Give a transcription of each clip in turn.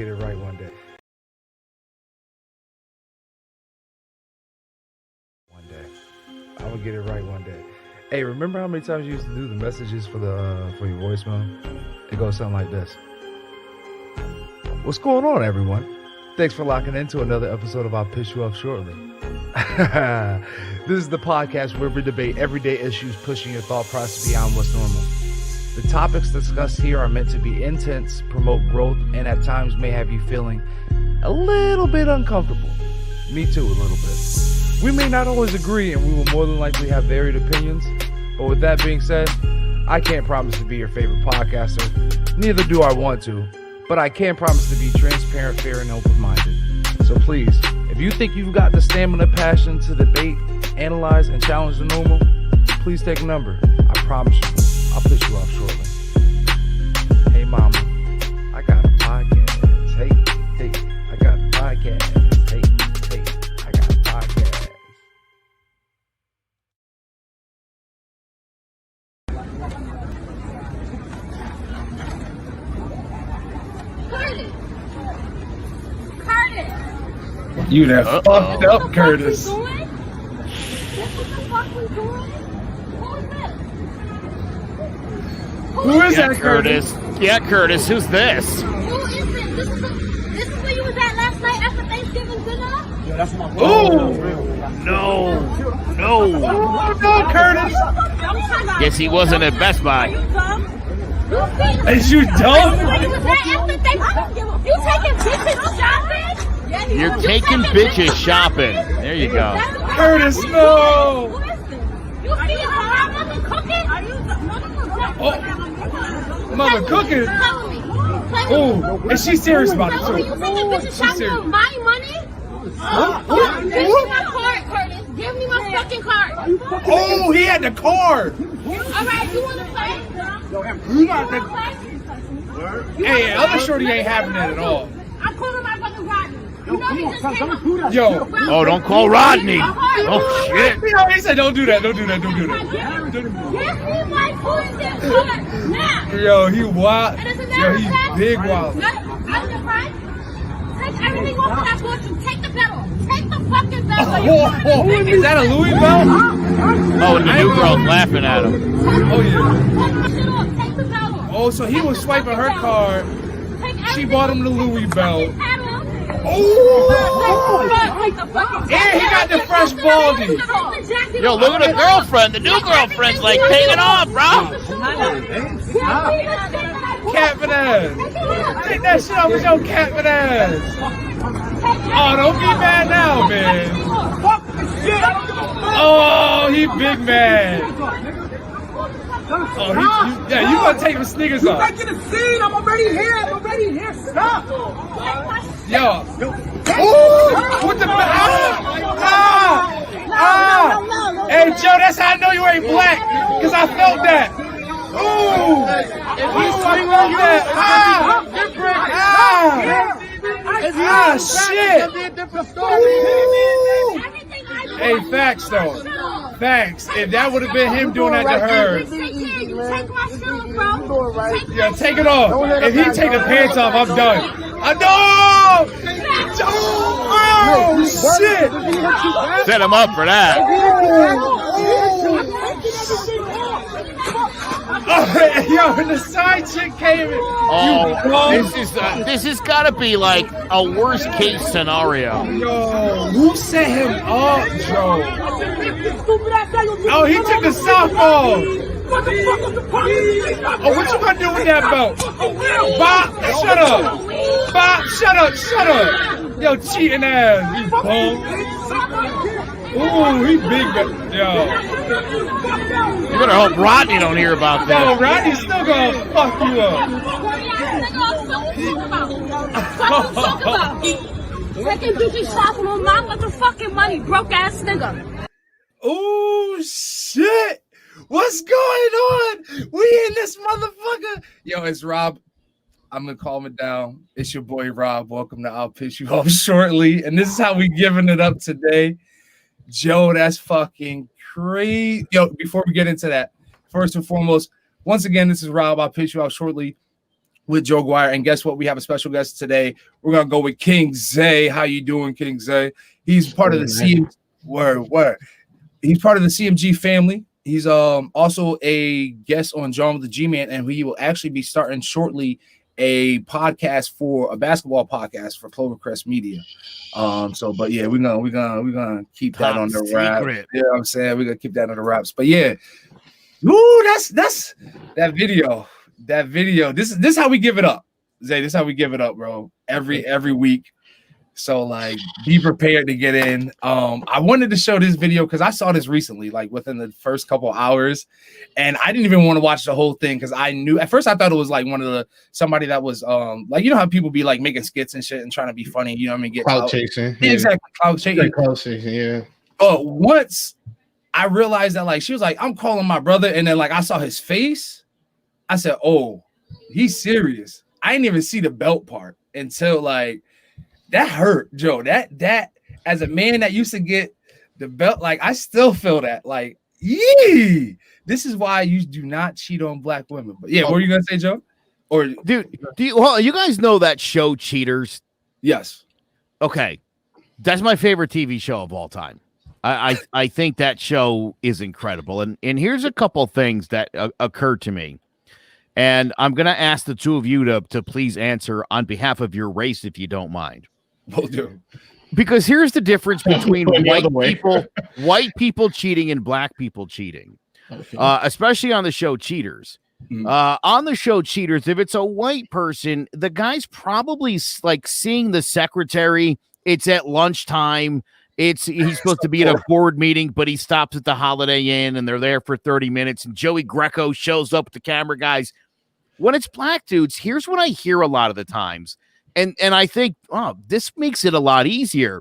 get it right one day. I'm gonna get it right one day. Hey, remember how many times you used to do the messages for your voicemail? It goes something like this. What's going on, everyone? Thanks for locking into another episode of I'll Piss You Off Shortly. This is the podcast where we debate everyday issues, pushing your thought process beyond what's normal. The topics discussed here are meant to be intense, promote growth, and at times may have you feeling a little bit uncomfortable. Me too, a little bit. We may not always agree, and we will more than likely have varied opinions. But with that being said, I can't promise to be your favorite podcaster. Neither do I want to. But I can promise to be transparent, fair, and open-minded. So please, if you think you've got the stamina, passion to debate, analyze, and challenge the normal, please take a number. I promise you, I'll piss you off shortly. Hey, mama, I got a podcast. Hey, I got a podcast. Hey, I got a podcast. Curtis! You done fucked up, Curtis. What the fuck we doing? Who is that, Curtis? Yeah, Curtis. Who's this? Who is it? This is where you was at last night after Thanksgiving dinner? Yeah, that's my Ooh! No. Oh, no, Curtis! Guess he wasn't at Best Buy. Is you dumb? Where you was at after Thanksgiving? You taking bitches shopping? You're taking bitches shopping. There you go. Curtis, no! Who is it? You see your mother cooking? Are you Mother cooking? Oh, and she's serious about it Are too. you taking bitches shopping with my money? Give me my card, Curtis. Give me my fucking card. Oh, he had the card. All right, you want to play? You got the. Hey, other shorty ain't having that at all. I'm calling my brother Rodney. You know he just came up. Yo. Oh, don't call Rodney. Oh, shit. You know, he said, don't do that. Give me my fucking card now. Yo, he wild. And as a Yo, matter of he's fact, big wild. I'm the price. Take everything off that fortune. Take the pedal. Take the fucking pedal. Is that a Louis belt? Oh, and the new girl's laughing at him. Oh, yeah. Take the pedal. Oh, so he was swiping her card. She bought him the Louis belt. Oh! And he got the fresh baldy. Yo, look at the girlfriend. The new girlfriend's like, take it off, bro. Catman ass. Take that shit off with your Catman ass. Oh, don't be mad now, man. Oh, he big mad. Oh, you gonna take the sneakers off. Back in the scene. I'm already here. Stop. Yo. Ooh, with the Hey, Joe, that's how I know you ain't black, because I felt that. Ooh. I felt that. Shit. Ooh. Hey, facts, though. Facts. If that would have been him doing that to her. Yeah, take it off. If he take the pants off, I'm done. I know! Oh, shit! Set him up for that. Yo, and the side chick came in. Oh, this has got to be like a worst case scenario. Yo, who set him up, Joe? Oh, he took the sock off. Oh, what you gonna do with that belt? Bob, shut up. Bob, shut up. Yo, cheating ass, you bum. Ooh, he big, yo. You better hope Rodney don't hear about that. Yo, Rodney's still gonna fuck you up. Taking bitches shopping on my motherfucking money, broke ass nigga. Oh shit! What's going on? We in this motherfucker. Yo, it's Rob. I'm gonna calm it down. It's your boy Rob. Welcome to I'll Piss You Off Shortly. And this is how we giving it up today. Joe, that's fucking crazy. Yo, before we get into that, first and foremost, once again, this is Rob. I'll Piss You Off Shortly. with Joe Guire. And guess what? We have a special guest today. We're gonna go with King Zay. How you doing, King Zay? He's part of the He's part of the CMG family. He's also a guest on John with the G-Man, and he will actually be starting shortly a basketball podcast for Clovercrest Media. But yeah, we're gonna keep that on the wrap. You know what I'm saying? We're gonna keep that on the wraps. But yeah, that's that video. That video. This is how we give it up, Zay. This is how we give it up, bro. Every week. So like, be prepared to get in. I wanted to show this video because I saw this recently, like within the first couple hours, and I didn't even want to watch the whole thing because I knew at first I thought it was like somebody that was like, you know how people be like making skits and shit and trying to be funny, you know what I mean? Get clout chasing. Yeah, exactly, clout chasing. Yeah. But once I realized that like she was like, I'm calling my brother, and then like I saw his face, I said, oh, he's serious. I didn't even see the belt part until like. That hurt, Joe. That as a man that used to get the belt, like I still feel that. Like, yee. This is why you do not cheat on black women. But yeah, what were you gonna say, Joe? Or dude, you guys know that show Cheaters? Yes. Okay. That's my favorite TV show of all time. I think that show is incredible. And here's a couple things that occurred to me. And I'm gonna ask the two of you to please answer on behalf of your race, if you don't mind. Will do. Because here's the difference between white people cheating and black people cheating, especially on the show Cheaters. On the show Cheaters, if it's a white person, the guy's probably like seeing the secretary. It's at lunchtime. He's supposed to be at a board meeting, but he stops at the Holiday Inn and they're there for 30 minutes. And Joey Greco shows up with the camera guys. When it's black dudes, here's what I hear a lot of the times. And I think, oh, this makes it a lot easier.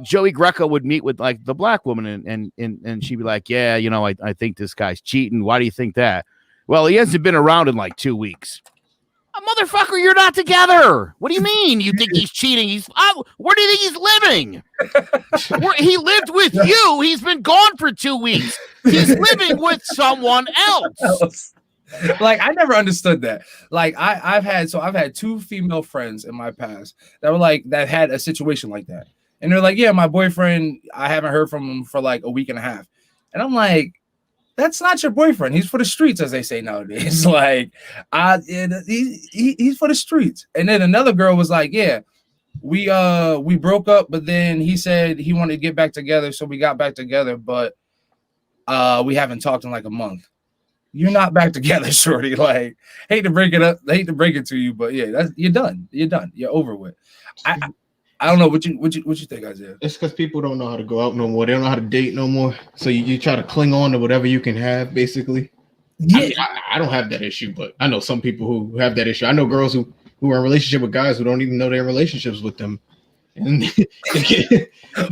Joey Greco would meet with like the black woman and she'd be like, yeah, you know, I think this guy's cheating. Why do you think that? Well, he hasn't been around in like 2 weeks. Motherfucker, you're not together. What do you mean? You think he's cheating? Where do you think he's living? He lived with you. He's been gone for 2 weeks. He's living with someone else. Like I never understood that. Like I've had two female friends in my past that were like that had a situation like that, and they're like, yeah, my boyfriend, I haven't heard from him for like a week and a half, and I'm like, that's not your boyfriend. He's for the streets, as they say nowadays. Like, he's for the streets. And then another girl was like, yeah, we broke up, but then he said he wanted to get back together, so we got back together, but we haven't talked in like a month. You're not back together, shorty. Like, hate to break it to you, but yeah, you're done. You're over with. I don't know what you think, Isaiah. It's because people don't know how to go out no more. They don't know how to date no more. So you try to cling on to whatever you can have, basically. Yeah, I don't have that issue, but I know some people who have that issue. I know girls who are in a relationship with guys who don't even know they're in relationships with them. And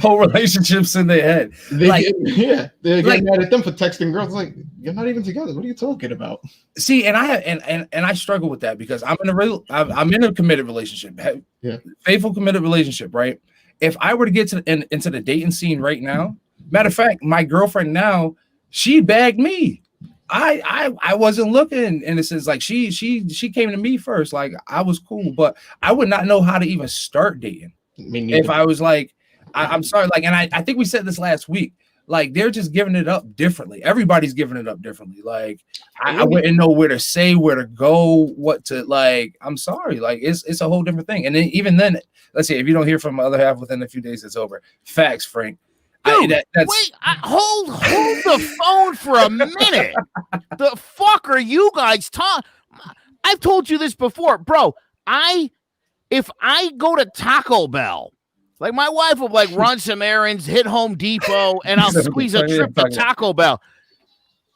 whole relationships in their head. They're getting mad at them for texting girls like, you're not even together. What are you talking about? See, and I struggle with that because I'm in a committed relationship, faithful committed relationship, right? If I were to get into the dating scene right now, matter of fact, my girlfriend now, she bagged me. I wasn't looking, and it says like she came to me first, like I was cool, but I would not know how to even start dating. If I was like, I'm sorry, like, and I think we said this last week, like they're just giving it up differently. Everybody's giving it up differently. Like I wouldn't know where to say, where to go, what to like. I'm sorry, like it's a whole different thing. And then even then, let's see, if you don't hear from the other half within a few days, it's over. Facts, Frank. Dude, hold the phone for a minute. The fuck are you guys talking? I've told you this before, bro. If I go to Taco Bell, like my wife will like run some errands, hit Home Depot, and I'll squeeze a trip to Taco Bell.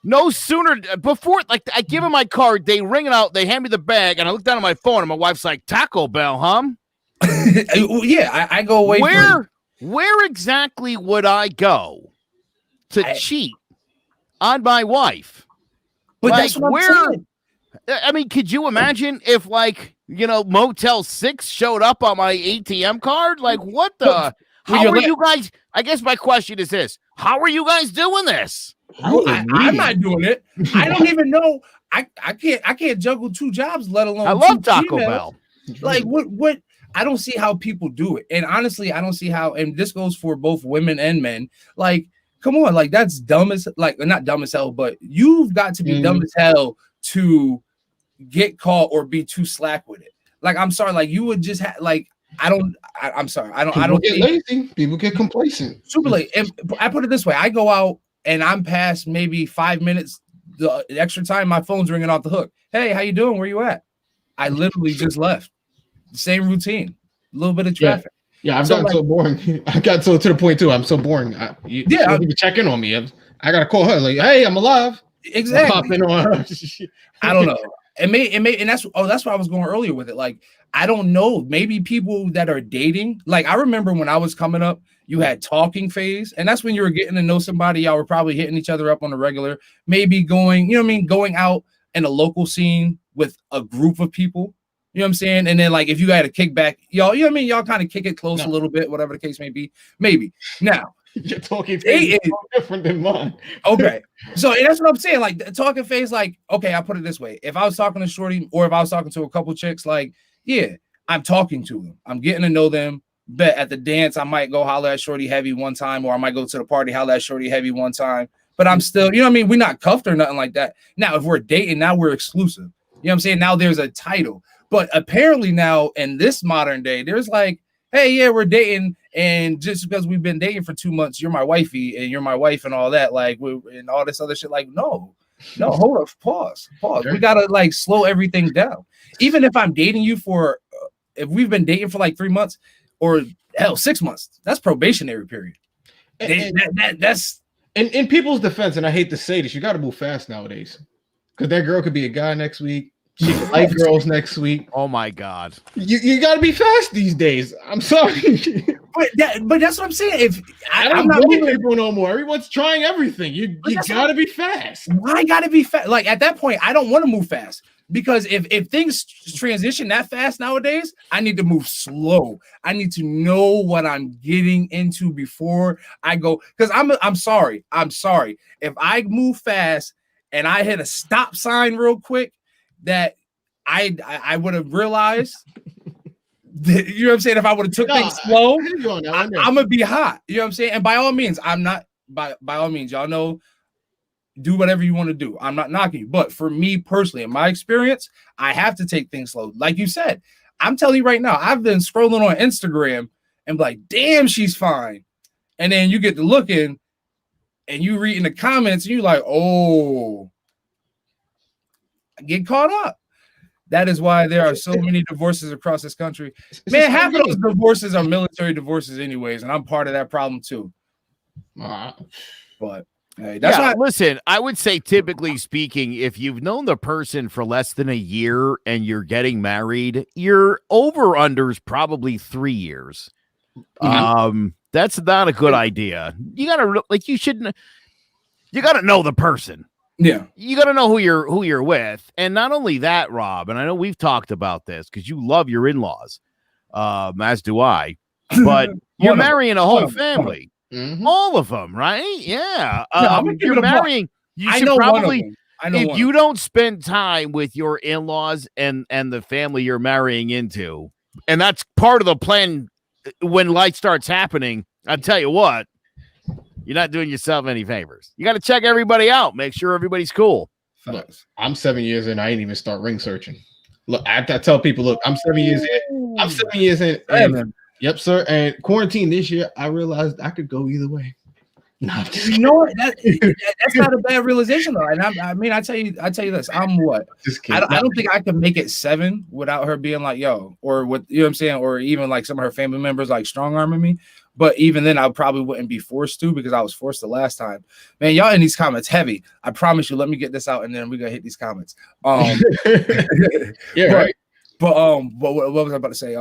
No sooner before, like I give them my card, they ring it out, they hand me the bag, and I look down at my phone, and my wife's like, "Taco Bell, huh?" Yeah, I go away. Where exactly would I go to cheat on my wife? But like, that's what I'm saying. I mean, could you imagine if, like, you know, Motel 6 showed up on my ATM card? Like, what the? How are you guys? I guess my question is this: how are you guys doing this? I'm not doing it. I don't even know. I can't juggle 2 jobs, let alone I love 2 Taco females. Bell. Like what I don't see how people do it. And honestly, I don't see how, and this goes for both women and men. Like, come on, like that's dumb as like not dumb as hell, but you've got to be dumb as hell to get caught or be too slack with it. Like, I'm sorry, like you would just have like I'm sorry. I don't get lazy. People get complacent. Super late. And I put it this way: I go out and I'm past maybe 5 minutes. The extra time, my phone's ringing off the hook. Hey, how you doing? Where you at? I literally just left. Same routine. A little bit of traffic. Yeah, I've gotten so boring. I got so to the point too. I'm so boring. You don't even check in on me. I gotta call her like, hey, I'm alive. Exactly. On I don't know. It may, and that's why I was going earlier with it. Like, I don't know. Maybe people that are dating, like I remember when I was coming up, you had talking phase, and that's when you were getting to know somebody. Y'all were probably hitting each other up on the regular, maybe going, you know what I mean, going out in a local scene with a group of people. You know what I'm saying? And then like if you had a kickback, y'all, you know what I mean, y'all kind of kick it close a little bit, whatever the case may be. Maybe. Now, your talking phase is different than mine. Okay. So and that's what I'm saying. Like the talking phase, like, okay, I'll put it this way. If I was talking to Shorty or if I was talking to a couple chicks, like, yeah, I'm talking to them. I'm getting to know them. Bet at the dance, I might go holler at Shorty Heavy one time, or I might go to the party, holler at Shorty Heavy one time. But I'm still, you know what I mean? We're not cuffed or nothing like that. Now, if we're dating, now we're exclusive. You know what I'm saying? Now there's a title. But apparently now in this modern day, there's like, hey, yeah, we're dating. And just because we've been dating for 2 months, you're my wifey and you're my wife and all that, like, and all this other shit. Like, no, hold up, pause. We got to like slow everything down. Even if I'm dating you for, if we've been dating for like 3 months or hell, 6 months, that's probationary period. That's in people's defense, and I hate to say this, you got to move fast nowadays. Because that girl could be a guy next week. She could like girls next week. Oh my God. You got to be fast these days. I'm sorry. but that's what I'm saying. If I'm not moving people no more. Everyone's trying everything. You got to be fast. Why got to be fast? Like at that point, I don't want to move fast. Because if things transition that fast nowadays, I need to move slow. I need to know what I'm getting into before I go. Because I'm sorry. If I move fast and I hit a stop sign real quick, that I would have realized that, you know what I'm saying? If I would have took things slow, I'm gonna be hot. You know what I'm saying? And by all means, I'm not by all means, y'all know, do whatever you want to do. I'm not knocking you. But for me personally, in my experience, I have to take things slow. Like you said, I'm telling you right now, I've been scrolling on Instagram and be like, damn, she's fine. And then you get to looking and you read in the comments and you're like, oh, get caught up. That is why there are so many divorces across this country. Man, half of those divorces are military divorces anyways, and I'm part of that problem too. But hey, that's why. Listen, I would say typically speaking, if you've known the person for less than a year and you're getting married, your over-under is probably 3 years. That's not a good idea. You gotta you gotta know the person. Yeah, you got to know who you're with, and not only that, Rob. And I know we've talked about this because you love your in-laws, as do I. But you're marrying a whole family, all of them, right? Yeah, you're marrying. You should probably, if you don't spend time with your in-laws and the family you're marrying into, and that's part of the plan when life starts happening. I tell you what. You're not doing yourself any favors. You got to check everybody out. Make sure everybody's cool. Look, I'm 7 years in. I ain't even start ring searching. Look, I tell people, look, I'm 7 years in. I'm 7 years in. And, yep, sir. And quarantine this year, I realized I could go either way. No, you know what? That's not a bad realization though. And I mean, I tell you this. I'm what? I don't think I can make it 7 without her being like, yo, or with, you know what I'm saying, or even like some of her family members like strong arming me. But even then, I probably wouldn't be forced to because I was forced the last time. Man, y'all in these comments heavy. I promise you. Let me get this out, and then we're gonna hit these comments. Yeah, right. But what was I about to say?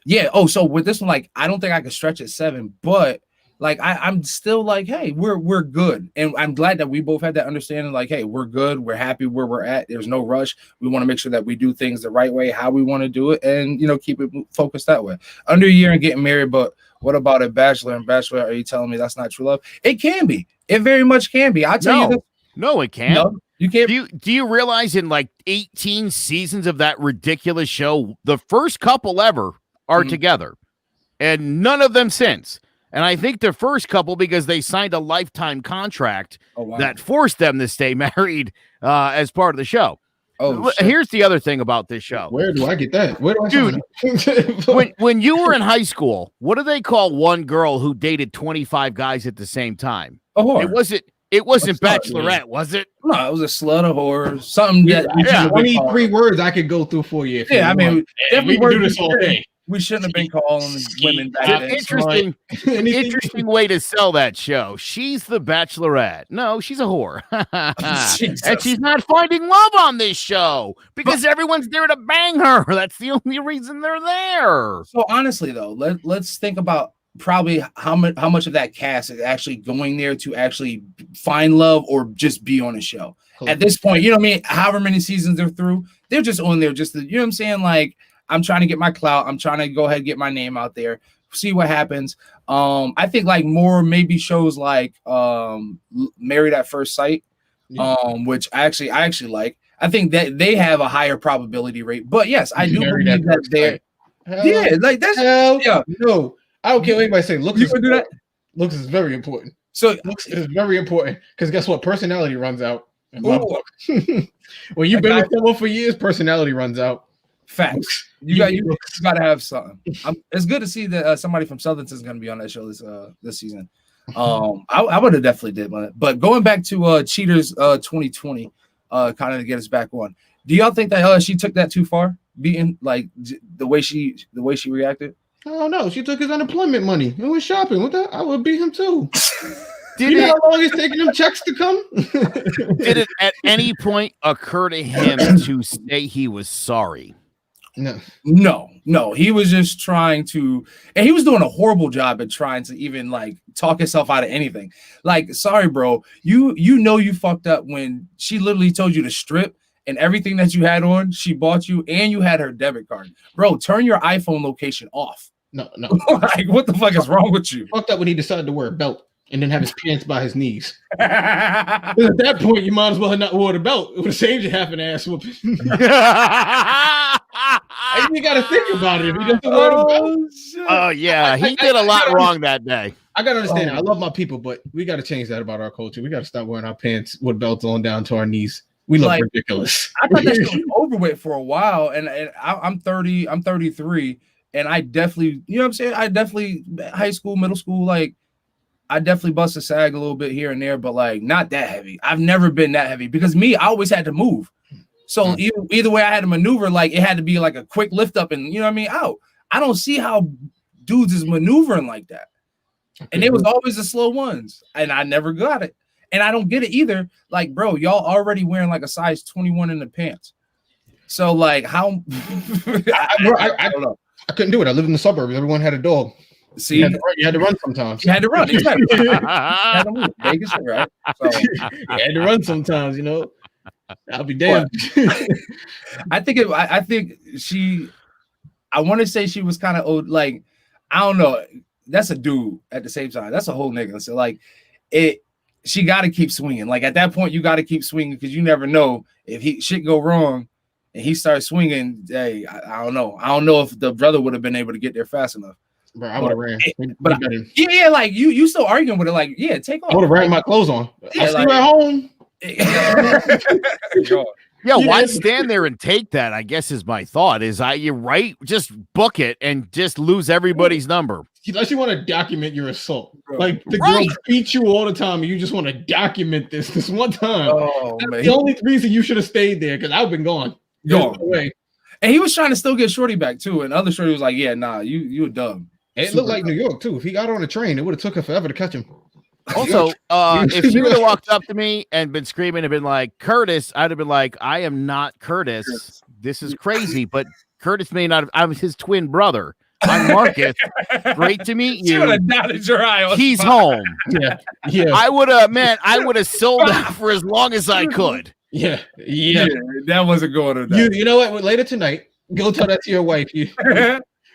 Yeah. Oh, so with this one, like, I don't think I could stretch at 7, but like I'm still like, hey, we're good, and I'm glad that we both had that understanding. Like, hey, we're good, we're happy where we're at. There's no rush. We want to make sure that we do things the right way, how we want to do it, and keep it focused that way. Under a year and getting married, but what about a bachelor and bachelor? Are you telling me that's not true love? It can be. It very much can be. I tell you this. No, it can't. You can't. Do you realize in like 18 seasons of that ridiculous show, the first couple ever are together, and none of them since. And I think the first couple because they signed a lifetime contract that forced them to stay married as part of the show. Oh, here's the other thing about this show. Where do I get that? Where do I Dude, when you were in high school, what do they call one girl who dated 25 guys at the same time? Oh, it wasn't Bachelorette, was it? No, it was a slut, a whore, something that 23 words I could go through for you. I mean, we can do this all day. We shouldn't have been calling women back then. Interesting way to sell that show. She's the Bachelorette. No, she's a whore. And she's not finding love on this show because everyone's there to bang her. That's the only reason they're there. So honestly, though, let's think about probably how much of that cast is actually going there to actually find love or just be on a show. Cool. At this point, you know what I mean? However many seasons they're through, they're just on there just to, you know what I'm saying? Like, I'm trying to get my clout. I'm trying to go ahead and get my name out there, see what happens. I think like more maybe shows like Married at First Sight, which I actually like. I think that they have a higher probability rate. But yes, I do believe that they're like that's no. I don't care what anybody say. Looks do that. Looks is very important. So looks is very important because guess what? Personality runs out. When you've been with someone for years, personality runs out. Facts. You got to have something. It's good to see that somebody from Southernton is going to be on that show this season. I would have definitely did one. But going back to Cheaters 2020, kind of to get us back on. Do y'all think that she took that too far? Beating like the way she reacted? Oh no, she took his unemployment money and went shopping. What the? I would beat him too. You know how long it's taking them checks to come? Did it at any point occur to him to say he was sorry? No. He was just trying to, and he was doing a horrible job at trying to even like talk himself out of anything. Like, sorry, bro, you know you fucked up when she literally told you to strip and everything that you had on, she bought you and you had her debit card. Bro, turn your iPhone location off. No. Like, what the fuck is wrong with you? Fucked up when he decided to wear a belt and then have his pants by his knees. At that point, you might as well have not worn a belt. It would have saved you half an ass whooping. You got to think about it. If he doesn't wear a belt. Oh, yeah. He did a lot wrong that day. I got to understand. I love my people, but we got to change that about our culture. We got to stop wearing our pants with belts on down to our knees. We look ridiculous. I thought that shit was over with for a while, and I'm 30. I'm 33, and I definitely, you know what I'm saying? I definitely, high school, middle school, like, I definitely bust a sag a little bit here and there, but like not that heavy. I've never been that heavy because I always had to move. So either way I had to maneuver, like it had to be like a quick lift up and you know what I mean? Out. I don't see how dudes is maneuvering like that. And it was always the slow ones. And I never got it. And I don't get it either. Like, bro, y'all already wearing like a size 21 in the pants. So like how I don't know. I couldn't do it. I lived in the suburbs. Everyone had a dog. See, you had to run sometimes. You had to run. Exactly. Vegas, right? So, you had to run sometimes, you know. I'll be damned. I think she. I want to say she was kind of old. Like, I don't know. That's a dude at the same time. That's a whole nigga. So like, she got to keep swinging. Like at that point, you got to keep swinging because you never know if shit go wrong and he starts swinging. Hey, I don't know. I don't know if the brother would have been able to get there fast enough. Bro, I would have ran. But yeah, like you still arguing with it, like, yeah, take off. I would have ran my clothes on. Yeah, I'm still at home. Yeah, why stand there and take that? I guess is my thought. You're right. Just book it and just lose everybody's number. Unless you want to document your assault. Like the girl beats you all the time and you just want to document this one time. Oh, that's the only reason you should have stayed there because I've been gone. No way. And he was trying to still get Shorty back too. And other Shorty was like, yeah, nah, you a dumb. It looked like New York too. If he got on a train, it would have took her forever to catch him. Also, if she would have walked up to me and been screaming and been like, Curtis, I'd have been like, I am not Curtis. This is crazy, but Curtis may not have. I'm his twin brother. I'm Marcus. Great to meet you. She would have dotted your eye. He's home. Yeah. I would have sold that for as long as I could. Yeah. That wasn't going on. You know what? Later tonight, go tell that to your wife.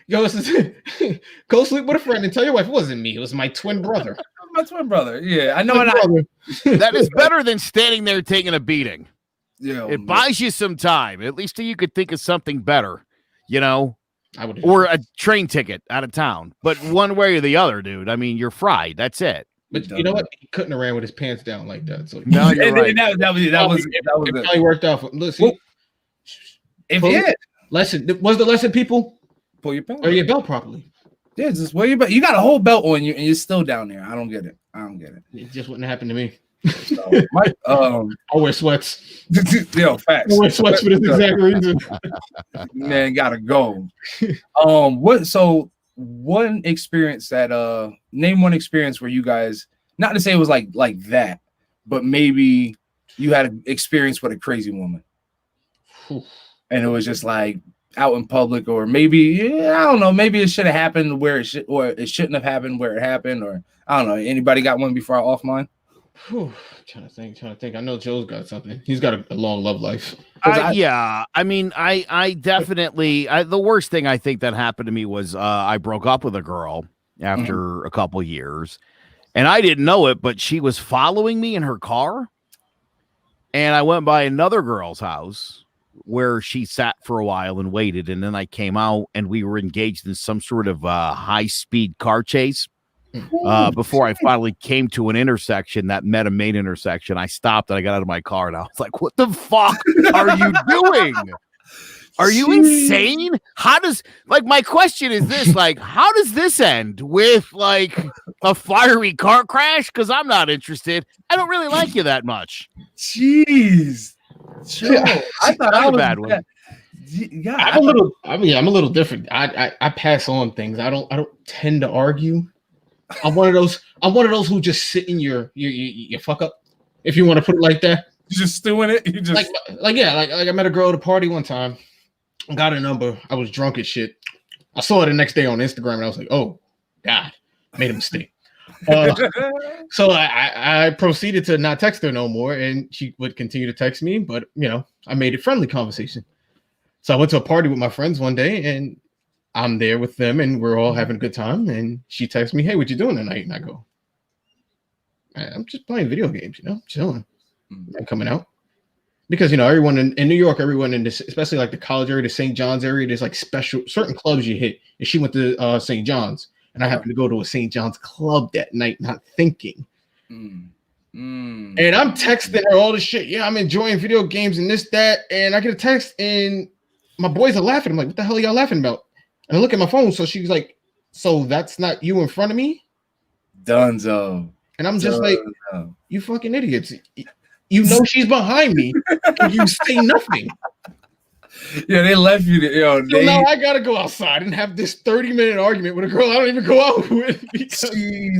Go sleep with a friend and tell your wife it wasn't me. It was my twin brother. My twin brother. Yeah, I know. That is better than standing there taking a beating. Yeah, it buys you some time. At least you could think of something better, you know, I would, or a train ticket out of town. But one way or the other, dude. I mean, you're fried. That's it. but you know what? He couldn't have ran with his pants down like that. So No, you're right. That was it probably worked out. Listen, well, was the lesson, people? Pull your belt. Or your belt properly. Yeah, just wear your belt. You got a whole belt on you, and you're still down there. I don't get it. It just wouldn't happen to me. So, I wear sweats. Yo, facts. I wear sweats for this exact reason. Man, gotta go. One experience that name one experience where you guys, not to say it was like that, but maybe you had an experience with a crazy woman. And it was just like out in public, or maybe I don't know, maybe it should have happened where it should, or it shouldn't have happened where it happened, or I don't know. Anybody got one before I off mine? Trying to think. I know Joe's got something. He's got a long love life. Yeah. I mean, I definitely, the worst thing I think that happened to me was I broke up with a girl after a couple years, and I didn't know it, but she was following me in her car, and I went by another girl's house where she sat for a while and waited, and then I came out and we were engaged in some sort of high-speed car chase. Before I finally came to an intersection that met a main intersection. I stopped and I got out of my car and I was like, what the fuck are you doing? Are you insane? How does, like, my question is this, like, how does this end with like a fiery car crash? Because I'm not interested. I don't really like you that much. Jeez. Joe, I thought I was a bad one. Yeah, I'm a little different. I pass on things. I don't tend to argue. I'm one of those who just sit in your fuck up, if you want to put it like that. You just stew in it. You just like I met a girl at a party one time, got a number. I was drunk as shit. I saw her the next day on Instagram and I was like, oh God, made a mistake. So I proceeded to not text her no more, and she would continue to text me, but I made it friendly conversation. So I went to a party with my friends one day, and I'm there with them, and we're all having a good time. And she texts me, "Hey, what you doing tonight?" And I go, "I'm just playing video games, chilling." I'm coming out because everyone in New York, everyone in this, especially like the college area, the St. John's area, there's like certain clubs you hit. And she went to St. John's, and I happened to go to a St. John's club that night, not thinking. And I'm texting her all this shit. Yeah, I'm enjoying video games and this, that, and I get a text, and my boys are laughing. I'm like, "What the hell are y'all laughing about?" And I look at my phone. So she's like, "So that's not you in front of me?" Dunzo. And I'm just like, "You fucking idiots. You know she's behind me. You say nothing." Yeah, they left you. So now I got to go outside and have this 30-minute argument with a girl I don't even go out with.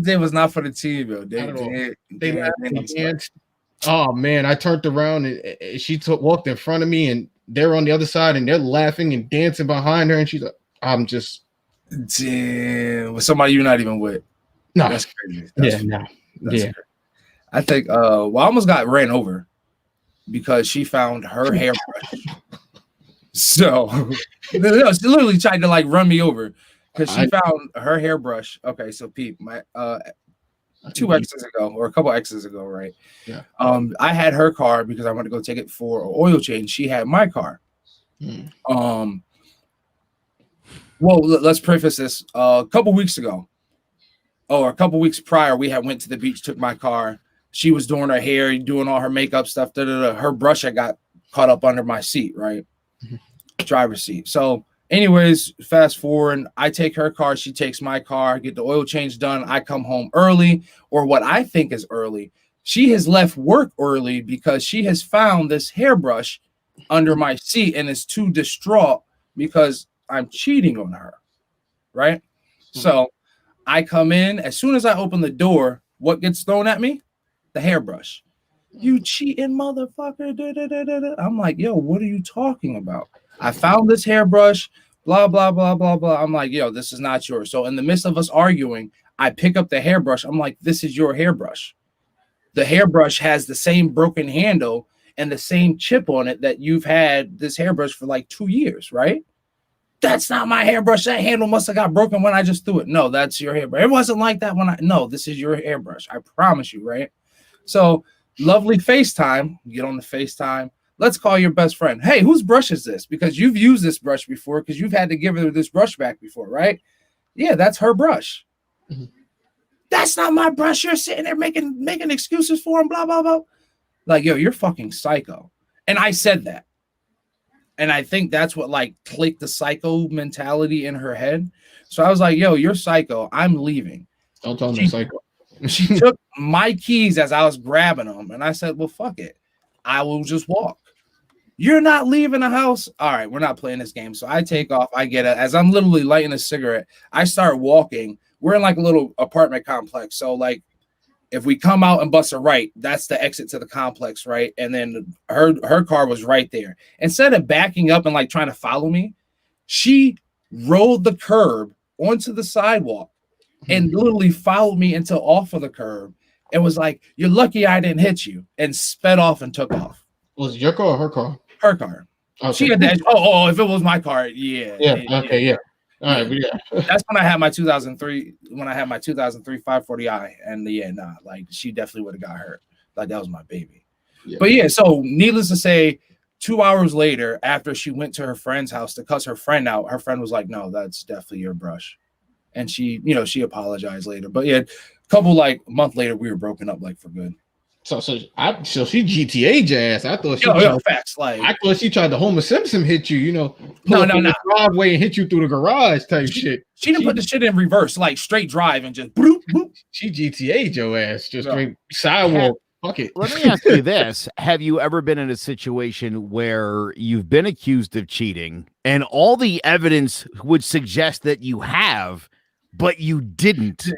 They was not for the team, bro. They oh, man. I turned around and she walked in front of me, and they're on the other side, and they're laughing and dancing behind her. And she's like, I'm just, damn, with somebody you're not even with. No, that's crazy. Crazy. I think I almost got ran over because she found her hairbrush. So she literally tried to like run me over because she found her hairbrush. Okay, so Pete, my 2 exes ago or a couple exes ago, right? Yeah. I had her car because I wanted to go take it for an oil change. She had my car. Well, let's preface this. A couple weeks ago, or a couple weeks prior, we had went to the beach, took my car. She was doing her hair, doing all her makeup stuff. Her brush had got caught up under my seat, right? Driver's seat. So anyways, fast forward, I take her car, she takes my car, get the oil change done. I come home early, or what I think is early. She has left work early because she has found this hairbrush under my seat and is too distraught because I'm cheating on her, right? So I come in. As soon as I open the door, what gets thrown at me? The hairbrush. You cheating motherfucker. I'm like, yo, what are you talking about? I found this hairbrush, blah, blah, blah, blah, blah. I'm like, yo, this is not yours. So in the midst of us arguing, I pick up the hairbrush. I'm like, this is your hairbrush. The hairbrush has the same broken handle and the same chip on it that you've had this hairbrush for like 2 years, right? That's not my hairbrush. That handle must have got broken when I just threw it. No, that's your hairbrush. It wasn't like that no, this is your hairbrush. I promise you, right? So lovely FaceTime. Get on the FaceTime. Let's call your best friend. Hey, whose brush is this? Because you've used this brush before, because you've had to give her this brush back before, right? Yeah, that's her brush. Mm-hmm. That's not my brush. You're sitting there making excuses for him, blah, blah, blah. Like, yo, you're fucking psycho. And I said that. And I think that's what like clicked the psycho mentality in her head. So I was like, yo, you're psycho. I'm leaving. Don't tell me psycho. She took my keys as I was grabbing them. And I said, well, fuck it. I will just walk. You're not leaving the house. All right, we're not playing this game. So I take off. I get it. As I'm literally lighting a cigarette, I start walking. We're in like a little apartment complex. So like if we come out and bust a right, that's the exit to the complex, right? And then her car was right there. Instead of backing up and like trying to follow me, she rolled the curb onto the sidewalk and literally followed me until off of the curb and was like, you're lucky I didn't hit you, and sped off and took off. Was it your car or her car? Her car. Okay. She had that. Oh, if it was my car, yeah. Yeah. All right, but yeah. That's when I had my 2003. When I had my 2003 540i, and like she definitely would have got hurt. Like that was my baby. Yeah. But yeah, so needless to say, 2 hours later, after she went to her friend's house to cuss her friend out, her friend was like, "No, that's definitely your brush," and she apologized later. But yeah, a couple like month later, we were broken up like for good. So she GTA'd your ass. I thought facts. Like I thought she tried to Homer Simpson hit you. No. Driveway and hit you through the garage type shit. She didn't put the shit in reverse, like straight drive and just boop, boop. She GTA'd your ass, just straight sidewalk. Fuck it. Let me ask you this: have you ever been in a situation where you've been accused of cheating, and all the evidence would suggest that you have, but you didn't?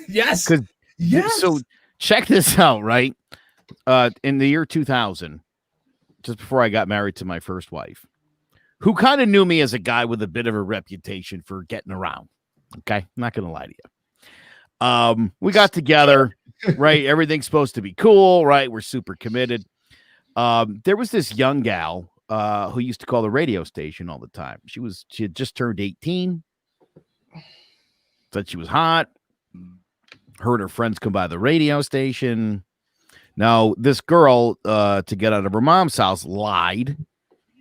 Yes. Yes. So. Check this out, right? In the year 2000, just before I got married to my first wife, who kind of knew me as a guy with a bit of a reputation for getting around. Okay, I'm not going to lie to you. We got together, right? Everything's supposed to be cool, right? We're super committed. There was this young gal who used to call the radio station all the time. She had just turned 18. Said she was hot. Heard her friends come by the radio station. Now, this girl, to get out of her mom's house, lied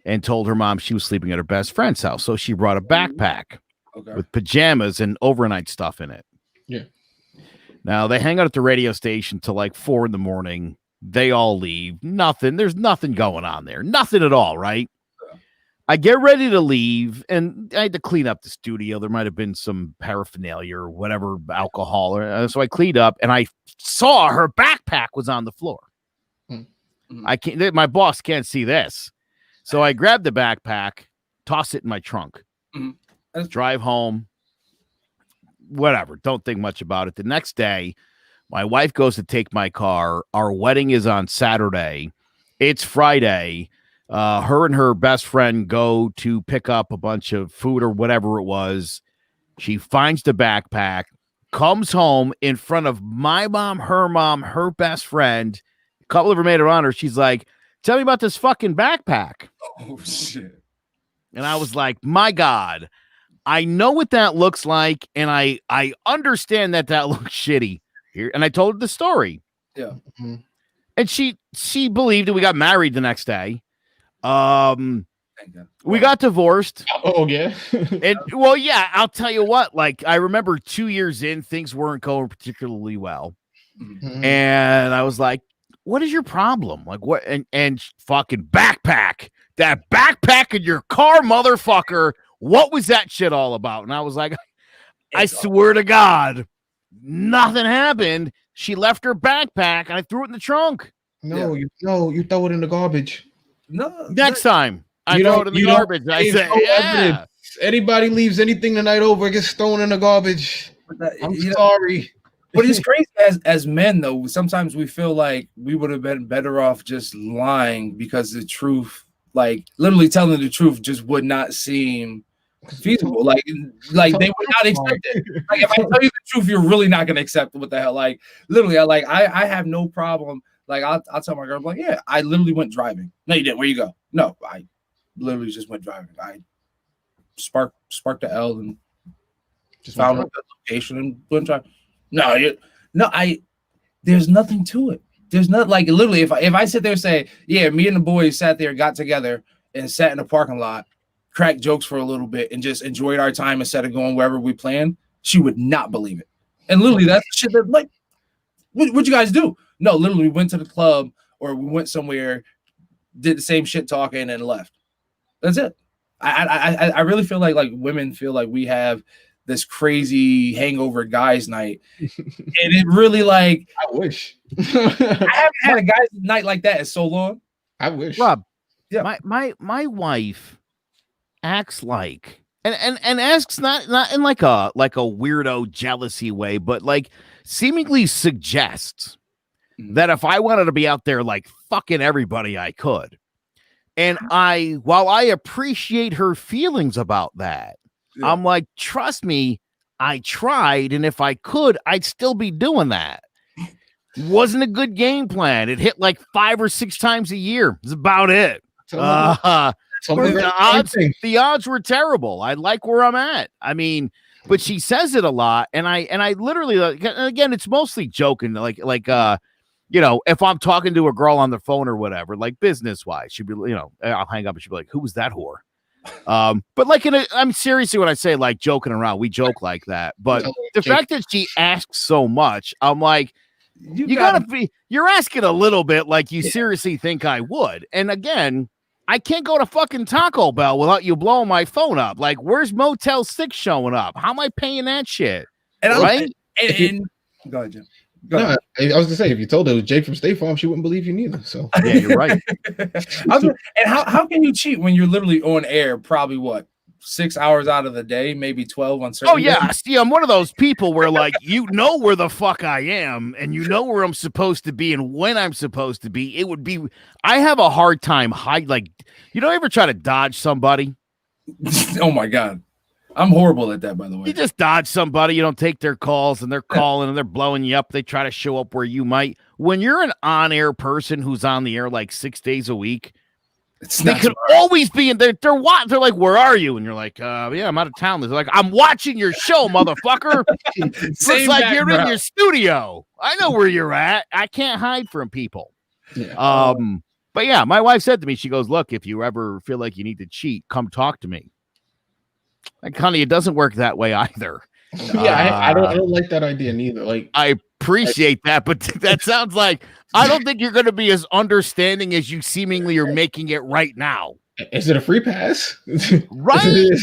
and told her mom she was sleeping at her best friend's house. So she brought a backpack with pajamas and overnight stuff in it. Yeah. Now, they hang out at the radio station till like 4 a.m. They all leave. Nothing. There's nothing going on there. Nothing at all, right? I get ready to leave, and I had to clean up the studio. There might have been some paraphernalia or whatever, alcohol. So I cleaned up, and I saw her backpack was on the floor. Mm-hmm. My boss can't see this. So I grabbed the backpack, toss it in my trunk, drive home, whatever. Don't think much about it. The next day, my wife goes to take my car. Our wedding is on Saturday. It's Friday. Her and her best friend go to pick up a bunch of food or whatever it was. She finds the backpack, comes home in front of my mom, her best friend, a couple of her maid around her. She's like, tell me about this fucking backpack. Oh, shit. And I was like, my God, I know what that looks like. And I understand that looks shitty here. And I told her the story. Yeah. Mm-hmm. And she believed it. We got married the next day. We got divorced. Oh yeah. And well, yeah, I'll tell you what, like I remember 2 years in, things weren't going particularly well. Mm-hmm. And I was like, what is your problem? Like what? And fucking backpack, that backpack in your car, motherfucker. What was that shit all about? And I was like, I swear to God, nothing happened. She left her backpack and I threw it in the trunk. No, you throw it in the garbage. No, next time I throw it in the garbage. I say, yeah. Anybody leaves anything the night over, it gets thrown in the garbage. I'm sorry. But it's crazy as men, though. Sometimes we feel like we would have been better off just lying because the truth, like literally telling the truth, just would not seem feasible. Like they would not accept it. Like if I tell you the truth, you're really not going to accept it. What the hell? Like literally, I have no problem. Like I'll tell my girl, I'm like, yeah, I literally went driving. No, you didn't. Where you go? No, I literally just went driving. I sparked the L and just found the location and went driving. There's nothing to it. there's not like literally if I sit there and say, yeah, me and the boys sat there, got together, and sat in the parking lot, cracked jokes for a little bit, and just enjoyed our time instead of going wherever we planned, she would not believe it. And literally, that's the shit that like, what'd you guys do? No, literally, we went to the club or we went somewhere, did the same shit talking, and left. That's it. I really feel like women feel like we have this crazy hangover guys night, and it really like I wish I haven't had a guys night like that in so long. I wish. Rob, yeah, my wife acts like and asks not in like a weirdo jealousy way, but like seemingly suggests that if I wanted to be out there like fucking everybody, I could. And while I appreciate her feelings about that, yeah. I'm like, trust me, I tried, and if I could, I'd still be doing that. Wasn't a good game plan. It hit like 5 or 6 times a year. That's about it. The odds were terrible. I like where I'm at. I mean, but she says it a lot, and I literally, again, it's mostly joking, like you know, if I'm talking to a girl on the phone or whatever, like business wise, she'd be, you know, I'll hang up and she'd be like, "Who was that whore?" But like, I'm seriously when I say like joking around, we joke like that. But the fact that she asks so much, I'm like, you're asking a little bit like you seriously think I would. And again, I can't go to fucking Taco Bell without you blowing my phone up. Like, where's Motel 6 showing up? How am I paying that shit? And right? And go ahead, Jim. No, I was gonna say, if you told her it was Jake from State Farm, she wouldn't believe you neither. So yeah, you're right. And how can you cheat when you're literally on air? Probably what, 6 hours out of the day, maybe 12 on certain. Oh yeah, see, I'm one of those people where like you know where the fuck I am, and you know where I'm supposed to be, and when I'm supposed to be. It would be. I have a hard time like, you don't ever try to dodge somebody. Oh my god. I'm horrible at that, by the way. You just dodge somebody, you don't take their calls, and they're calling and they're blowing you up. They try to show up where you might. When you're an on-air person who's on the air like 6 days a week, they could always be in there. They're like, "Where are you?" And you're like, "Yeah, I'm out of town." They're like, "I'm watching your show, motherfucker." Looks like you're in your studio. I know where you're at. I can't hide from people. Yeah. But yeah, my wife said to me, she goes, "Look, if you ever feel like you need to cheat, come talk to me." Like, honey, it doesn't work that way either. Yeah, I don't like that idea neither. Like, I appreciate that, but that sounds like I don't think you're going to be as understanding as you seemingly are making it right now. Is it a free pass? Right?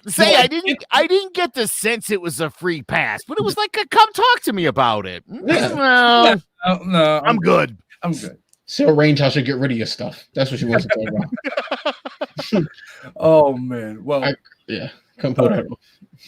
Say, I didn't get the sense it was a free pass, but it was like, come talk to me about it. Yeah. Well, no, I'm good. I'm good. So arrange how she get rid of your stuff. That's what she wants to talk about. Oh man. Well, come put it.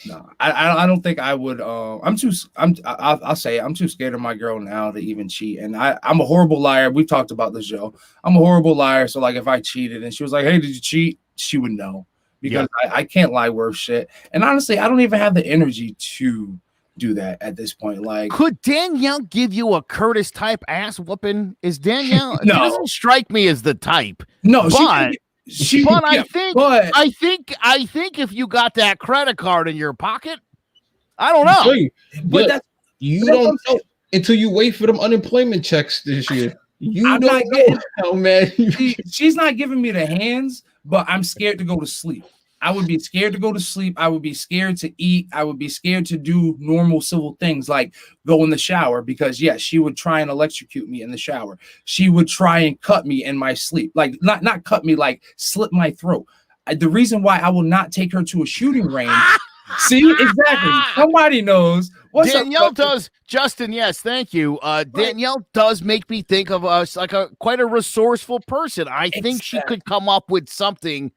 No, I don't think I would. I'll say it, I'm too scared of my girl now to even cheat. And I'm a horrible liar. We've talked about this, Joe. I'm a horrible liar. So like, if I cheated and she was like, "Hey, did you cheat?" She would know, because I can't lie worth shit. And honestly, I don't even have the energy to do that at this point. Like, could Danielle give you a Curtis type ass whooping? Is Danielle? No, she doesn't strike me as the type. No, but I think if you got that credit card in your pocket, I don't know. But you don't know until you wait for them unemployment checks this year. You don't know how, man. She's not giving me the hands, but I'm scared to go to sleep. I would be scared to go to sleep. I would be scared to eat. I would be scared to do normal civil things like go in the shower, because yes, she would try and electrocute me in the shower. She would try and cut me in my sleep. Like not cut me, like slit my throat. The reason why I will not take her to a shooting range. See, exactly. Somebody knows. What's Danielle up, does, Justin. Yes, thank you. Danielle does make me think of us like quite a resourceful person. I think she could come up with something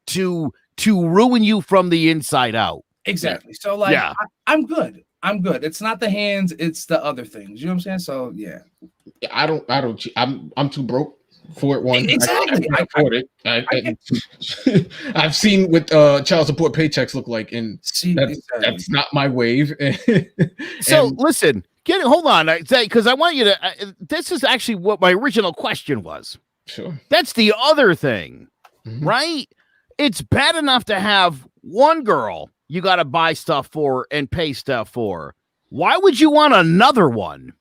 to ruin you from the inside out. Exactly. So like, yeah. I'm good. It's not the hands, it's the other things. You know what I'm saying? So yeah. I don't. I'm too broke for it. One, exactly. I can't afford it. I've seen what child support paychecks look like, and that's not my wave. So listen, hold on, because I want you to. This is actually what my original question was. Sure. That's the other thing, right? It's bad enough to have one girl you got to buy stuff for and pay stuff for. Why would you want another one?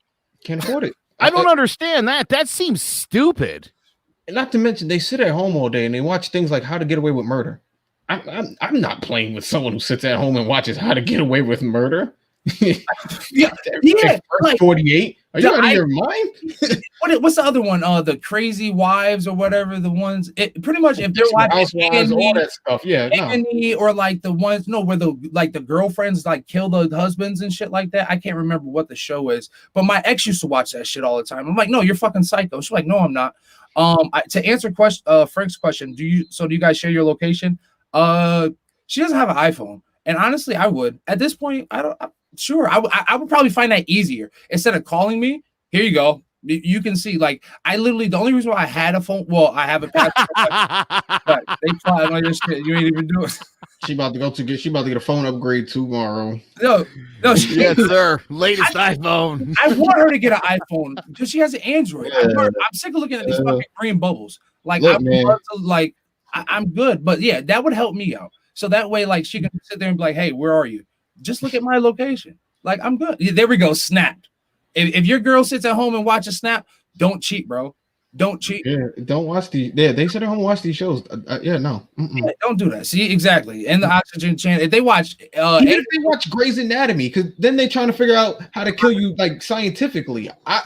Can't afford it. I don't understand that. That seems stupid. And not to mention, they sit at home all day and they watch things like How to Get Away with Murder. I'm not playing with someone who sits at home and watches How to Get Away with Murder. yeah, like 48. Are you out of your mind? What's the other one? The Crazy Wives or whatever. The ones. Pretty much if they're watching all that stuff. Yeah, or like the ones where the girlfriends like kill the husbands and shit like that. I can't remember what the show is, but my ex used to watch that shit all the time. I'm like, no, you're fucking psycho. She's like, no, I'm not. To answer Frank's question, do you guys share your location? She doesn't have an iPhone, and honestly, I would at this point. I would probably find that easier instead of calling me. Here you go. You can see, like, I literally, the only reason why I had a phone, well, I have a password, but they tried like this shit. You ain't even do it. She about to get a phone upgrade tomorrow. No, yes, sir. Latest iPhone. I want her to get an iPhone because she has an Android. Yeah. I'm sick of looking at these fucking green bubbles. Like, I'm good, but yeah, that would help me out. So that way, like, she can sit there and be like, "Hey, where are you? Just look at my location." Like, I'm good. Yeah, there we go. Snapped. If your girl sits at home and watches Snap, don't cheat, bro. Don't cheat. Yeah, don't watch these. Yeah, they sit at home and watch these shows. No. Yeah, don't do that. See, exactly. And the Oxygen Channel. If they watch, even if they watch Grey's Anatomy, because then they're trying to figure out how to kill you, like, scientifically. Now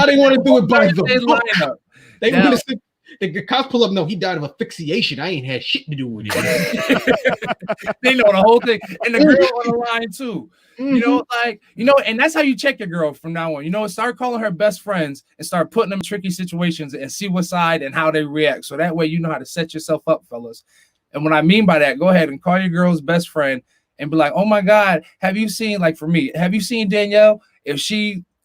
they want to do it by the book. They want to sit. The cops pull up. No, he died of asphyxiation. I ain't had shit to do with it. They know the whole thing, and the girl on the line too. And that's how you check your girl from now on. Start calling her best friends and start putting them in tricky situations and see what side and how they react. So that way you know how to set yourself up, fellas. And what I mean by that, go ahead and call your girl's best friend and be like, "Oh my God, have you seen, like, for me, have you seen Danielle?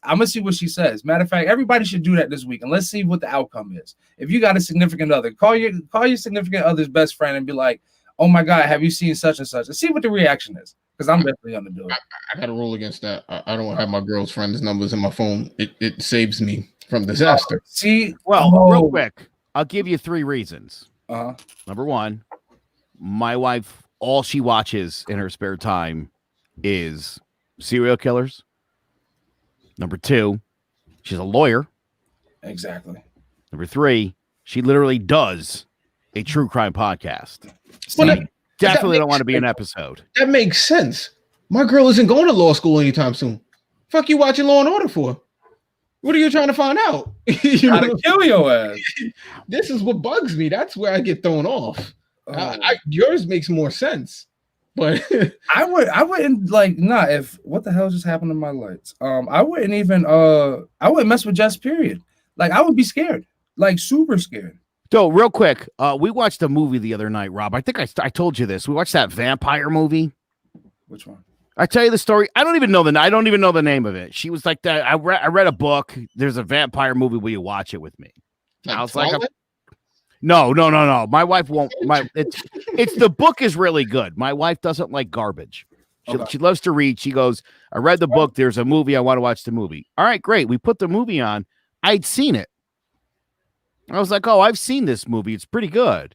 I'm gonna see what she says." Matter of fact, everybody should do that this week, and let's see what the outcome is. If you got a significant other, call your significant other's best friend and be like, "Oh my God, have you seen such and such?" And see what the reaction is, because I'm definitely gonna do it. I got to rule against that. I don't have my girl's friends' numbers in my phone. It saves me from disaster. Real quick, I'll give you 3 reasons. Number 1, my wife, all she watches in her spare time is serial killers. Number 2, she's a lawyer. Exactly. Number 3, she literally does a true crime podcast. Well, definitely don't want to be an episode. That makes sense. My girl isn't going to law school anytime soon. Fuck you watching Law and Order for? What are you trying to find out? How to kill your ass. This is what bugs me. That's where I get thrown off. Yours makes more sense. But I wouldn't if what the hell just happened to my lights? I wouldn't mess with Jess, period. Like, I would be scared, like, super scared. So real quick, we watched a movie the other night, Rob. I think I told you this. We watched that vampire movie. Which one? I tell you the story. I don't even know the name of it. She was like that. I read a book. There's a vampire movie. Will you watch it with me? I was like, no. My wife won't. It's the book is really good. My wife doesn't like garbage. She loves to read. She goes, "I read the book. There's a movie. I want to watch the movie." All right, great. We put the movie on. I'd seen it. I was like, "Oh, I've seen this movie. It's pretty good."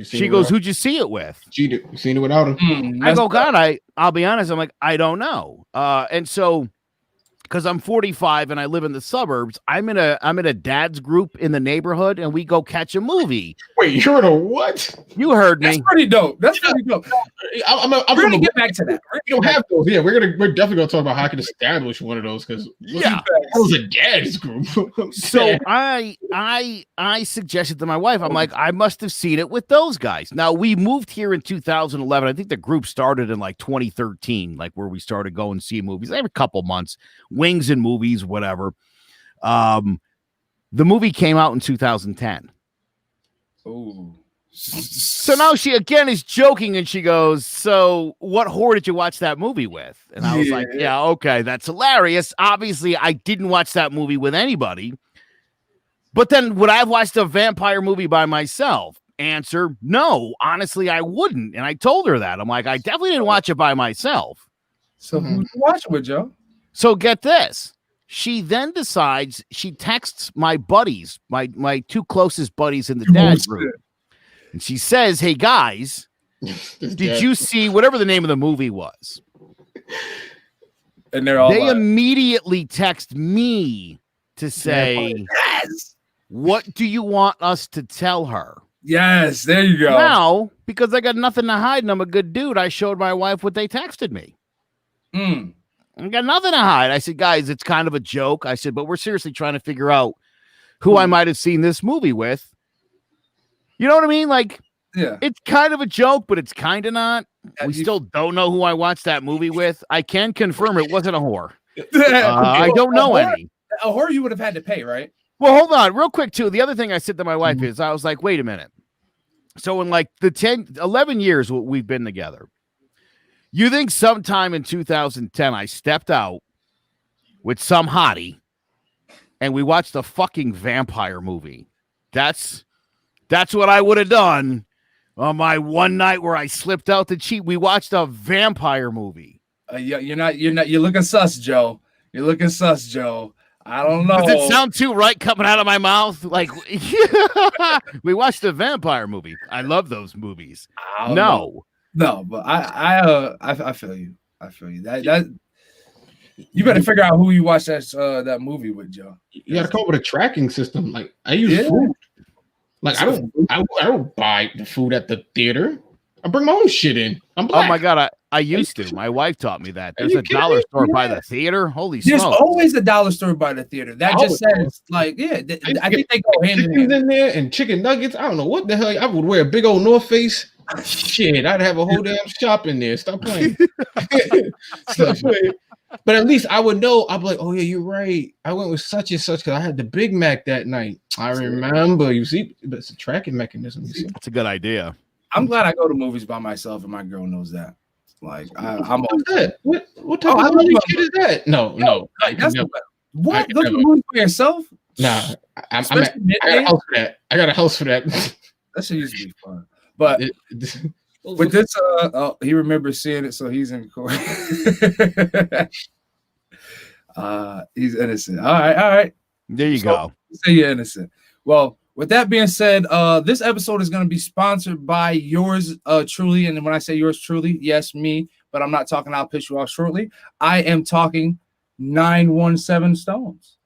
She goes, "Who'd you see it with?" You seen it without him? I go, "God, I'll be honest. I'm like, I don't know." And so, because I'm 45 and I live in the suburbs, I'm in a dad's group in the neighborhood, and we go catch a movie. Wait, you're in a what? You heard me. That's pretty dope. We're gonna get back to that. We don't have those. Yeah, we're definitely gonna talk about how I can establish one of those, because that was a dad's group. So I suggested to my wife, I'm like, I must have seen it with those guys. Now, we moved here in 2011. I think the group started in like 2013, like where we started going to see movies every couple months. Wings and movies, whatever. The movie came out in 2010. Oh. So now she again is joking, and she goes, "So what whore did you watch that movie with?" And I was like, "Yeah, okay, that's hilarious. Obviously, I didn't watch that movie with anybody. But then would I have watched a vampire movie by myself? Answer, no. Honestly, I wouldn't." And I told her that. I'm like, I definitely didn't watch it by myself. So who did you watch it with, Joe? So get this. She then decides, she texts my buddies, my 2 closest buddies in the dad group. And she says, "Hey guys, did you see," whatever the name of the movie was? And they're all they like, immediately text me to say, yes, what do you want us to tell her? yes, there you go. Now, because I got nothing to hide and I'm a good dude, I showed my wife what they texted me. I got nothing to hide. I said, guys, it's kind of a joke. I said, but we're seriously trying to figure out who I might have seen this movie with. You know what I mean? Like, yeah, it's kind of a joke, but it's kind of not. We still don't know who I watched that movie with. I can confirm it wasn't a whore. I don't know any. A whore you would have had to pay, right? Well, hold on real quick, too. The other thing I said to my wife is I was like, wait a minute. So in like the 11 years we've been together, you think sometime in 2010 I stepped out with some hottie and we watched a fucking vampire movie? That's what I would have done on my one night where I slipped out to cheat. We watched a vampire movie. You're looking sus, Joe. You're looking sus, Joe. I don't know. Does it sound too right coming out of my mouth? Like, we watched a vampire movie. I love those movies. No, but I feel you. I feel you. That you better figure out who you watch that movie with, Joe. You gotta come up with a tracking system. Like I use food. Like I don't buy the food at the theater. I bring my own shit in. I'm black. Oh my god, I used to. My wife taught me that. There's a dollar store by the theater. Holy There's smokes. always a dollar store by the theater. That just says like, I think they go hand in hand. In there and chicken nuggets. I don't know what the hell. I would wear a big old North Face. Shit, I'd have a whole damn shop in there. Stop playing. Stop playing. But at least I would know. I'd be like, oh yeah, you're right. I went with such and such because I had the Big Mac that night. I remember. You see, but it's a tracking mechanism. You see? That's a good idea. I'm glad I go to movies by myself, and my girl knows that. Like, I'm What's that? What type of movie shit is that? No. That's what? Look at movies by yourself? Nah, I got a house for that. I got a house for that. That shit used to be fun. But with this, he remembers seeing it, so he's in court. He's innocent. All right. There you go. Say you're innocent. Well, with that being said, this episode is going to be sponsored by yours truly. And when I say yours truly, yes, me, but I'm not talking, I'll piss you off shortly. I am talking 917 Stones.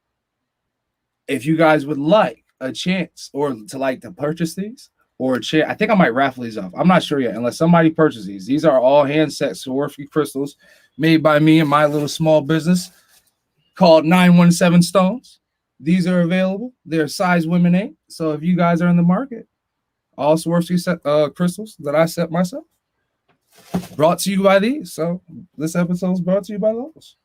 If you guys would like a chance or to purchase these or a chance, I think I might raffle these off. I'm not sure yet, unless somebody purchases these. These are all hand set Swarovski crystals made by me and my little small business called 917 Stones. These are available. They're size women 8. So if you guys are in the market, all Swarovski crystals that I set myself, brought to you by these. So this episode is brought to you by those.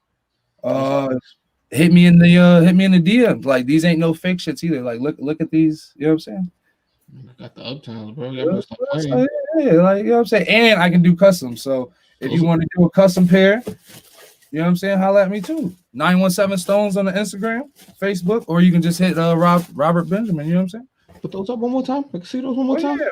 Hit me in the DM. Like, these ain't no fake shits either. Like, look at these. You know what I'm saying? I got the uptowns, bro. Yeah, like, you know what I'm saying? And I can do custom. So if you want to do a custom pair, you know what I'm saying? Holla at me too. 917 Stones on the Instagram, Facebook, or you can just hit Robert Benjamin. You know what I'm saying? Put those up one more time. I can see those one more time. Yeah.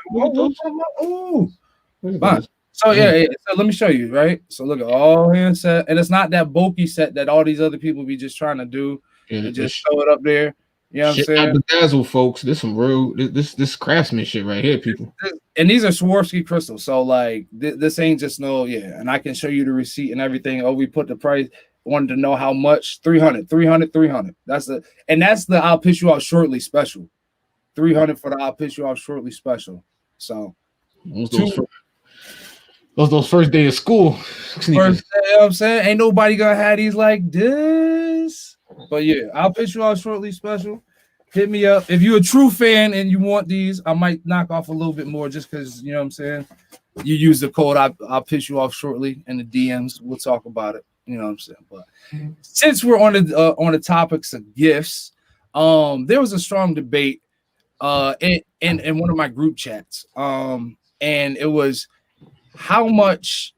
So yeah. So let me show you, right? So look at all hand set, and it's not that bulky set that all these other people be just trying to do. Yeah, just show it up there. You know what I'm saying? Bedazzle, folks. This some real this craftsman shit right here, people. And these are Swarovski crystals. So like this ain't just no, yeah. And I can show you the receipt and everything. Oh, we put the price. Wanted to know how much. 300. That's the I'll piss you off shortly special. 300 for the I'll piss you off shortly special. So those first day of school. First day, you know what I'm saying? Ain't nobody gonna have these like this. But yeah, I'll piss you off shortly special. Hit me up. If you're a true fan and you want these, I might knock off a little bit more just because, you know what I'm saying? You use the code, I'll piss you off shortly in the DMs. We'll talk about it. You know what I'm saying? But since we're on the topics of gifts, there was a strong debate in one of my group chats. And it was, how much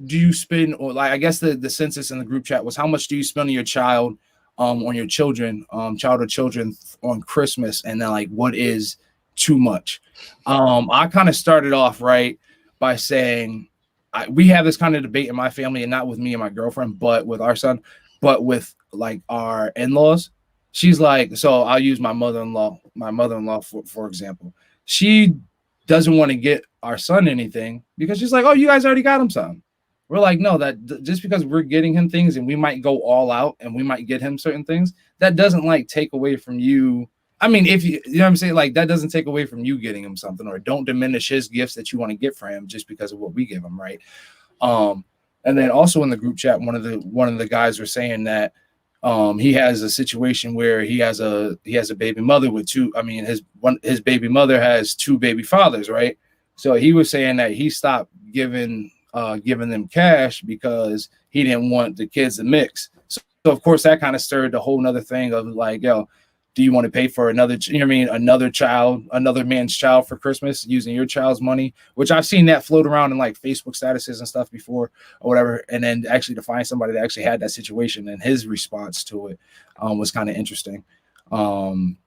do you spend, or like I guess the census in the group chat was, how much do you spend on your child, on your children, child or children on Christmas, and then like what is too much? I kind of started off right by saying we have this kind of debate in my family, and not with me and my girlfriend, but with our son, but with like our in-laws. She's like, so I'll use my mother-in-law for example. She doesn't want to get our son anything because she's like, oh, you guys already got him something. we're like, no, just because we're getting him things and we might go all out and we might get him certain things, that doesn't like take away from you. I mean, if you know what I'm saying, like that doesn't take away from you getting him something, or don't diminish his gifts that you want to get for him just because of what we give him, right? And then also in the group chat, one of the guys were saying that he has a situation where he has a baby mother with two. I mean, his baby mother has two baby fathers, right? So he was saying that he stopped giving them cash because he didn't want the kids to mix. So of course that kind of stirred the whole nother thing of like, yo, do you want to pay for another, you know what I mean, another man's child for Christmas using your child's money? Which I've seen that float around in like Facebook statuses and stuff before or whatever. And then actually to find somebody that actually had that situation and his response to it was kind of interesting. And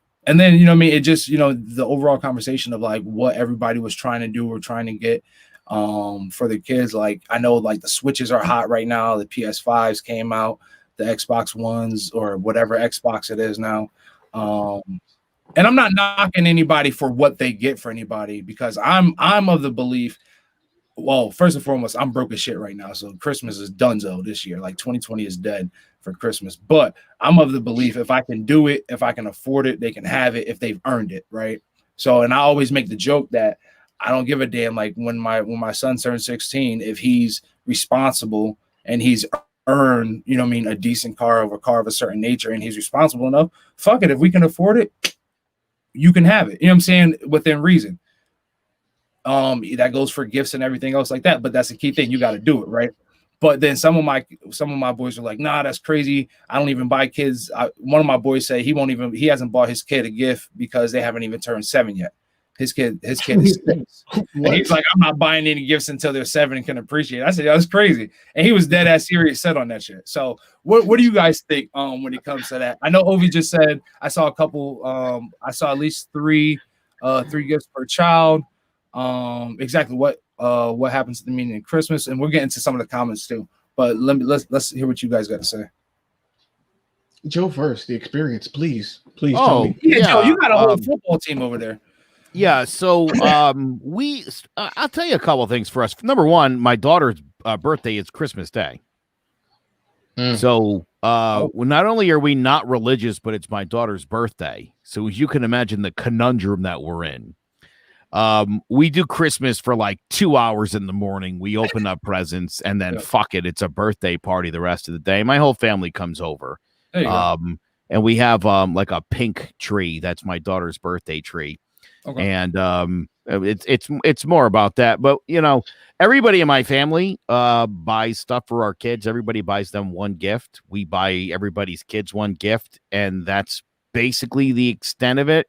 then, you know what I mean, it just, you know, the overall conversation of like what everybody was trying to do or trying to get for the kids. Like I know like the Switches are hot right now. The PS5s came out, the Xbox Ones or whatever Xbox it is now. And I'm not knocking anybody for what they get for anybody, because I'm of the belief, well, first and foremost, I'm broke as shit right now. So Christmas is donezo this year. Like 2020 is dead for Christmas. But I'm of the belief if I can do it, if I can afford it, they can have it if they've earned it, right? So, and I always make the joke that I don't give a damn, like when my son turns 16, if he's responsible and he's earn, you know what I mean, a decent car of a certain nature and he's responsible enough, fuck it. If we can afford it, you can have it. You know what I'm saying? Within reason. That goes for gifts and everything else like that. But that's the key thing. You got to do it, right? But then some of my boys are like, nah, that's crazy. I don't even buy kids. One of my boys said he hasn't bought his kid a gift because they haven't even turned 7 yet. His kid is 6. And he's like, I'm not buying any gifts until they're 7 and can appreciate it. I said, yeah, that's crazy. And he was dead ass serious set on that shit. So what do you guys think when it comes to that? I know Ovi just said I saw a couple, I saw at least three gifts per child. Exactly what happens at the meeting of Christmas, and we'll get into some of the comments too. But let's hear what you guys got to say. Joe first, the experience, please Oh, tell me. Yeah, Joe, you got a whole football team over there. Yeah, so I'll tell you a couple of things for us. Number one, my daughter's birthday is Christmas Day. So not only are we not religious, but it's my daughter's birthday. So as you can imagine the conundrum that we're in. We do Christmas for like 2 hours in the morning. We open up presents and then fuck it, it's a birthday party the rest of the day. My whole family comes over. And we have like a pink tree. That's my daughter's birthday tree. Okay. And it's more about that. But you know, everybody in my family buys stuff for our kids. Everybody buys them one gift. We buy everybody's kids one gift, and that's basically the extent of it.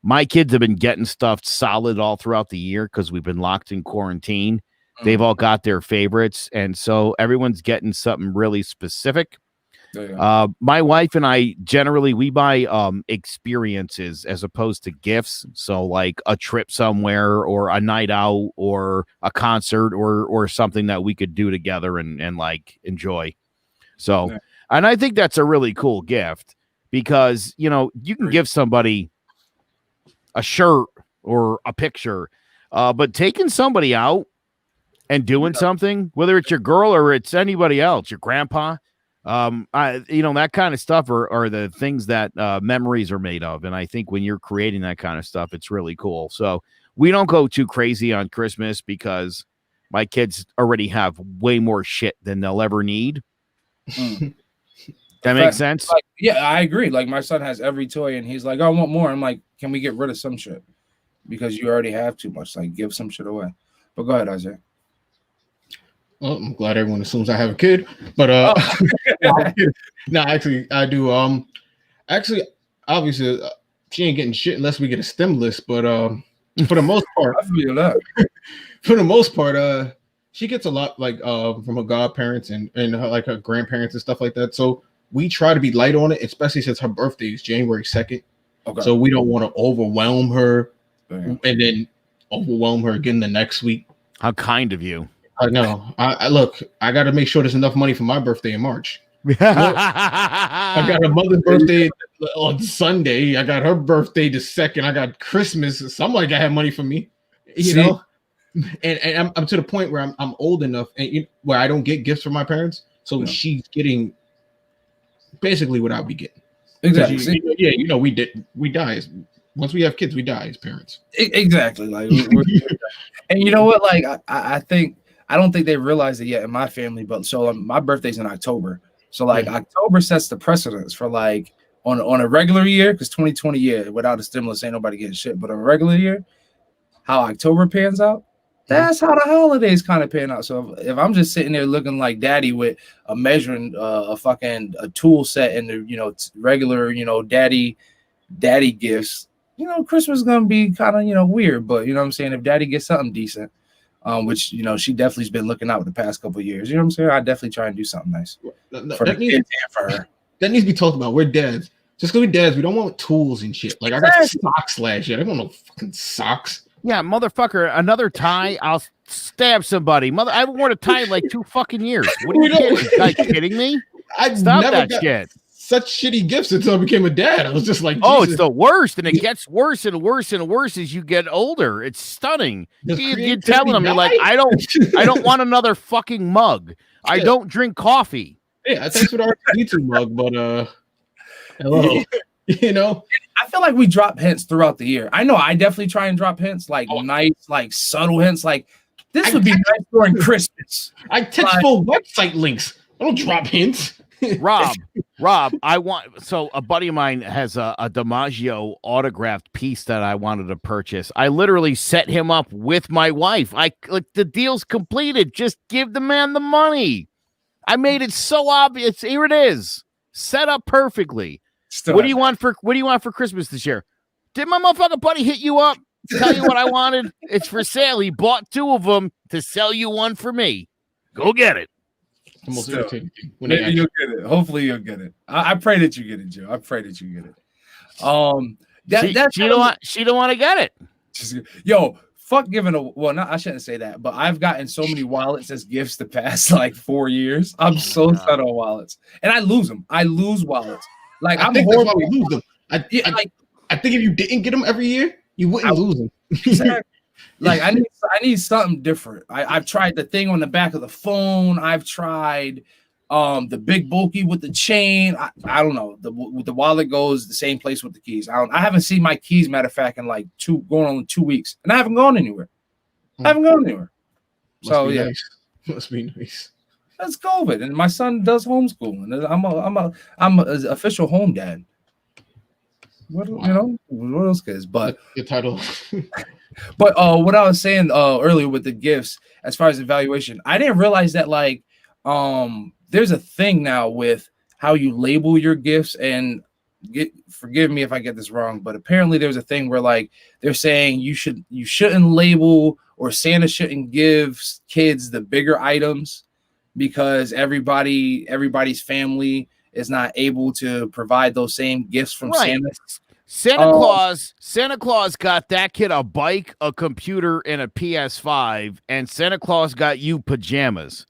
My kids have been getting stuff solid all throughout the year because we've been locked in quarantine. They've all got their favorites, and so everyone's getting something really specific. My wife and I generally we buy experiences as opposed to gifts. So like a trip somewhere or a night out or a concert or something that we could do together and like enjoy. So and I think that's a really cool gift because you know you can give somebody a shirt or a picture, but taking somebody out and doing something, whether it's your girl or it's anybody else, your grandpa. That kind of stuff are the things that memories are made of. And I think when you're creating that kind of stuff, it's really cool. So we don't go too crazy on Christmas because my kids already have way more shit than they'll ever need. That makes sense? Like, yeah, I agree. Like my son has every toy and he's like, I want more. I'm like, can we get rid of some shit? Because you already have too much. Like give some shit away. But go ahead, Isaiah. Well, I'm glad everyone assumes I have a kid, but no, actually I do. Actually, obviously, she ain't getting shit unless we get a stimulus. But for the most part, I feel that. For the most part, she gets a lot like from her godparents and like her grandparents and stuff like that. So we try to be light on it, especially since her birthday is January 2nd. Okay. So we don't want to overwhelm her and then overwhelm her again the next week. How kind of you. I know. I look. I got to make sure there's enough money for my birthday in March. I got a mother's birthday on Sunday. I got her birthday the 2nd. I got Christmas. Somebody got to have money for me. You know. and I'm to the point where I'm old enough and where I don't get gifts from my parents, so she's getting basically what I'll be getting. Exactly. We die once we have kids, we die as parents. Exactly. Like, and you know what? Like, I don't think they realize it yet in my family, but so my birthday's in October. So like October sets the precedence for like on a regular year, because 2020 year without a stimulus ain't nobody getting shit. But on a regular year, how October pans out, that's how the holidays kind of pan out. So if I'm just sitting there looking like daddy with a measuring a tool set and the regular daddy gifts, Christmas is gonna be kind of weird. But you know what I'm saying, if daddy gets something decent, which she definitely's been looking out the past couple of years. You know what I'm saying? I definitely try and do something nice for the kids and for her. That needs to be talked about. We're dads. Just because we're dads, we don't want tools and shit. Like I got socks last year. I don't want no fucking socks. Yeah, motherfucker. Another tie, I'll stab somebody. I haven't worn a tie in like 2 fucking years. What are you kidding me? Stop that shit. Such shitty gifts until I became a dad. I was just like, oh, it's the worst, and it gets worse and worse and worse as you get older. It's stunning. You're telling them, you're like, I don't want another fucking mug. I don't drink coffee. Yeah, thanks for the R2D2 mug, but hello. I feel like we drop hints throughout the year. I know I definitely try and drop hints, like nice, like subtle hints, like this would be nice during Christmas. I text full website links. I don't drop hints. Rob, so a buddy of mine has a DiMaggio autographed piece that I wanted to purchase. I literally set him up with my wife. The deal's completed. Just give the man the money. I made it so obvious. Here it is, set up perfectly. What do you want for Christmas this year? Did my motherfucking buddy hit you up? Tell you what I wanted? It's for sale. He bought 2 of them to sell you one for me. Go get it. Maybe you'll get it. Hopefully you'll get it. I pray that you get it, Joe. I pray that you get it. She don't want to get it. Yo, fuck giving I shouldn't say that, but I've gotten so many wallets as gifts the past like 4 years. I'm so set on wallets, and I lose them. I lose wallets. Like I think that's why we lose them. I think if you didn't get them every year, you wouldn't lose them. Exactly. Like I need something different. I've tried the thing on the back of the phone. I've tried the big bulky with the chain. I don't know. The wallet goes the same place with the keys. I haven't seen my keys, matter of fact, in like going on 2 weeks, and I haven't gone anywhere. Must be nice. That's COVID, and my son does homeschooling. I'm an official home dad. What else kids? But the title. But what I was saying earlier with the gifts, as far as evaluation, I didn't realize that there's a thing now with how you label your gifts, and forgive me if I get this wrong, but apparently there's a thing where like they're saying you shouldn't label, or Santa shouldn't give kids the bigger items because everybody's family is not able to provide those same gifts from Santa. Santa Claus got that kid a bike, a computer, and a PS5, and Santa Claus got you pajamas.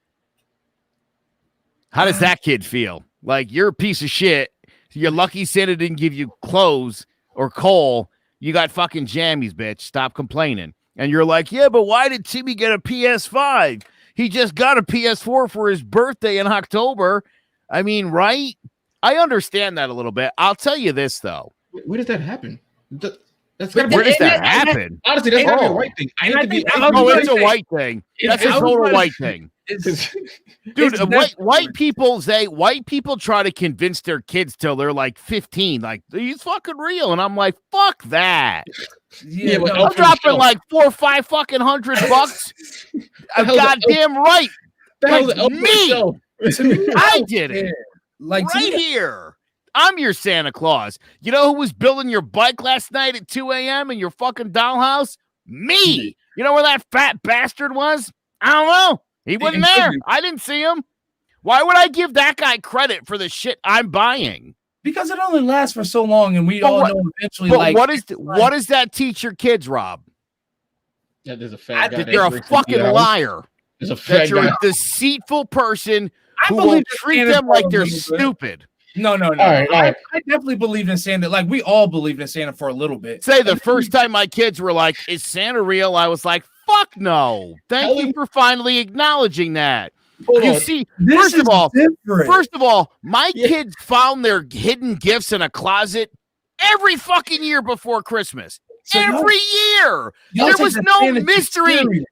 How does that kid feel? Like, you're a piece of shit. You're lucky Santa didn't give you clothes or coal. You got fucking jammies, bitch. Stop complaining. And you're like, yeah, but why did Timmy get a PS5? He just got a PS4 for his birthday in October. I mean, right? I understand that a little bit. I'll tell you this, though. Where does that happen? Where does that happen? Honestly, that's not a white thing. It's a white thing. That's a total white thing. Dude, white people try to convince their kids till they're like 15, like, he's fucking real. And I'm like, fuck that. Yeah, I'm dropping like $400 or $500. Goddamn right. Like me. I did it. Like right here. I'm your Santa Claus. You know who was building your bike last night at 2 a.m. in your fucking dollhouse? Me. You know where that fat bastard was? I don't know. He wasn't there. I didn't see him. Why would I give that guy credit for the shit I'm buying? Because it only lasts for so long, and we all know eventually. But what does that teach your kids, Rob? Yeah, there's a fat guy. You're a fucking liar. There's a fat you're guy. a deceitful person who will treat them like they're stupid. No. All right. I definitely believed in Santa. Like, we all believed in Santa for a little bit. Say the first time my kids were like, is Santa real? I was like, fuck no. Thank you for finally acknowledging that. Hold You on. see, This is different. first of all, my kids found their hidden gifts in a closet every fucking year before Christmas. So every year. There was no mystery.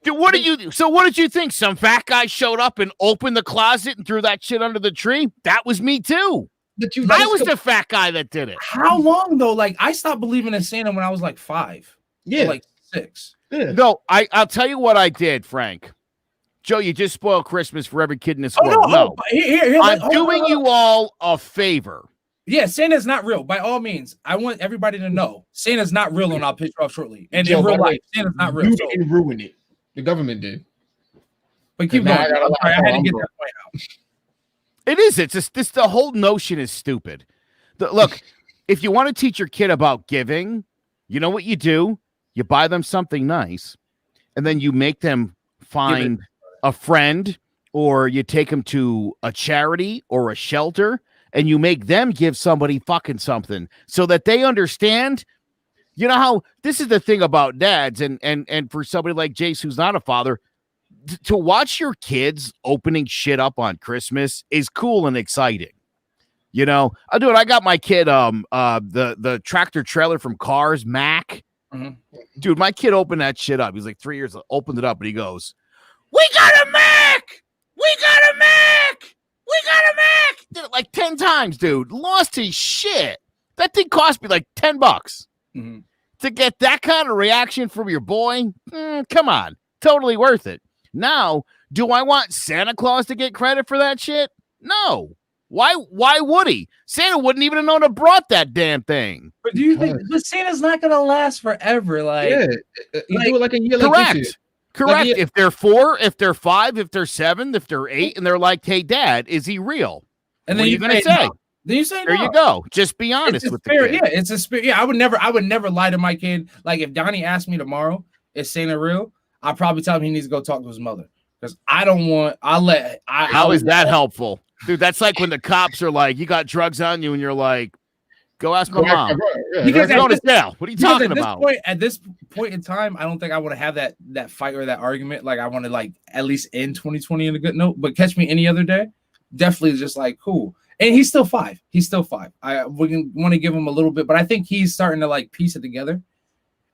What did you think? Some fat guy showed up and opened the closet and threw that shit under the tree? That was me too. I was the fat guy that did it. How long though? Like I stopped believing in Santa when I was like 5. Yeah, or like 6. Yeah. No, I'll tell you what I did, Frank. Joe, you just spoiled Christmas for every kid in this world. No, I'm doing you all a favor. Yeah, Santa's not real. By all means, I want everybody to know Santa's not real, and I'll pitch off shortly. And Joe, in real life, Santa's not real. You didn't ruin it. The government did. But keep going. I had to get that point out. It is. It's just this. The whole notion is stupid. Look, if you want to teach your kid about giving, you know what you do? You buy them something nice, and then you make them find a friend, or you take them to a charity or a shelter, and you make them give somebody fucking something so that they understand. You know how this is the thing about dads, and for somebody like Jace who's not a father, to watch your kids opening shit up on Christmas is cool and exciting. You know, I got my kid the tractor trailer from Cars, Mac. Mm-hmm. Dude, my kid opened that shit up. He's like 3 years old, opened it up, and he goes, "We got a Mac! We got a Mac! We got a Mac!" Did it like 10 times, dude. Lost his shit. That thing cost me like $10. Mm-hmm. To get that kind of reaction from your boy, come on. Totally worth it. Now, do I want Santa Claus to get credit for that shit? No. Why would he? Santa wouldn't even have known to brought that damn thing. But do you think Santa's not gonna last forever? Like, yeah, you do it like a year. Correct. Like Correct. Like, if they're 4, if they're 5, if they're 7, if they're 8, and they're like, "Hey, Dad, is he real?" And what then are you gonna say? No. Then you say, "There you go." Just be honest with the kid. Yeah, it's a spirit. Yeah, I would never lie to my kid. Like if Donnie asked me tomorrow, "Is Santa real?" I'll probably tell him he needs to go talk to his mother because I don't want. How is that helpful, dude? That's like when the cops are like, "You got drugs on you," and you're like, "Go ask my mom." Because going to jail. What are you talking about? At this point in time, I don't think I want to have that fight or that argument. Like I want to like at least end 2020 in a good note. But catch me any other day, definitely just like cool. And he's still 5. He's still 5. We want to give him a little bit, but I think he's starting to like piece it together.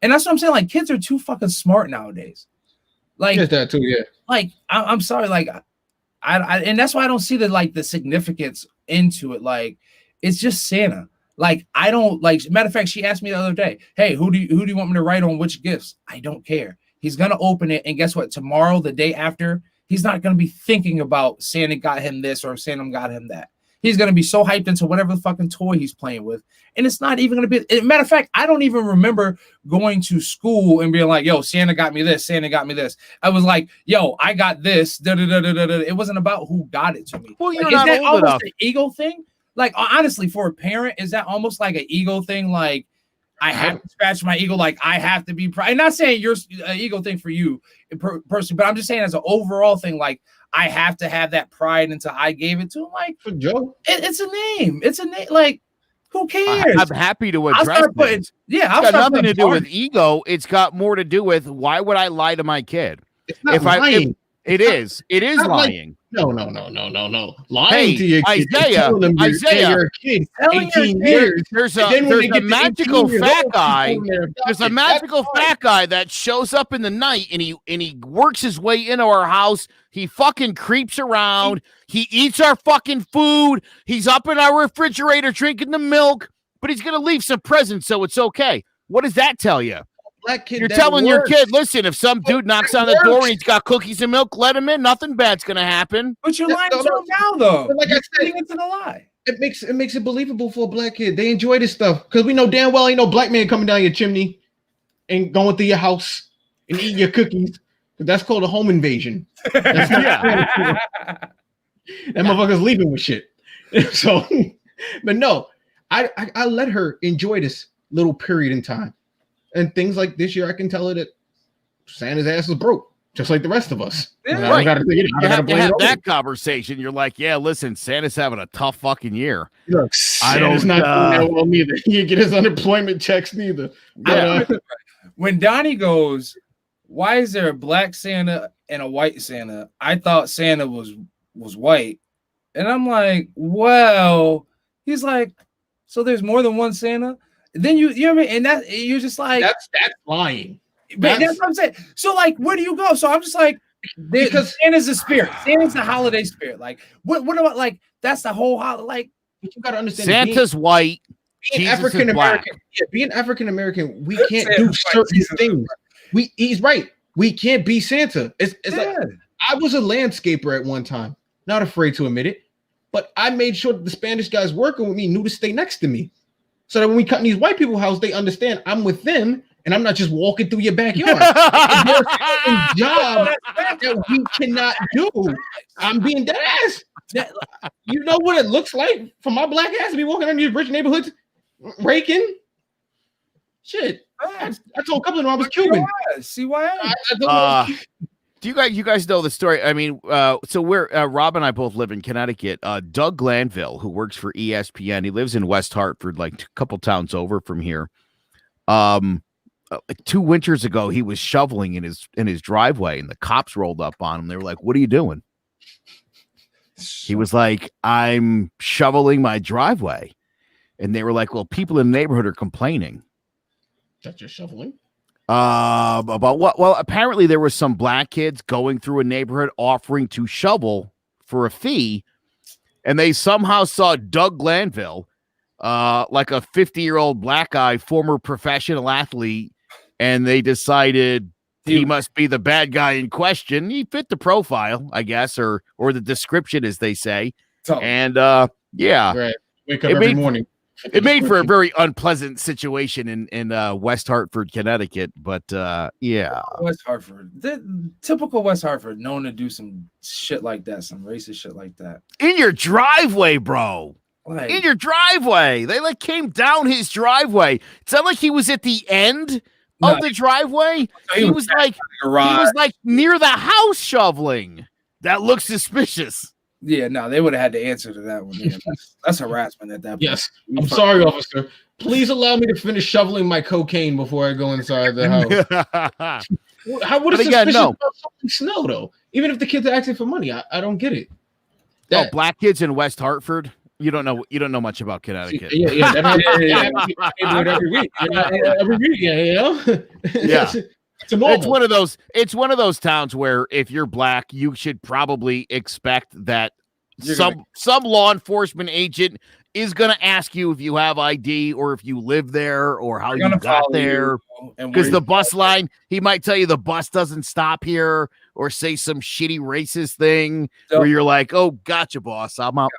And that's what I'm saying. Like kids are too fucking smart nowadays. Like that too, yeah. Like I'm sorry, like I and that's why I don't see the significance into it. Like it's just Santa. Like I don't like. Matter of fact, she asked me the other day, "Hey, who do you want me to write on which gifts?" I don't care. He's gonna open it, and guess what? Tomorrow, the day after, he's not gonna be thinking about Santa got him this or Santa got him that. He's going to be so hyped into whatever the fucking toy he's playing with. And it's not even going to be, matter of fact, I don't even remember going to school and being like, "Yo, Santa got me this. Santa got me this." I was like, "Yo, I got this." It wasn't about who got it to me. Well, you're like, not is that old almost enough. an ego thing? Like, honestly, for a parent, is that almost like an ego thing? Like, I have to scratch my ego. Like, I have to be proud. I'm not saying your ego thing for you personally, but I'm just saying as an overall thing, like, I have to have that pride until I gave it to him. Like, for Joe, it's a name. It's a name. Like, who cares? I'm happy to address this. Yeah, it's got nothing to do with ego. It's got more to do with why would I lie to my kid? It's not lying. It is lying. No. Lying to your kid. Isaiah, you're a kid. 18 years. There's a magical fat guy. There's a magical fat guy that shows up in the night and he works his way into our house. He fucking creeps around. He eats our fucking food. He's up in our refrigerator drinking the milk, but he's gonna leave some presents, so it's okay. What does that tell you? Black kid, you're telling your kid, listen, if some dude knocks on the door and he's got cookies and milk, let him in. Nothing bad's gonna happen. But you're lying to him now, though. Like I said, into the lie. It makes it believable for a black kid. They enjoy this stuff because we know damn well ain't no black man coming down your chimney and going through your house and eating your cookies. That's called a home invasion. That's that motherfucker's leaving with shit. So, but no, I let her enjoy this little period in time. And things like this year, I can tell her that Santa's ass is broke, just like the rest of us. Yeah, right. You have to have that conversation. You're like, yeah, listen, Santa's having a tough fucking year. Look, Santa's not doing that well neither. He get his unemployment checks neither. Yeah. When Donnie goes, why is there a black Santa and a white Santa? I thought Santa was white. And I'm like, well, he's like, so there's more than one Santa? And then you know what I mean? And that you're just like, that's lying. But that's what I'm saying. So like, where do you go? So I'm just like, because Santa's a spirit. Santa's the holiday spirit. Like, what about like that's the whole holiday? Like, you gotta understand, Santa's white. Being African American, being African American, we can't do certain things. He's right. We can't be Santa. It's like I was a landscaper at one time. Not afraid to admit it, but I made sure that the Spanish guys working with me knew to stay next to me, so that when we cut in these white people's house, they understand I'm with them and I'm not just walking through your backyard. There's a job that we cannot do. I'm being dead ass. You know what it looks like for my black ass to be walking in these rich neighborhoods, raking. Shit. I told a couple of them I was Cuban. CYA. Do you guys know the story? I mean, so we're Rob and I both live in Connecticut. Doug Glanville, who works for ESPN, he lives in West Hartford, like a couple towns over from here. Like 2 winters ago, he was shoveling in his driveway, and the cops rolled up on him. They were like, "What are you doing?" He was like, "I'm shoveling my driveway," and they were like, "Well, people in the neighborhood are complaining." That you're shoveling? About what? Well, apparently there were some black kids going through a neighborhood offering to shovel for a fee, and they somehow saw Doug Glanville, like a 50-year-old black guy, former professional athlete, and they decided he must be the bad guy in question. He fit the profile, I guess, or the description, as they say. And yeah, right. Wake up every morning. It made for a very unpleasant situation in West Hartford, Connecticut. But yeah, West Hartford, the typical West Hartford, known to do some shit like that, some racist shit like that in your driveway, bro. Like, in your driveway, they like came down his driveway. It sounded like he was at the end of the driveway. He was like near the house shoveling. That looks suspicious. Yeah, no, they would have had to answer to that one. Yeah, that's harassment at that point. Yes, I'm sorry, officer. Please allow me to finish shoveling my cocaine before I go inside the house. What is suspicious about something snow, though? Even if the kids are asking for money, I don't get it. Black kids in West Hartford. You don't know much about Connecticut. Yeah. Every week. Every week, yeah. It's one of those towns where if you're black, you should probably expect that some law enforcement agent is going to ask you if you have ID or if you live there or how you got there. Because the bus line, he might tell you the bus doesn't stop here or say some shitty racist thing where you're like, "Oh, gotcha, boss. I'm out.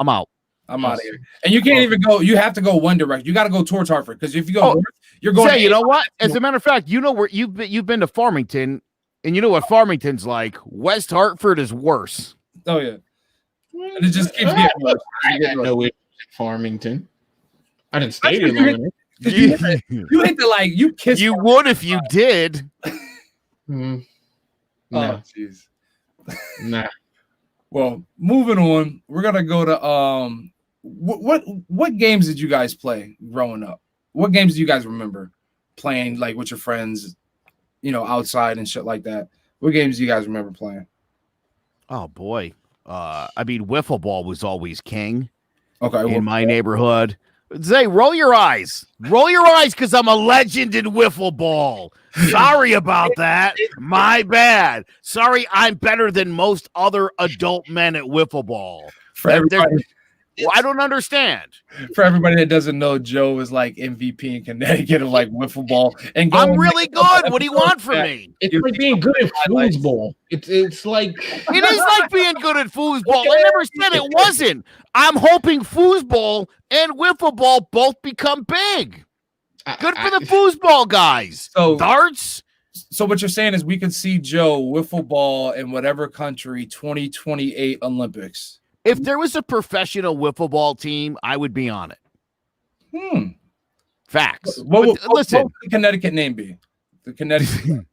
I'm out of here." And you can't even go. You have to go one direction. You got to go towards Hartford because if you go north, you're going. Say, you know what? As a matter of fact, you know where you've been to Farmington, and you know what Farmington's like. West Hartford is worse. Oh yeah, and it just keeps getting worse. I got no way Farmington. I didn't stay there long enough. You hit the like. You kiss. You would if you did. No. Oh jeez. Nah. Well, moving on, we're gonna go to what games did you guys play growing up? What games do you guys remember playing like with your friends, outside and shit like that? What games do you guys remember playing? Oh boy. I mean, wiffle ball was always king. Okay. In my neighborhood. Zay, roll your eyes. Roll your eyes because I'm a legend in wiffle ball. Sorry about that. My bad. Sorry, I'm better than most other adult men at wiffle ball. I don't understand. For everybody that doesn't know, Joe is like MVP in Connecticut of like wiffle ball. And I'm really good. What do you want from me? It's like being good at foosball. It's like it is like being good at foosball. I never said it wasn't. I'm hoping foosball and wiffle ball both become big. Good for the foosball guys. So darts. So what you're saying is we could see Joe wiffle ball in whatever country 2028 Olympics. If there was a professional wiffle ball team, I would be on it. Facts. What would the Connecticut name be? The Connecticut.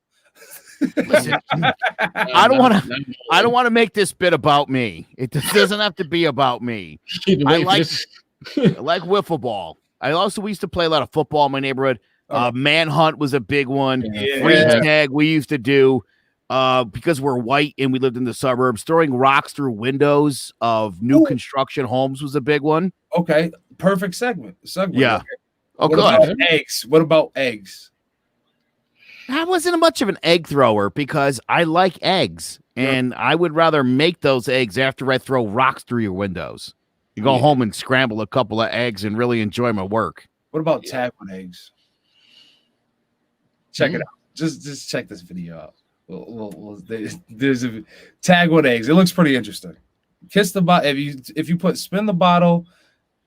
Listen, I don't want to make this bit about me. It doesn't have to be about me. I like wiffle ball. We used to play a lot of football in my neighborhood. Manhunt was a big one. Yeah. Freeze tag we used to do because we're white and we lived in the suburbs. Throwing rocks through windows of new construction homes was a big one. Okay, perfect segment. Yeah. Okay. Oh, What good. about eggs? What about eggs? I wasn't much of an egg thrower because I like eggs, and I would rather make those eggs after I throw rocks through your windows. You go home and scramble a couple of eggs and really enjoy my work. What about tag on eggs? Check it out. Just check this video out. There's a tag on eggs. It looks pretty interesting. Kiss the bottle. If you put spin the bottle,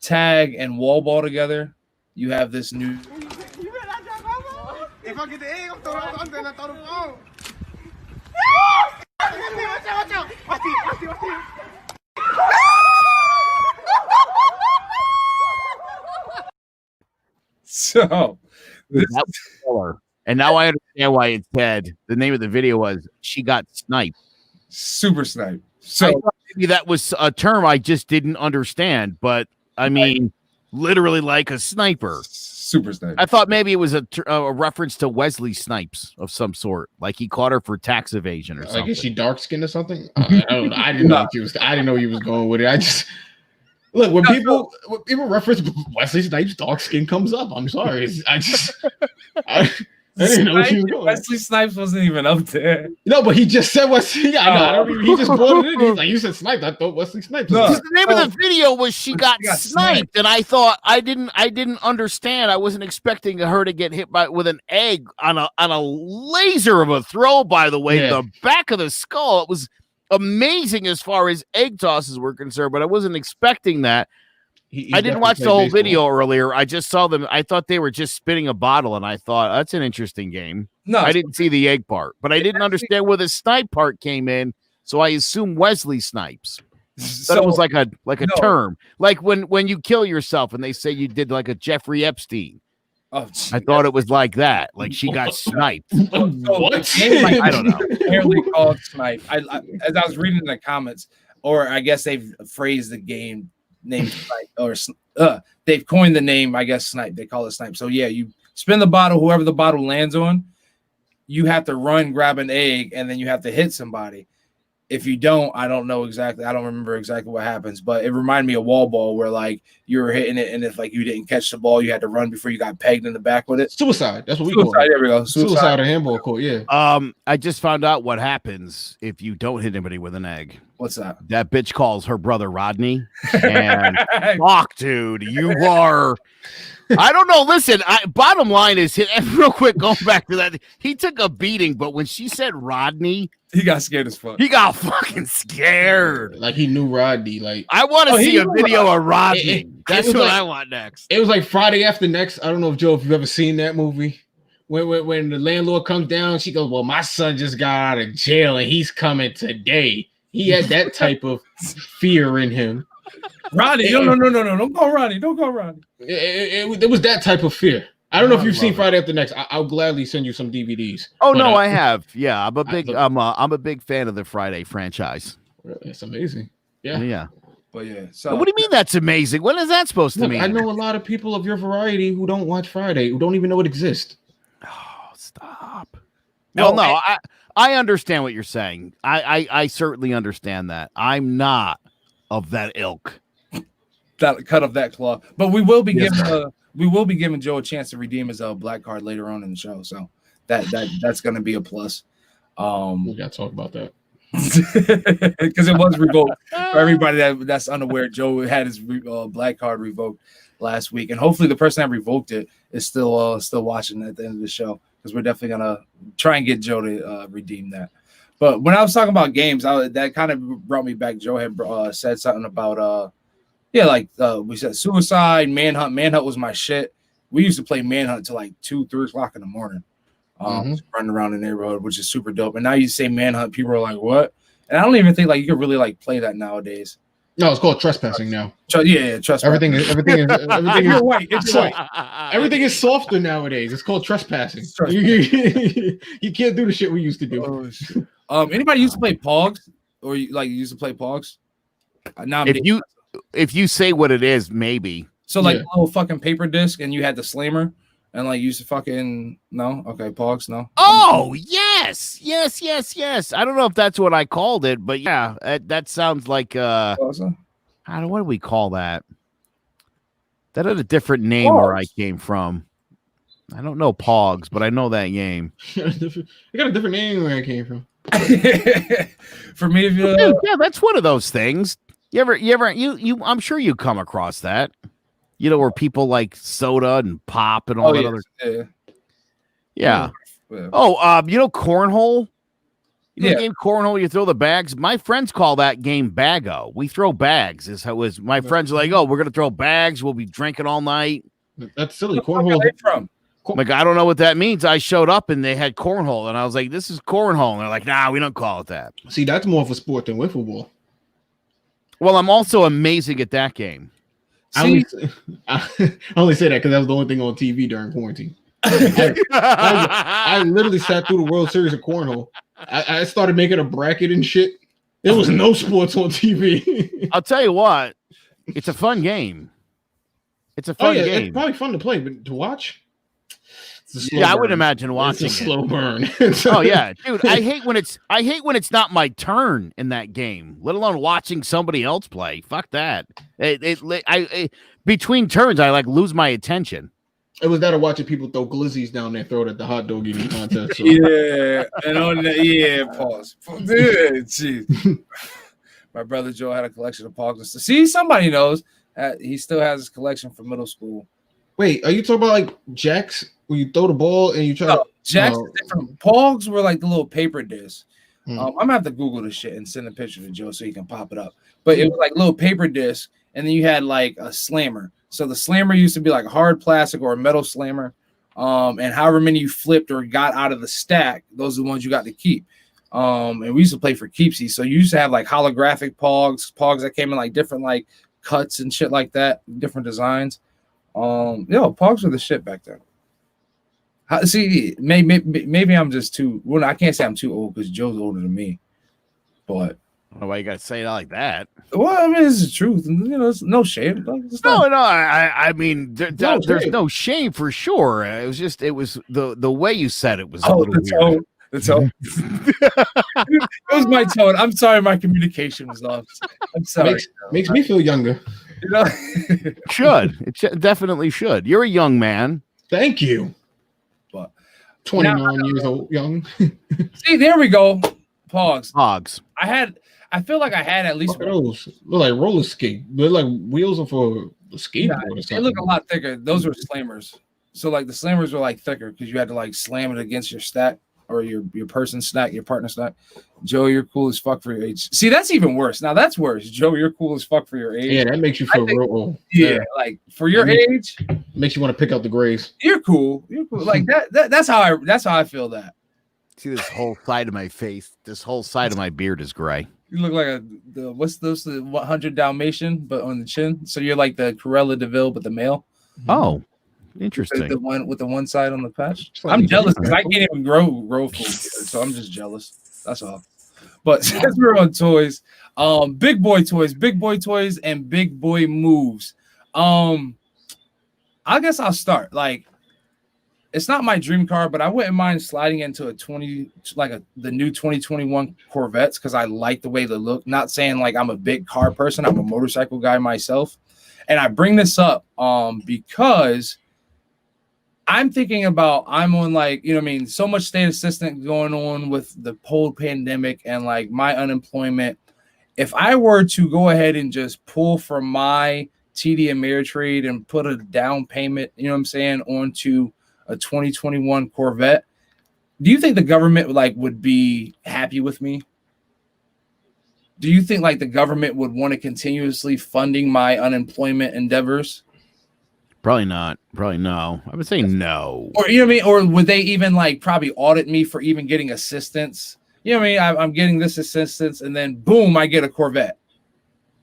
tag, and wall ball together, you have this new. If I get the egg, I'm throwing the phone. So, and now I understand why it said the name of the video was "She Got Sniped." Super snipe. I So thought maybe that was a term I just didn't understand, but I mean, literally like a sniper. Super snipe. I thought maybe it was a reference to Wesley Snipes of some sort, like he caught her for tax evasion or something. Like, is she dark skinned or something? I don't know. I didn't know he was going with it. I just look when people reference Wesley Snipes, dark skin comes up. I'm sorry. I didn't know she was going. Wesley Snipes wasn't even up there. No, but he just said Wesley. He just brought it in. He's like, you said Snipes. I thought Wesley Snipes. No. The name of the video was "She Got Sniped," and I thought I didn't understand. I wasn't expecting her to get hit with an egg on a laser of a throw. By the way, the back of the skull. It was amazing as far as egg tosses were concerned, but I wasn't expecting that. I didn't watch the whole video earlier. I just saw them. I thought they were just spinning a bottle, and I thought that's an interesting game. No, I didn't see the egg part, but I didn't understand where the snipe part came in. So I assume Wesley Snipes. That it was like a term, like when you kill yourself and they say you did like a Jeffrey Epstein. Oh, I thought it was like that, like she got sniped. What? I don't know. Apparently called snipe. As I was reading in the comments, or I guess they've phrased the game name snipe, or they've coined the name. I guess snipe. They call it snipe. So yeah, you spin the bottle. Whoever the bottle lands on, you have to run, grab an egg, and then you have to hit somebody. If you don't, I don't know exactly. I don't remember exactly what happens, but it reminded me of wall ball where like you were hitting it, and if like you didn't catch the ball, you had to run before you got pegged in the back with it. Suicide. That's what we call it. There we go. Suicide or handball court. Yeah. I just found out what happens if you don't hit anybody with an egg. What's that? That bitch calls her brother Rodney. And fuck, dude, you are. I don't know. Listen, bottom line is, real quick, going back to that, he took a beating, but when she said Rodney, he got scared as fuck. He got fucking scared. Like he knew Rodney. Like I want to see a video of Rodney. That's what I want next. It was like Friday After Next. I don't know if Joe, if you've ever seen that movie. When the landlord comes down, she goes, "Well, my son just got out of jail and he's coming today." He had that type of fear in him. Rodney, no, don't call Rodney. Don't call Rodney. It was that type of fear. I don't know if you've seen Friday After Next. I'll gladly send you some DVDs. Oh no, I have. Yeah, I'm a big fan of the Friday franchise. It's amazing. Yeah. But yeah. So what do you mean that's amazing? What is that supposed to mean? I know a lot of people of your variety who don't watch Friday, who don't even know it exists. Oh, stop. No, I understand what you're saying. I certainly understand that. I'm not of that ilk. That cut of that claw. But we will be giving Joe a chance to redeem his black card later on in the show. So that's gonna be a plus. We gotta talk about that. Because it was revoked. For everybody that's unaware, Joe had his black card revoked last week, and hopefully the person that revoked it is still watching at the end of the show, because we're definitely gonna try and get Joe to redeem that. But when I was talking about games, that kind of brought me back. Joe had said something about we said Suicide, Manhunt. Manhunt was my shit. We used to play Manhunt till like 2-3 o'clock in the morning. Running around the neighborhood, which is super dope. And now you say Manhunt, people are like, what? And I don't even think like you could really like play that nowadays. No, it's called trespassing now. Trespassing. Everything is You're white. It's white. Everything is softer nowadays. It's called trespassing. You can't do the shit we used to do. Oh, shit. Anybody used to play Pogs, or you used to play Pogs? Now if you say what it is, maybe. So like a little fucking paper disc, and you had the slammer, and like used to fucking no. Okay, Pogs, no. Oh yes. I don't know if that's what I called it, but yeah, that sounds like what do we call that? That had a different name where I came from. I don't know Pogs, but I know that game. I got a different name where I came from. For me, yeah, that's one of those things. You ever I'm sure you come across that. You know, where people like soda and pop and all that other. Yeah. Oh, you know, cornhole. You know the game cornhole. You throw the bags. My friends call that game bago. We throw bags. Is how it was. My friends are like, oh, we're gonna throw bags. We'll be drinking all night. That's silly. Cornhole. From? Like, I don't know what that means. I showed up and they had cornhole, and I was like, this is cornhole. And they're like, nah, we don't call it that. See, that's more of a sport than wiffle ball. Well, I'm also amazing at that game. I only say that because that was the only thing on TV during quarantine. I literally sat through the World Series of cornhole. I started making a bracket and shit. There was no sports on TV. I'll tell you what, it's a fun game. It's a fun game. It's probably fun to play, but to watch. I would imagine watching it's a slow burn. Oh yeah, dude. I hate when it's not my turn in that game, let alone watching somebody else play. Fuck that. Between turns, I like lose my attention. It was that or watching people throw glizzies down there, throw it at the hot dog eating contest. So. Yeah, and on that, pause. Dude, jeez. My brother Joe had a collection of pogs. See, somebody knows. He still has his collection from middle school. Wait, are you talking about like jacks where you throw the ball and you try to jacks? Different. Pogs were like the little paper discs. I'm gonna have to Google this shit and send a picture to Joe so he can pop it up. But it was like little paper discs, and then you had like a slammer. So the slammer used to be like a hard plastic or a metal slammer. And however many you flipped or got out of the stack, those are the ones you got to keep. And we used to play for keepsies. So you used to have like holographic pogs that came in like different like cuts and shit like that, different designs. Pogs were the shit back then. See, maybe I'm just too. Well, I can't say I'm too old because Joe's older than me. But I don't know why you gotta say it like that. Well, I mean, it's the truth. You know, it's no shame. I mean, there's no shame for sure. It was the way you said it was a little weird. The tone. It was my tone. I'm sorry, my communication was lost. I'm sorry. Makes me feel younger. You know, it definitely should. You're a young man. Thank you. But 29 years old, young. See, there we go. Pogs. I feel like I had at least those. Look like roller skate. They're like wheels for a skateboard. Yeah, they look a lot thicker. Those were slammers. So like the slammers were like thicker because you had to like slam it against your stack or your person stack, your partner stack. Joe, you're cool as fuck for your age. See, that's even worse. Now that's worse. Joe, you're cool as fuck for your age. Yeah, that makes you feel real old. Yeah, like for your age, makes you want to pick out the grays. You're cool. Like that's how I feel that. See, this whole side of my face, this whole side of my beard is gray. You look like the 100 Dalmatian, but on the chin. So you're like the Cruella de Vil, but the male. Oh, interesting. The one with the one side on the patch. I'm jealous because I can't even grow full beard, so I'm just jealous. That's all. But since we're on toys, big boy toys, and big boy moves. I guess I'll start. Like, it's not my dream car, but I wouldn't mind sliding into the new 2021 Corvettes because I like the way they look. Not saying like I'm a big car person, I'm a motorcycle guy myself. And I bring this up because I'm thinking about I'm on like, you know what I mean, so much state assistance going on with the whole pandemic and like my unemployment. If I were to go ahead and just pull from my TD Ameritrade and put a down payment, you know what I'm saying, onto a 2021 Corvette, do you think the government would be happy with me? Do you think like the government would want to continuously funding my unemployment endeavors? Probably not. Probably no. I would say no. Or you know what I mean? Or would they even like probably audit me for even getting assistance? You know what I mean? I'm getting this assistance and then boom, I get a Corvette.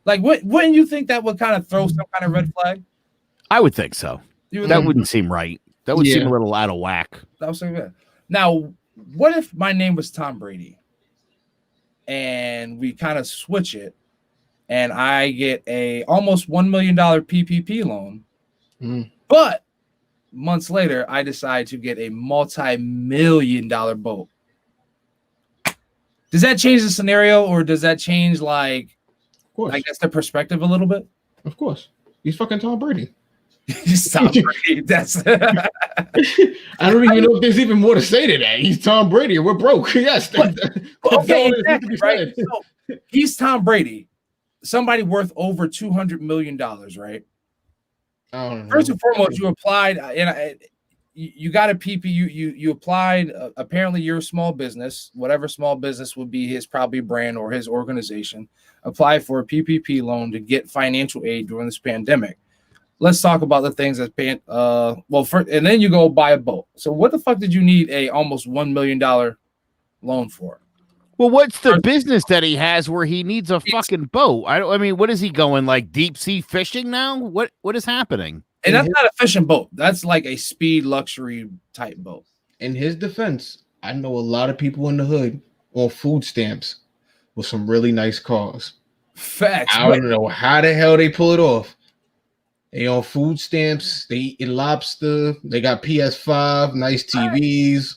Like wouldn't you think that would kind of throw some kind of red flag? I would think so. That wouldn't seem right. That would seem a little out of whack. That was so good. Now, what if my name was Tom Brady and we kind of switch it and I get a almost $1 million PPP loan, but months later, I decide to get a multi-million-dollar boat. Does that change the scenario, or does that change, like, I guess, the perspective a little bit? Of course. He's fucking Tom Brady. He's Tom Brady. That's I don't even know if there's even more to say to that. He's Tom Brady. We're broke. Yes. Okay, exactly, right? So, he's Tom Brady. Somebody worth over $200 million, right? I don't know. First and foremost, you applied, and you got a PP. You applied. Apparently, you're a small business. Whatever small business would be his probably brand or his organization. Apply for a PPP loan to get financial aid during this pandemic. Let's talk about the things that and then you go buy a boat. So what the fuck did you need a almost $1 million loan for? Well, what's the business that he has where he needs a fucking boat? I mean, what is he going, like, deep sea fishing now? What is happening? And that's not a fishing boat. That's like a speed luxury type boat. In his defense, I know a lot of people in the hood on food stamps with some really nice cars. Facts. I don't know how the hell they pull it off. They on food stamps. They eat lobster. They got PS5, nice TVs.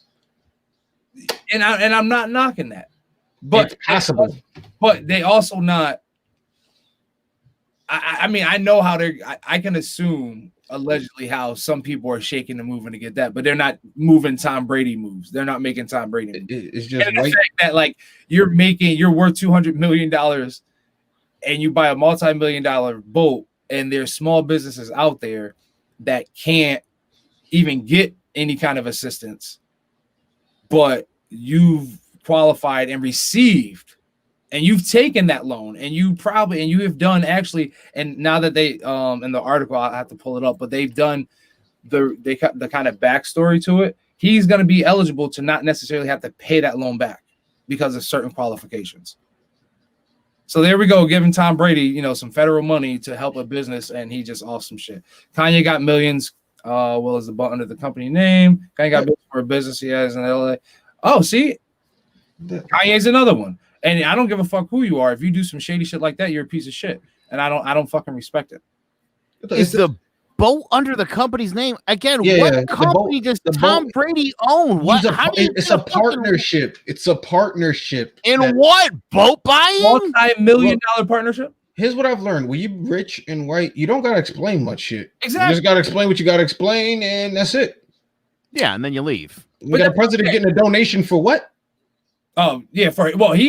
And I'm not knocking that, but it's possible. But they also not. I mean, I know how I can assume allegedly how some people are shaking and moving to get that, but they're not moving Tom Brady moves. They're not making Tom Brady moves. It's just and the fact that, like, you're worth $200 million and you buy a multi-million-dollar boat, and there's small businesses out there that can't even get any kind of assistance, but you've qualified and received, and you've taken that loan, and you have done actually, and now that they in the article, I have to pull it up, but they've done the kind of backstory to it. He's going to be eligible to not necessarily have to pay that loan back because of certain qualifications. So there we go, giving Tom Brady, some federal money to help a business, and he just off some shit. Kanye got millions, as the boat under the company name. Kanye got millions for a business he has in LA. Oh, see, Kanye's another one. And I don't give a fuck who you are. If you do some shady shit like that, you're a piece of shit, and I don't fucking respect it. Is the boat under the company's name again? Yeah, what company does Tom Brady own? What? It's a partnership. It's a partnership. In what? Boat buying? Multi-million-dollar partnership. Here's what I've learned: when you rich and white, you don't gotta explain much shit. Exactly. You just gotta explain what you gotta explain, and that's it. Yeah, and then you leave. We got a president getting a donation for what? Oh yeah,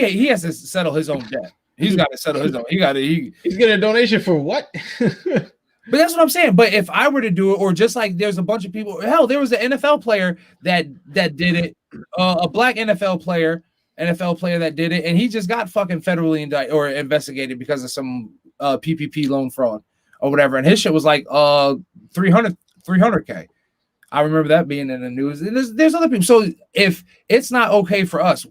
he has to settle his own debt. He's got to settle his own. He's getting a donation for what? But that's what I'm saying. But if I were to do it, or just like there's a bunch of people, hell, there was an NFL player that did it, a black NFL player that did it, and he just got fucking federally indicted or investigated because of some PPP loan fraud or whatever, and his shit was like 300K. I remember that being in the news. And there's other people. So if it's not okay for us,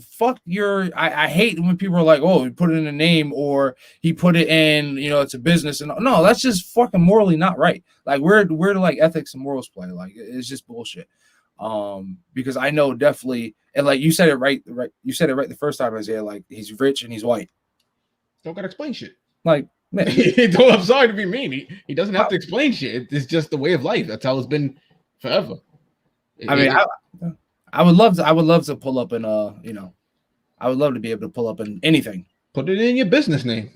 fuck your. I hate when people are like, oh, he put it in a name or he put it in, it's a business. And no, that's just fucking morally not right. Like where do like ethics and morals play? Like it's just bullshit. Because I know definitely, and like you said it right. You said it right the first time, Isaiah. Like he's rich and he's white. Don't gotta explain shit. Like man, I'm sorry to be mean. He doesn't have to explain shit. It's just the way of life. That's how it's been forever. I would love to pull up in I would love to be able to pull up in anything. Put it in your business name.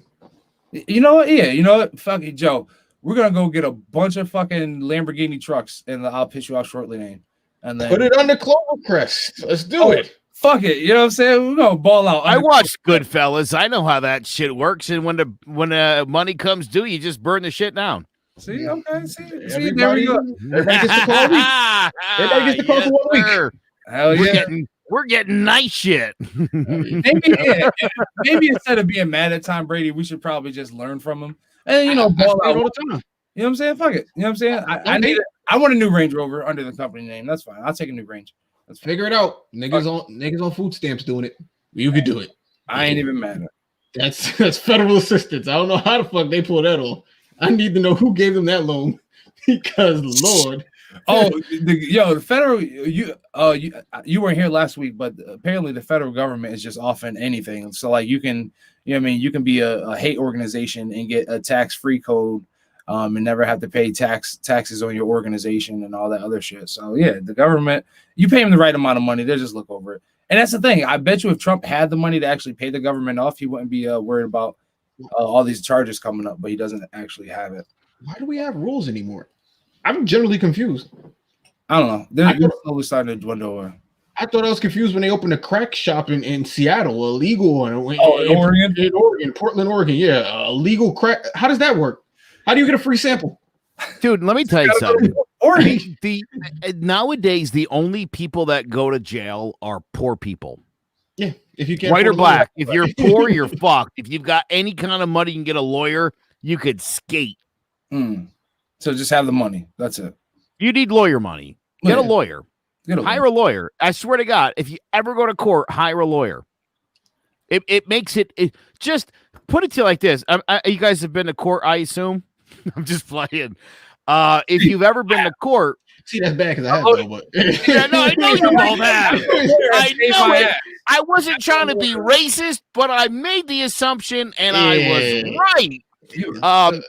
You know what? Yeah, you know what? Fuck it, Joe. We're gonna go get a bunch of fucking Lamborghini trucks in the I'll piss you off shortly name. And then put it under Clovercrest. Let's do it. Fuck it. You know what I'm saying? We're gonna ball out. I watched Goodfellas. I know how that shit works. And when the money comes due, you just burn the shit down. See, okay, see, there we go. Everybody gets to call a week. Everybody gets to call for 1 week. Hell yeah. We're getting nice shit. Maybe instead of being mad at Tom Brady, we should probably just learn from him. And ball out all the time. You know what I'm saying? Fuck it. You know what I'm saying? I want a new Range Rover under the company name. That's fine. I'll take a new Range. Let's figure it out. Niggas on food stamps doing it. You can do it. I ain't even mad at it. That's federal assistance. I don't know how the fuck they pull that off. I need to know who gave them that loan because Lord. The federal you weren't here last week, but apparently the federal government is just offering anything. So like you can, you can be a hate organization and get a tax-free code and never have to pay taxes on your organization and all that other shit. So yeah, the government, you pay them the right amount of money, they'll just look over it. And that's the thing. I bet you if Trump had the money to actually pay the government off, he wouldn't be worried about all these charges coming up, but he doesn't actually have it. Why do we have rules anymore? I'm generally confused. I don't know. They're slowly starting to dwindle away. I thought I was confused when they opened a crack shop in Seattle, illegal. In Oregon? In Oregon, Portland, Oregon. Yeah, illegal crack. How does that work? How do you get a free sample? Dude, let me tell you something. Nowadays, the only people that go to jail are poor people. Yeah, if you can't white or black. If you're poor, you're fucked. If you've got any kind of money, you can get a lawyer. You could skate. So just have the money. That's it. You need lawyer money. Get a lawyer. Hire a lawyer. I swear to God, if you ever go to court, hire a lawyer. It makes it just put it to you like this. You guys have been to court, I assume. I'm just playing. If you've ever been to court, see, that's bad because I have no, but yeah, no, I know you know that. I know it. I wasn't trying to be racist, but I made the assumption and I was right.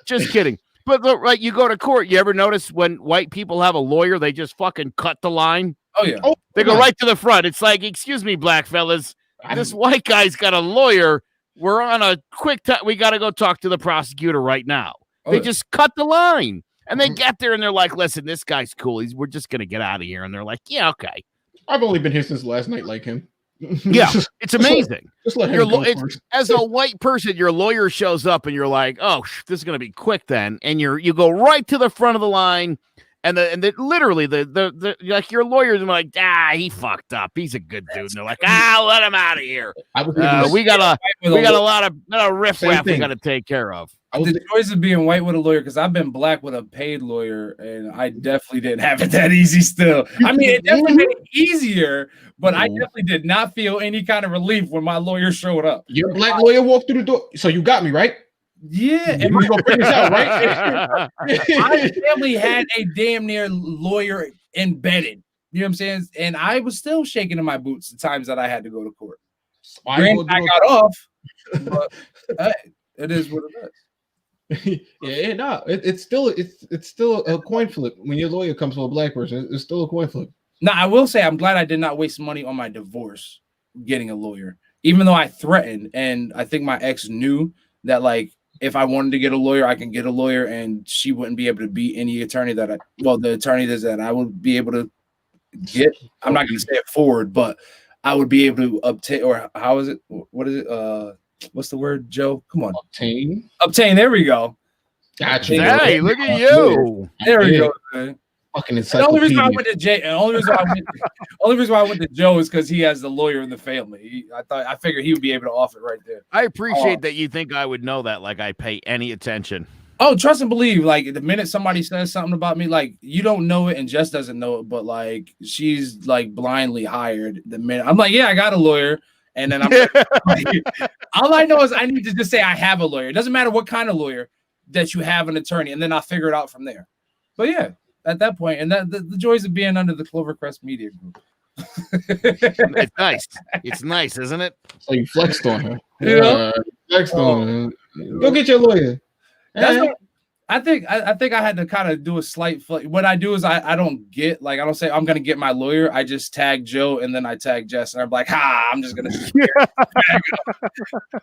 Just kidding. But look, right, you go to court. You ever notice when white people have a lawyer, they just fucking cut the line? Oh yeah. They go right to the front. It's like, excuse me, black fellas, this white guy's got a lawyer. We're on a quick time. We got to go talk to the prosecutor right now. They just cut the line. And they get there and they're like, listen, this guy's cool. We're just going to get out of here. And they're like, yeah, okay. I've only been here since last night like him. Yeah, it's amazing. Just let him go first. As a white person, your lawyer shows up and you're like, oh, this is going to be quick then. And you go right to the front of the line. And literally the like your lawyers are like, he fucked up. He's a good dude. And they're like, let him out of here. We got a lot of riffraff we got to take care of. The choice of being white with a lawyer, because I've been black with a paid lawyer, and I definitely didn't have it that easy still. I mean, it definitely made it easier, but I definitely did not feel any kind of relief when my lawyer showed up. Your black lawyer walked through the door, so you got me, right? Yeah. And we're going to figure this out, right? My family had a damn near lawyer embedded. You know what I'm saying? And I was still shaking in my boots the times that I had to go to court. I got off, but it is what it is. It's still a coin flip when your lawyer comes to a black person. It's still a coin flip. Now, I will say I'm glad I did not waste money on my divorce getting a lawyer, even though I threatened, and I think my ex knew that, like, if I wanted to get a lawyer, I can get a lawyer, and she wouldn't be able to beat any attorney the attorney that I would be able to get. I'm not going to say it forward, but I would be able to obtain, or how is it? What is it? What's the word, Joe? Come on. Obtain. There we go. Gotcha. Hey, look at you. There we go. Man. Fucking encyclopedia. The only reason I went to Jay, and only reason why I went to Joe is because he has the lawyer in the family. I figured he would be able to offer it right there. I appreciate that you think I would know that. Like I pay any attention. Oh, trust and believe. Like the minute somebody says something about me, like you don't know it and Jess doesn't know it, but like she's like blindly hired. The minute I'm like, yeah, I got a lawyer. And then I'm like, all I know is I need to just say I have a lawyer. It doesn't matter what kind of lawyer, that you have an attorney, and then I'll figure it out from there. But yeah, at that point, and that the joys of being under the Clovercrest Media Group. It's nice. It's nice, isn't it? So you flexed on her. Yeah, flexed on her. Go get your lawyer. I think I had to kind of do a slight what I do is I don't say I'm gonna get my lawyer. I just tag Joe and then I tag Jess and I'm like, I'm just gonna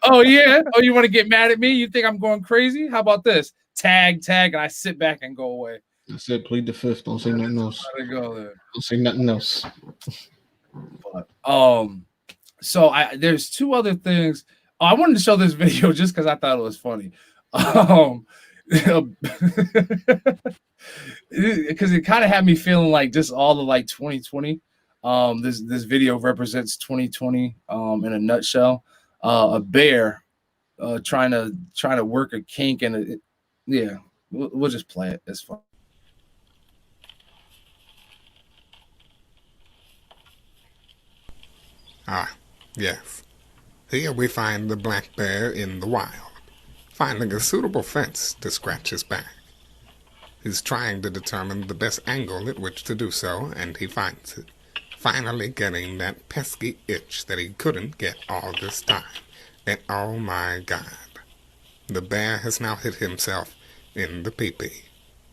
oh yeah, you want to get mad at me? You think I'm going crazy? How about this? Tag, and I sit back and go away. I said plead the fifth. Don't say nothing else. Go there. Don't say nothing else. But so there's two other things. I wanted to show this video just because I thought it was funny. Because it kind of had me feeling like just all of like 2020. This video represents 2020 in a nutshell. A bear trying to work a kink, and we'll just play it. It's fun. Yes. Here we find the black bear in the wild, finding a suitable fence to scratch his back. He's trying to determine the best angle at which to do so, and he finds it, finally getting that pesky itch that he couldn't get all this time. And oh my God, the bear has now hit himself in the pee-pee.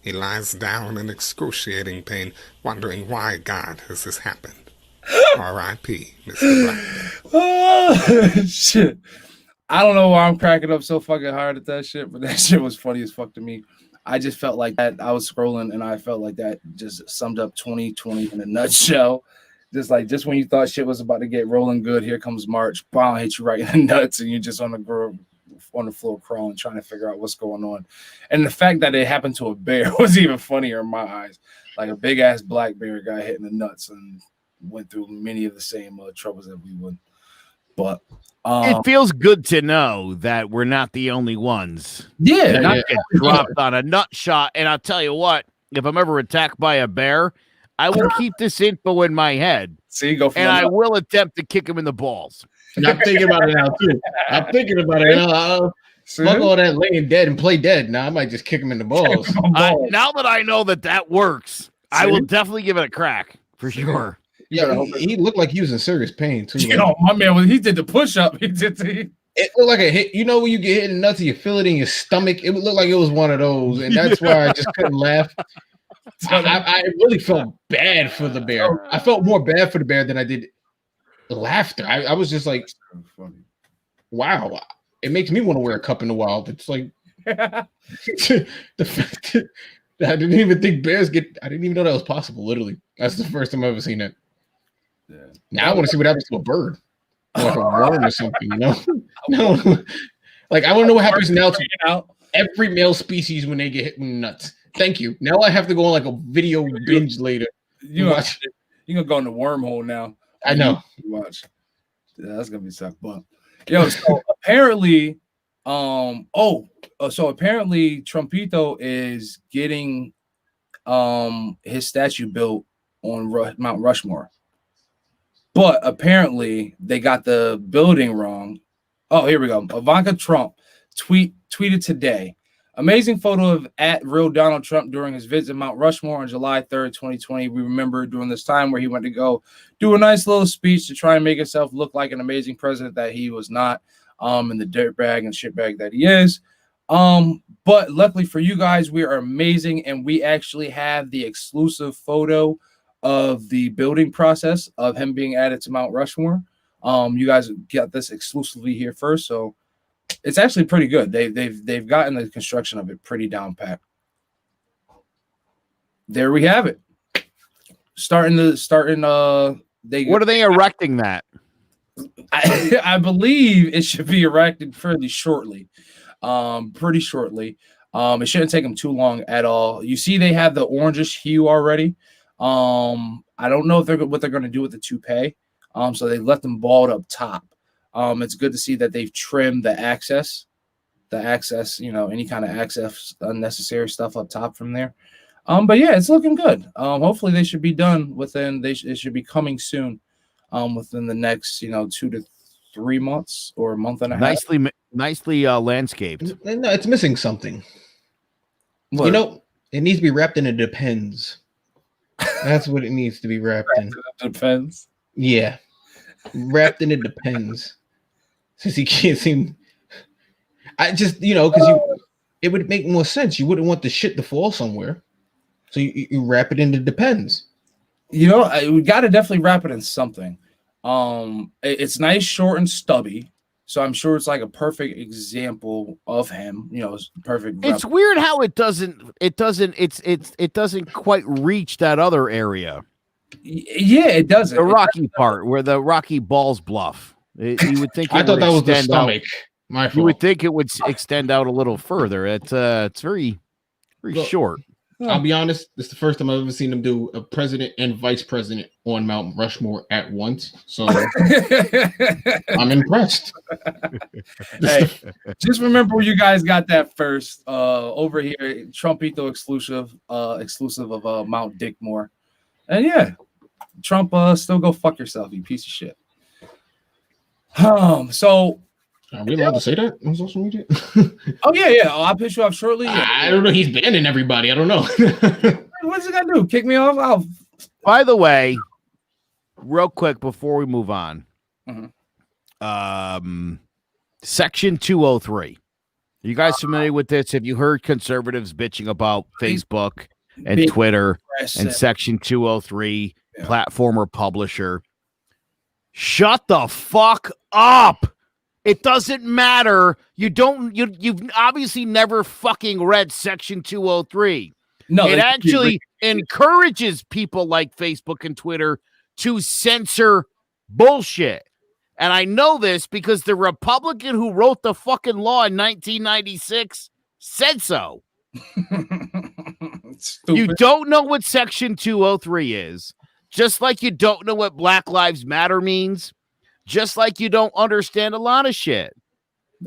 He lies down in excruciating pain, wondering why God has this happened. R.I.P. Mr. Blackbear. Oh, shit. I don't know why I'm cracking up so fucking hard at that shit, but that shit was funny as fuck to me. I just felt like that. I was scrolling and I felt like that just summed up 2020 in a nutshell. Just when you thought shit was about to get rolling good, here comes March, bomb hit you right in the nuts, and you're just on the floor crawling, trying to figure out what's going on. And the fact that it happened to a bear was even funnier in my eyes. Like a big ass black bear got hit in the nuts and went through many of the same troubles that we would. But it feels good to know that we're not the only ones. Yeah, not get dropped on a nut shot. And I'll tell you what, if I'm ever attacked by a bear, I will keep this info in my head. See, go for and I will attempt to kick him in the balls. And I'm thinking about it now too. I'm thinking about it now. Fuck all that laying dead and play dead. Now I might just kick him in the balls. Now that I know that works, I will definitely give it a crack for sure. Yeah, he looked like he was in serious pain too. You know, my man, when he did the push-up, it looked like a hit. You know, when you get hit in the nuts and you feel it in your stomach, it would look like it was one of those, and that's why I just couldn't laugh. I really felt bad for the bear. I felt more bad for the bear than I did laughter. I was just like, wow, it makes me want to wear a cup in the wild. It's like the fact that I didn't even think bears get. I didn't even know that was possible. Literally, that's the first time I've ever seen it. Yeah. Now I want to see what happens to a bird, or like a worm or something. You know, no, like I want to know what happens now to every male species when they get hit in nuts. Thank you. Now I have to go on like a video binge later. You watch. You gonna go in the wormhole now. I know. Watch. Yeah, that's gonna be tough. But yo, so apparently, so apparently Trumpito is getting his statue built on Mount Rushmore. But apparently they got the building wrong. Oh, here we go. Ivanka Trump tweeted today. Amazing photo of @real Donald Trump during his visit to Mount Rushmore on July 3rd, 2020. We remember during this time where he went to go do a nice little speech to try and make himself look like an amazing president that he was not, in the dirtbag and shitbag that he is. But luckily for you guys, we are amazing, and we actually have the exclusive photo of the building process of him being added to Mount Rushmore. You guys got this exclusively here first, so it's actually pretty good. They've gotten the construction of it pretty down pat. There we have it. What are they erecting that? I believe it should be erected fairly shortly. Pretty shortly. It shouldn't take them too long at all. You see, they have the orangish hue already. I don't know if what they're going to do with the toupee. So they left them bald up top. It's good to see that they've trimmed the access, any kind of access, unnecessary stuff up top from there. But yeah, it's looking good. Hopefully they should be done it should be coming soon, within the next, 2 to 3 months or a month and a half. Nicely landscaped. No, it's missing something. What? It needs to be wrapped in a Depends. That's what it needs to be wrapped in. Depends. Yeah. Wrapped in it Depends. Since he can't seem, I just, because it would make more sense. You wouldn't want the shit to fall somewhere. So you wrap it in the Depends. We got to definitely wrap it in something. It's nice, short, and stubby. So I'm sure it's like a perfect example of him. It's perfect. It's weird how it doesn't quite reach that other area. Yeah, it doesn't. The rocky part where the rocky balls bluff. You would think. I thought that was the stomach. My fault. You would think it would extend out a little further. It's very short. I'll be honest. This is the first time I've ever seen them do a president and vice president on Mount Rushmore at once. So I'm impressed. Hey, just remember where you guys got that first. Over here, Trumpito exclusive of Mount Dickmore. And yeah, Trump, still go fuck yourself, you piece of shit. So are we allowed to say that on social media? Oh yeah. I'll piss you off shortly. Yeah. I don't know. He's banning everybody. I don't know. What's he gonna do? Kick me off? By the way, real quick before we move on, Section 203. you guys familiar with this? Have you heard conservatives bitching about Facebook and Big Twitter press and and- Section 203, Yeah. platform or publisher? Shut the fuck up. It doesn't matter. You've obviously never fucking read Section 203. No, it actually encourages people like Facebook and Twitter to censor bullshit. And I know this because the Republican who wrote the fucking law in 1996 said so. You don't know what Section 203 is, just like you don't know what Black Lives Matter means, just like you don't understand a lot of shit.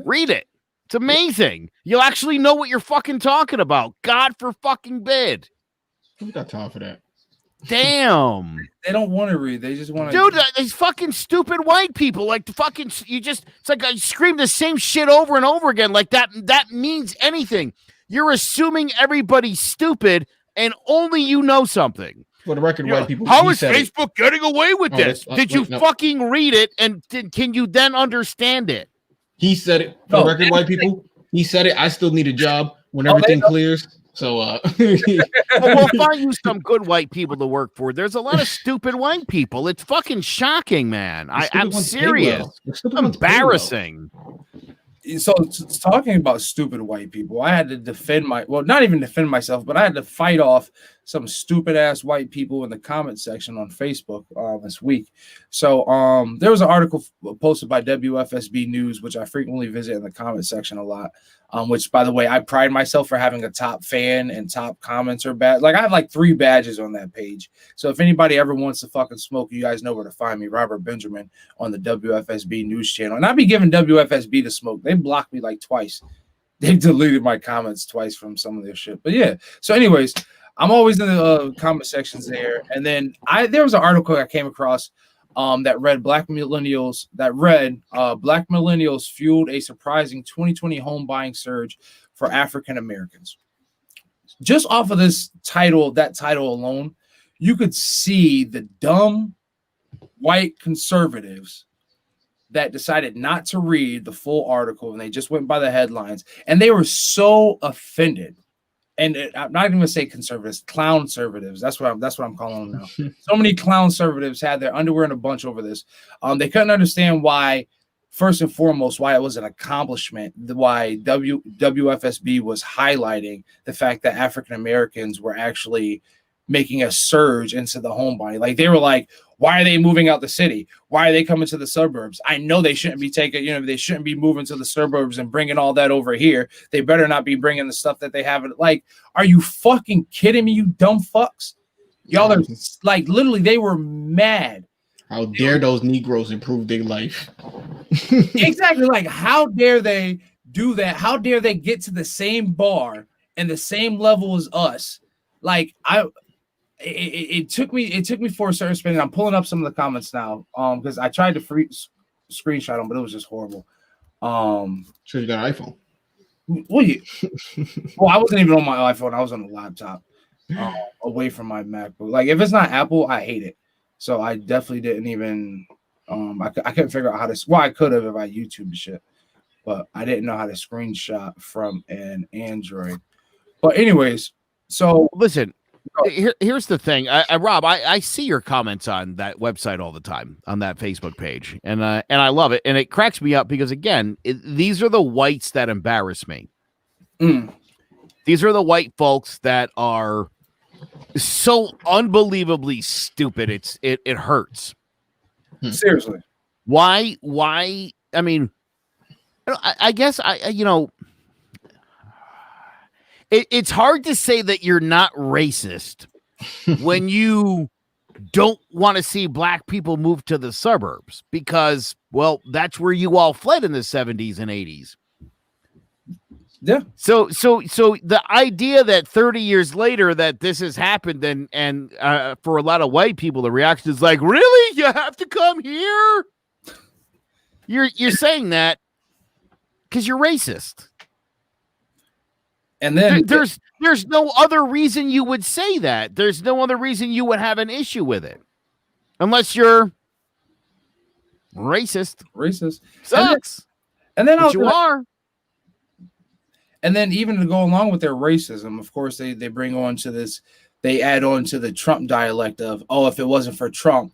Read it. It's amazing. You'll actually know what you're fucking talking about. God for fucking bid. We got time for that. Damn. They don't want to read. They just want to. Dude, these fucking stupid white people, like the fucking, it's like I scream the same shit over and over again. Like that means anything. You're assuming everybody's stupid and only you know something. For the record, white people. How is Facebook getting away with this? Did you no. fucking read it and can you then understand it? He said it. For the record, white people. He said it. I still need a job when everything clears. So well, we'll find you some good white people to work for. There's a lot of stupid white people. It's fucking shocking, man. I'm serious. It's embarrassing. So talking about stupid white people, I had to defend not even defend myself, but I had to fight off some stupid ass white people in the comment section on Facebook this week. So there was an article posted by WFSB News, which I frequently visit in the comment section a lot. Which, by the way, I pride myself for having a top fan and top commenter badge. Like I have like 3 badges on that page. So if anybody ever wants to fucking smoke, you guys know where to find me, Robert Benjamin, on the WFSB News channel. And I be giving WFSB to smoke. They blocked me like twice. They deleted my comments twice from some of their shit. But yeah. So, anyways, I'm always in the comment sections there. And then there was an article I came across that read Black millennials fueled a surprising 2020 home buying surge for African Americans. Just off of that title alone, you could see the dumb white conservatives that decided not to read the full article and they just went by the headlines, and they were so offended. And I'm not even going to say conservatives, clown conservatives. That's what I'm calling them now. So many clown conservatives had their underwear in a bunch over this. They couldn't understand why, first and foremost, why it was an accomplishment, why WFSB was highlighting the fact that African Americans were actually making a surge into the home buying. Like they were like, why are they moving out the city? Why are they coming to the suburbs? I know they shouldn't be they shouldn't be moving to the suburbs and bringing all that over here. They better not be bringing the stuff that they have. Like, are you fucking kidding me, you dumb fucks? Y'all are like, literally, they were mad. How dare those Negroes improve their life? Exactly. Like, how dare they do that? How dare they get to the same bar and the same level as us? Like, it took me for a certain spin. And I'm pulling up some of the comments now, because I tried to screenshot them, but it was just horrible. Sure, you got an iPhone. Well, I wasn't even on my iPhone. I was on a laptop, away from my MacBook. Like, if it's not Apple, I hate it. So I definitely didn't even. I couldn't figure out how to. Well, I could have if I YouTube shit, but I didn't know how to screenshot from an Android. But anyways, so listen. Here's the thing, Rob. I see your comments on that website all the time, on that Facebook page, and I love it, and it cracks me up because again, these are the whites that embarrass me. These are the white folks that are so unbelievably stupid. It hurts. Seriously, why? I mean, I guess it's hard to say that you're not racist when you don't want to see black people move to the suburbs because, well, that's where you all fled in the 70s and 80s. Yeah. So the idea that 30 years later that this has happened and for a lot of white people, the reaction is like, really? You have to come here? You're saying that because you're racist. And then there's no other reason you would say that. There's no other reason you would have an issue with it. Unless you're racist. Racist. Sucks. And then you are. And then even to go along with their racism, of course, they bring on to this, they add on to the Trump dialect of, oh, if it wasn't for Trump,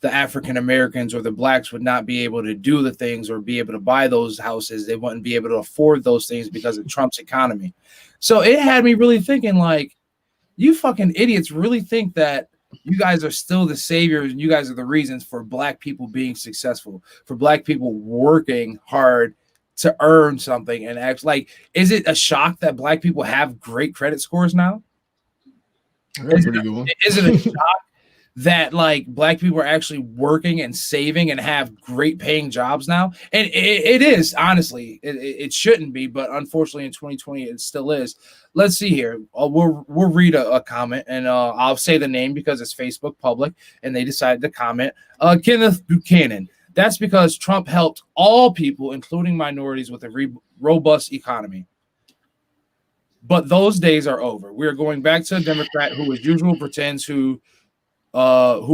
the African Americans or the blacks would not be able to do the things or be able to buy those houses. They wouldn't be able to afford those things because of Trump's economy. So it had me really thinking, like, you fucking idiots really think that you guys are still the saviors and you guys are the reasons for black people being successful, for black people working hard to earn something and act like, is it a shock that black people have great credit scores now? Is it a shock that like black people are actually working and saving and have great paying jobs now? And it is, honestly, it shouldn't be, but unfortunately in 2020 it still is. Let's see here. We'll read a comment, and I'll say the name because it's Facebook public and they decided to comment. Kenneth Buchanan. That's because Trump helped all people, including minorities, with a robust economy. But those days are over. We are going back to a Democrat who, as usual, pretends who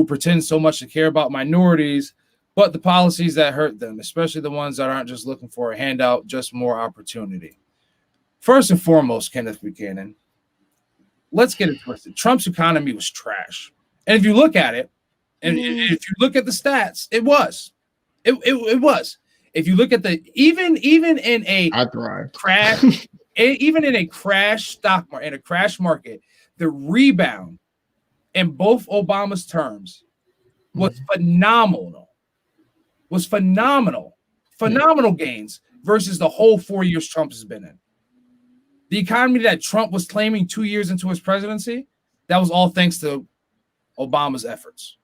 pretends so much to care about minorities, but the policies that hurt them, especially the ones that aren't just looking for a handout, just more opportunity. First and foremost, Kenneth Buchanan, let's get it twisted. Trump's economy was trash. And if you look at it, and if you look at the stats, it was. It was. If you look at the even in a crash, even in a crash stock market, in a crash market, the rebound in both Obama's terms was phenomenal. Phenomenal gains versus the whole 4 years Trump has been in. The economy that Trump was claiming 2 years into his presidency, that was all thanks to Obama's efforts,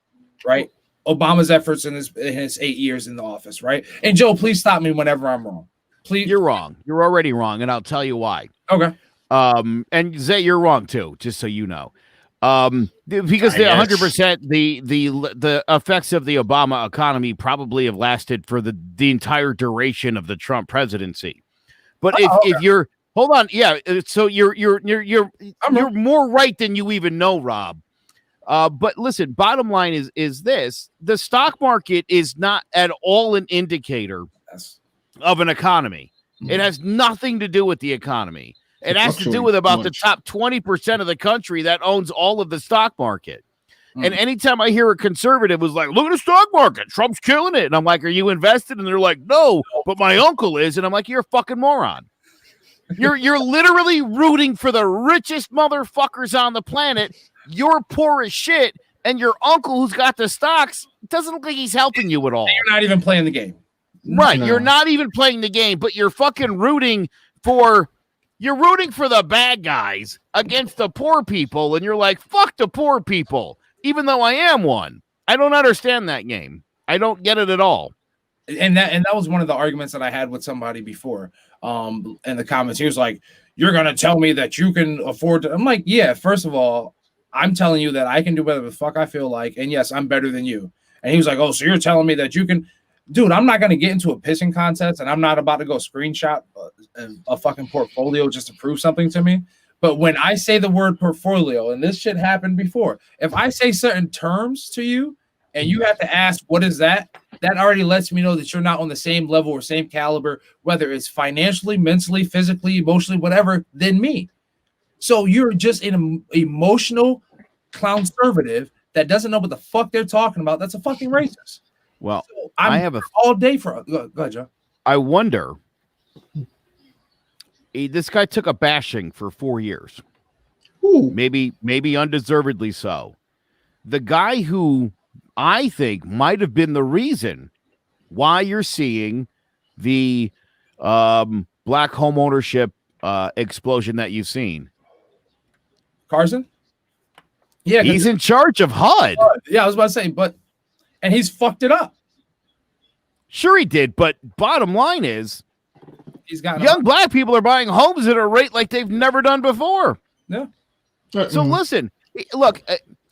right? Obama's efforts in his 8 years in the office, right? And Joe, please stop me whenever I'm wrong. Please. You're wrong. You're already wrong, and I'll tell you why. Okay. And Zay, you're wrong too, just so you know. Because the 100% the effects of the Obama economy probably have lasted for the entire duration of the Trump presidency. But if you're hold on, yeah, so you're more right than you even know, Rob. But listen, bottom line is this: the stock market is not at all an indicator of an economy. It has nothing to do with the economy. It has to do with about the top 20% of the country that owns all of the stock market. And anytime I hear a conservative was like, look at the stock market, Trump's killing it. And I'm like, are you invested? And they're like, no, but my uncle is. And I'm like, you're a fucking moron. You're literally rooting for the richest motherfuckers on the planet. You're poor as shit. And your uncle who's got the stocks doesn't look like he's helping you at all. You're not even playing the game. Right. No. You're not even playing the game, but you're fucking rooting for the bad guys against the poor people. And you're like, fuck the poor people, even though I am one. I don't understand that game. I don't get it at all. And that was one of the arguments that I had with somebody before in the comments. He was like, you're going to tell me that you can afford to. I'm like, yeah, first of all, I'm telling you that I can do whatever the fuck I feel like. And yes, I'm better than you. And he was like, oh, so you're telling me that you can. Dude, I'm not going to get into a pissing contest, and I'm not about to go screenshot a fucking portfolio just to prove something to me. But when I say the word portfolio, and this shit happened before, if I say certain terms to you and you have to ask, what is that? That already lets me know that you're not on the same level or same caliber, whether it's financially, mentally, physically, emotionally, whatever, than me. So you're just an emotional conservative that doesn't know what the fuck they're talking about. That's a fucking racist. Well, so I have all day for. Go ahead, Joe. I wonder. This guy took a bashing for 4 years. Ooh. Maybe undeservedly so. The guy who I think might have been the reason why you're seeing the black home ownership explosion that you've seen. Carson? Yeah, he's in charge of HUD. Yeah, I was about to say, and he's fucked it up. Sure he did, but bottom line is he's got young black people are buying homes at a rate like they've never done before. Yeah. So listen, look,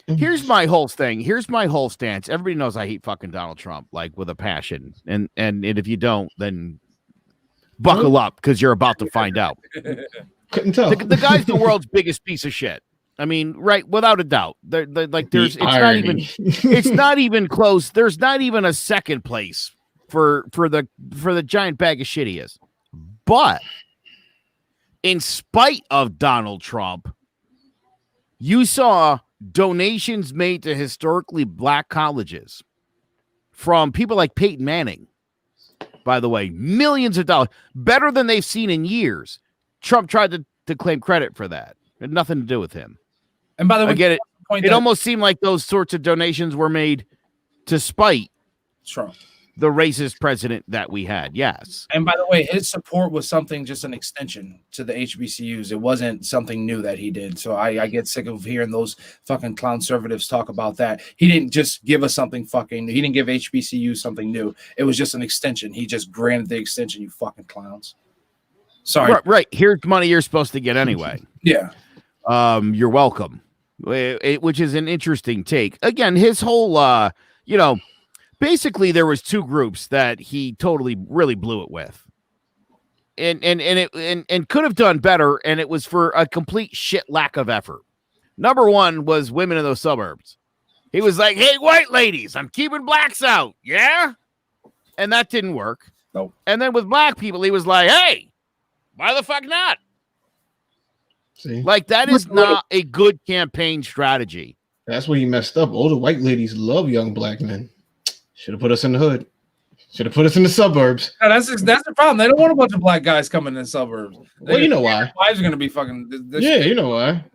here's my whole thing. Here's my whole stance. Everybody knows I hate fucking Donald Trump, like with a passion. And if you don't, then buckle up because you're about to find out. Couldn't tell. The guy's the world's biggest piece of shit. I mean, right, without a doubt. It's not even close. There's not even a second place for the giant bag of shit he is. But in spite of Donald Trump, you saw donations made to historically black colleges from people like Peyton Manning. By the way, millions of dollars, better than they've seen in years. Trump tried to claim credit for that. It had nothing to do with him. And by the way, I get it. It almost seemed like those sorts of donations were made to spite Trump, the racist president that we had. Yes. And by the way, his support was something, just an extension to the HBCUs. It wasn't something new that he did. So I get sick of hearing those fucking clown conservatives talk about that. He didn't just give us something fucking, he didn't give HBCU something new. It was just an extension. He just granted the extension, you fucking clowns. Sorry. Right. Here's money you're supposed to get anyway. Yeah. You're welcome. Which is an interesting take. Again, his whole, basically there was two groups that he totally really blew it with, and could have done better, and it was for a complete shit lack of effort. Number one was women in those suburbs. He was like, "Hey, white ladies, I'm keeping blacks out, yeah," and that didn't work. Nope. And then with black people, he was like, "Hey, why the fuck not?" See? Like, that is not a good campaign strategy. That's where he messed up. Older white ladies love young black men. Should have put us in the hood. Should have put us in the suburbs. No, that's the problem. They don't want a bunch of black guys coming in the suburbs. Well, you know why. Wives are going to be fucking. You know why.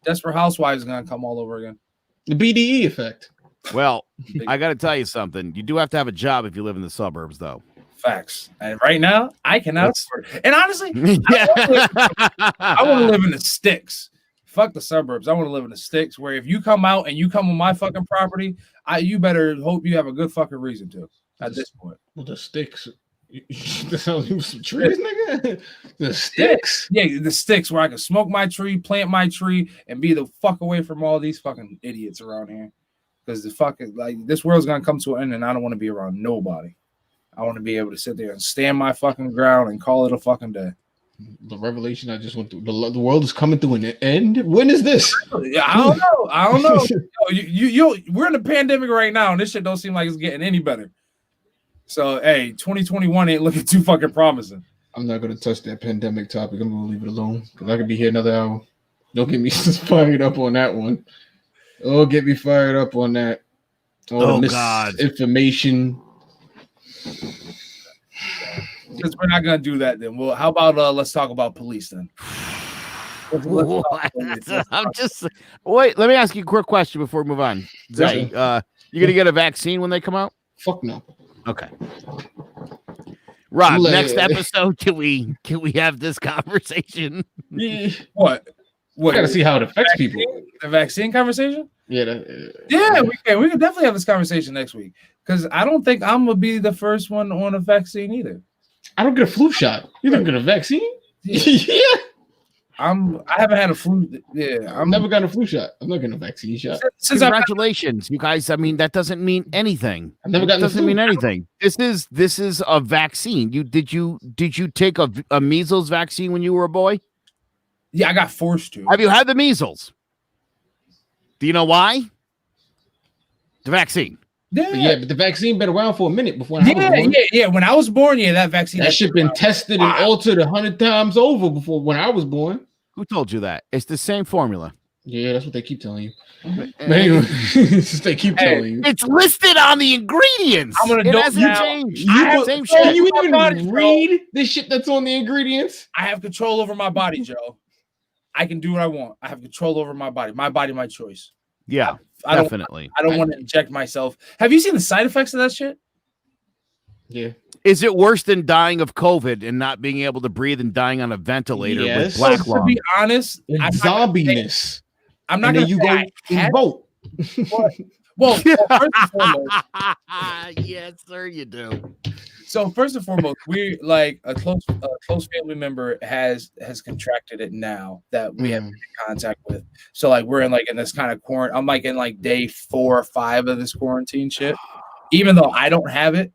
Desperate Housewives are going to come all over again. The BDE effect. Well, I got to tell you something. You do have to have a job if you live in the suburbs, though. Facts. And right now, I cannot afford it. And honestly, Yeah. I want to live in the sticks. Fuck the suburbs. I want to live in the sticks where if you come out and you come on my fucking property, you better hope you have a good fucking reason to at this point. Well, the sticks. That sounds like some trees, nigga. The sticks. Yeah, the sticks where I can smoke my tree, plant my tree, and be the fuck away from all these fucking idiots around here. Because the fucking this world's gonna come to an end, and I don't want to be around nobody. I want to be able to sit there and stand my fucking ground and call it a fucking day. The revelation I just went through. The world is coming to an end. When is this? I don't know. We're in a pandemic right now, and this shit don't seem like it's getting any better. So, hey, 2021 ain't looking too fucking promising. I'm not gonna touch that pandemic topic. I'm gonna leave it alone because I could be here another hour. Don't get me fired up on that one. Oh, get me fired up on that. Oh God, misinformation. Since we're not gonna do that, then how about let's talk about police then? I'm just wait. Let me ask you a quick question before we move on. Zay, you gonna get a vaccine when they come out? Fuck no. Okay. Rob, next episode, can we have this conversation? Yeah. What? I gotta see how it affects people. The vaccine conversation? Yeah. We can definitely have this conversation next week because I don't think I'm gonna be the first one on a vaccine either. I don't get a flu shot. You don't get a vaccine? Yeah. I haven't had a flu. Yeah, I've never gotten a flu shot. I'm not getting a vaccine shot. Congratulations, you guys. I mean, that doesn't mean anything. I've never gotten. Doesn't mean anything. This is a vaccine. Did you take a measles vaccine when you were a boy? Yeah, I got forced to. Have you had the measles? Do you know why? The vaccine. But the vaccine been around for a minute before I was born. Yeah. When I was born, that vaccine. That shit been tested and altered 100 times over before when I was born. Who told you that? It's the same formula. Yeah, that's what they keep telling you. Anyway, they keep telling you. It's listed on the ingredients. It hasn't changed. Same shit. Can you even read the shit that's on the ingredients? I have control over my body, Joe. I can do what I want. I have control over my body. My body, my choice. Yeah, definitely. I don't want to inject myself. Have you seen the side effects of that shit? Yeah. Is it worse than dying of COVID and not being able to breathe and dying on a ventilator with black lung? To be honest, zombiness. I'm not going to go and vote. Well, first and foremost, yes, sir, you do. So first and foremost, we like a close family member has contracted it now that we have been in contact with. So like we're in this kind of quarantine. I'm like in day 4 or 5 of this quarantine shit. Even though I don't have it,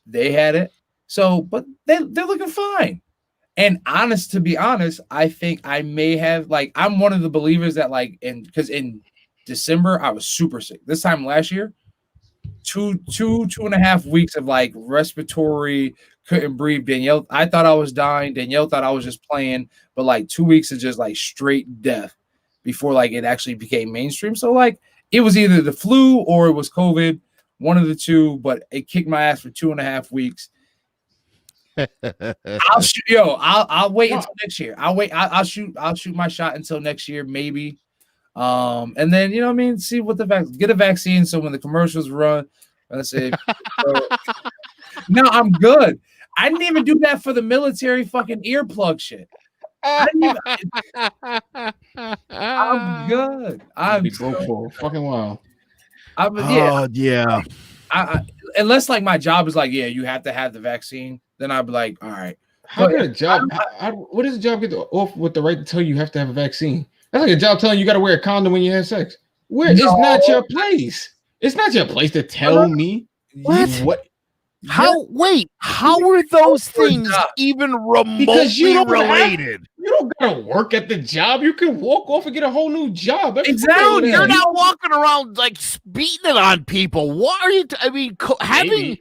they had it. So, but they're looking fine. And to be honest, I think I may have I'm one of the believers that because in December I was super sick. This time last year. 2.5 weeks of respiratory couldn't breathe. Danielle, I thought I was dying. Danielle thought I was just playing, but like 2 weeks of just like straight death before like it actually became mainstream. So like it was either the flu or it was COVID, one of the two, but it kicked my ass for 2.5 weeks. I'll wait until next year. I'll shoot my shot until next year, maybe. And then you know what I mean, see what get a vaccine so when the commercials run, let's say no, I'm good. I didn't even do that for the military fucking earplug shit. I'm good. I'm be broke for a fucking while. Yeah. I unless like my job is like, yeah, you have to have the vaccine, then I'd be like, all right. How can a job? What does a job get off with the right to tell you have to have a vaccine? That's like a job telling you got to wear a condom when you have sex. It's not your place. It's not your place to tell me what. How are those things even remotely related? You don't gotta work at the job. You can walk off and get a whole new job. Exactly. You're not walking around like beating it on people. What are you? Having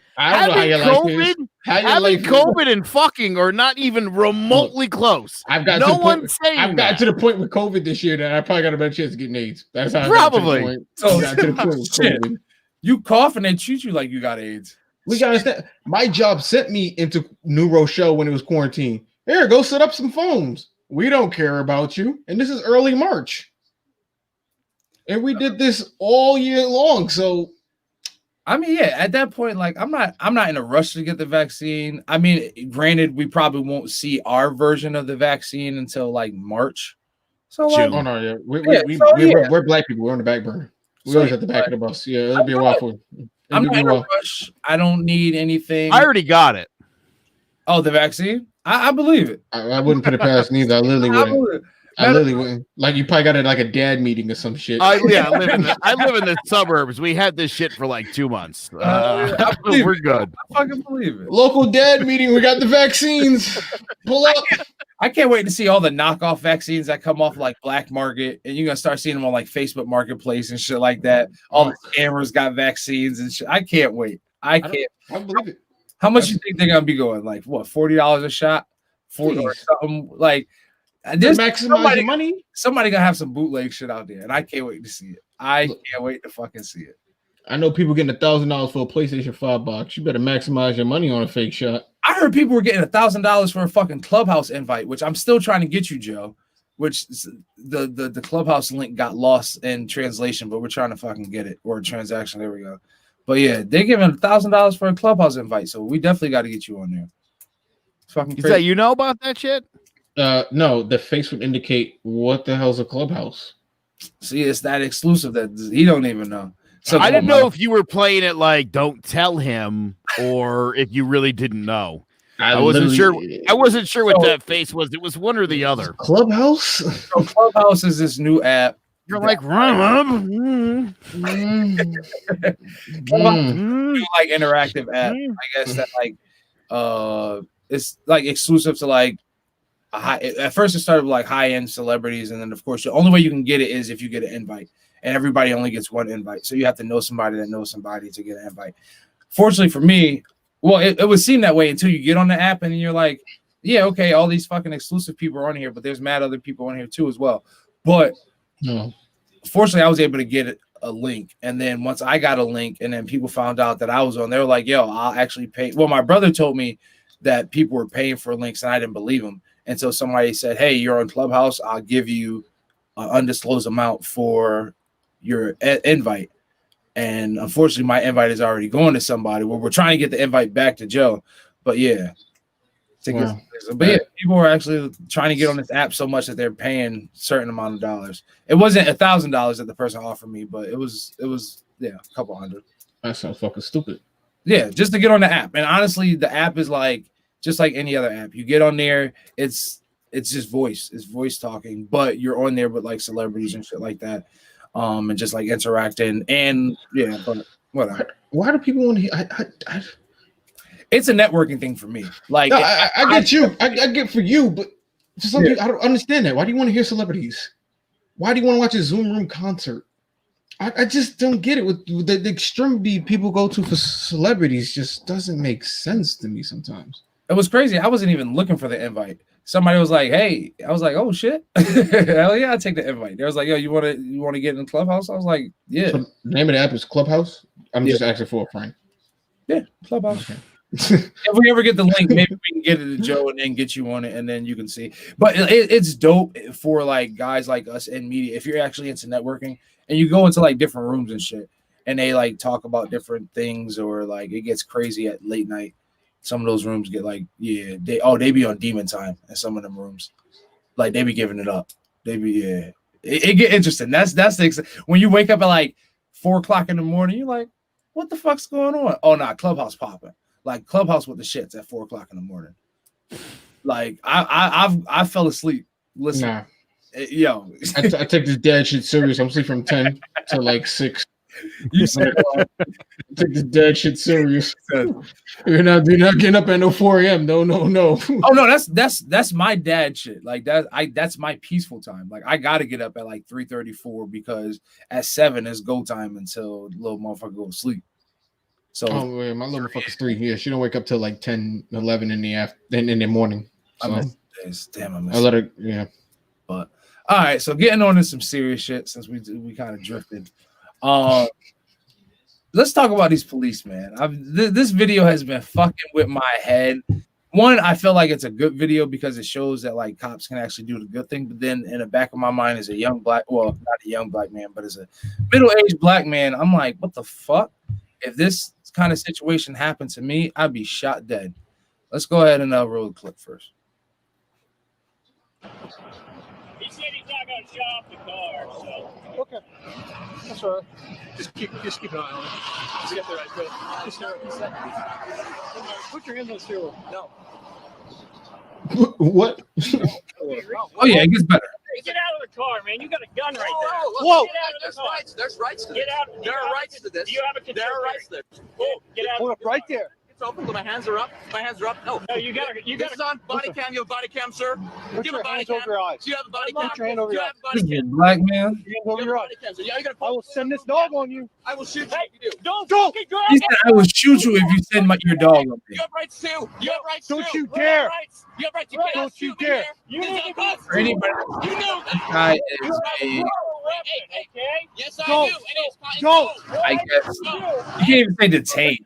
COVID and fucking are not even remotely close. I've got to the point with COVID this year that I probably got a better chance of getting AIDS. That's how probably. So got to the point with COVID. You cough and they treat you like you got AIDS. We gotta understand. My job sent me into New Rochelle when it was quarantine. Here, go set up some phones. We don't care about you. And this is early March. And we did this all year long. So I mean, yeah, at that point, like I'm not in a rush to get the vaccine. I mean, granted, we probably won't see our version of the vaccine until like March. So like, we're black people. We're on the back burner. We always at the back of the bus. Yeah, it'll be a while for it. I'm not in a rush. I don't need anything. I already got it. Oh, the vaccine? I believe it. I wouldn't put it past neither. I literally wouldn't. I literally wouldn't. Like you probably got it like a dad meeting or some shit. I live in the suburbs. We had this shit for like 2 months. We're good. I fucking believe it. Local dad meeting. We got the vaccines. Pull up. I can't wait to see all the knockoff vaccines that come off like black market, and you're gonna start seeing them on like Facebook Marketplace and shit like that. All the scammers got vaccines and shit. I can't wait. I believe it. How much you think they're gonna be going? Like what? $40 a shot? $40 or something? Like this maximize your money. Somebody gonna have some bootleg shit out there, and I can't wait to see it. I can't wait to fucking see it. I know people getting $1,000 for a PlayStation 5 box. You better maximize your money on a fake shot. I heard people were getting $1,000 for a fucking Clubhouse invite, which I'm still trying to get you, Joe. Which the Clubhouse link got lost in translation, but we're trying to fucking get it, or a transaction. There we go. But yeah, they're giving $1,000 for a Clubhouse invite, so we definitely got to get you on there. It's fucking crazy. You know about that shit? No, the face would indicate what the hell's a Clubhouse. See, it's that exclusive that he don't even know. So I didn't know if you were playing it like "Don't tell him" or if you really didn't know. I wasn't sure. I wasn't sure what that face was. It was one or the other. Clubhouse. So Clubhouse is this new app. You're like, like interactive app. I guess that like it's like exclusive to like at first it started with like high-end celebrities, and then of course the only way you can get it is if you get an invite, and everybody only gets one invite. So you have to know somebody that knows somebody to get an invite. Fortunately for me, well, it would seem that way until you get on the app and you're like, yeah, okay, all these fucking exclusive people are on here, but there's mad other people on here too as well. But fortunately, I was able to get a link, and then once I got a link, and then people found out that I was on, they were like, yo, I'll actually pay. Well, my brother told me that people were paying for links, and I didn't believe him. And so somebody said, hey, you're on Clubhouse. I'll give you an undisclosed amount for your invite. And unfortunately, my invite is already going to somebody. Well, we're trying to get the invite back to Joe. But yeah. Wow. But yeah, people are actually trying to get on this app so much that they're paying a certain amount of dollars. It wasn't $1,000 that the person offered me, but it was a couple hundred. That sounds fucking stupid. Yeah, just to get on the app. And honestly, the app is like just like any other app. You get on there, it's just voice. It's voice talking, but you're on there with like celebrities and shit like that. And just like interacting and yeah, but whatever. Why do people want to it's a networking thing for me. Like no, I get you. I get for you, but for some people, I don't understand that. Why do you want to hear celebrities? Why do you want to watch a Zoom room concert? I just don't get it. With the extremity people go to for celebrities just doesn't make sense to me sometimes. It was crazy. I wasn't even looking for the invite. Somebody was like, "Hey," I was like, "Oh shit, hell yeah, I take the invite." They was like, "Yo, you want to get in the Clubhouse?" I was like, "Yeah." So the name of the app is Clubhouse. I'm just asking for a friend. Yeah, Clubhouse. Okay. If we ever get the link, maybe we can get it to Joe and then get you on it, and then you can see. But it's dope for like guys like us in media. If you're actually into networking and you go into like different rooms and shit, and they like talk about different things, or like it gets crazy at late night. Some of those rooms get like, yeah, they be on demon time in some of them rooms. Like they be giving it up. They be it get interesting. That's the when you wake up at like 4 o'clock in the morning, you're like, what the fuck's going on? Oh nah, Clubhouse popping. Like Clubhouse with the shits at 4 o'clock in the morning. Like I fell asleep. Listen, nah. Yo, I take this dad shit serious. I'm sleeping from 10 to like 6. You said take this dad shit serious. You're not getting up at no 4 a.m. No. Oh no, that's my dad shit. Like that's my peaceful time. Like I gotta get up at like 3:34 because at 7 is go time until the little motherfucker go to sleep. So man, my little motherfucker's 3 here. She don't wake up till like 10, 11 in the morning. So I miss this. Damn, I miss. I let her. Yeah. But all right, so getting on to some serious shit since we kind of drifted. Let's talk about these police, man. This video has been fucking with my head. One, I feel like it's a good video because it shows that like cops can actually do the good thing. But then in the back of my mind is a young black, well, not a young black man, but as a middle-aged black man, I'm like, what the fuck? If this kind of situation happened to me, I'd be shot dead. Let's go ahead and roll the clip first. He said he's not going to shop the car, so. Okay. That's all right. Just keep an eye on it. Just get there right quick. Just put your hands on the steering wheel. No. What? Oh yeah, it gets better. Get out of the car, man. You got a gun right there. Whoa. There's rights to this. Get out. There are rights to this. You have a There are rights to this. Whoa. Get out. Hold up right there. It's open. My hands are up. My hands are up. No, you got to. This is on body cam. You have a body cam, sir. Put your hands over your eyes. Do you have a body cam? Put your hand over your eyes. This is a black man. Your hands over your eyes. Yeah, you got I will send this dog on you. I will shoot you. You do. Don't Don't. He said, "I will shoot you if you send your dog on me." You have rights too. You have rights too. Don't you dare. You have rights. You Right. cannot Don't you shoot me dare. here. You This is need to unconstitutional. For anybody, You know this that. guy is a. Okay. Yes, I Don't. do. It is. Don't. I guess you can't even say detained.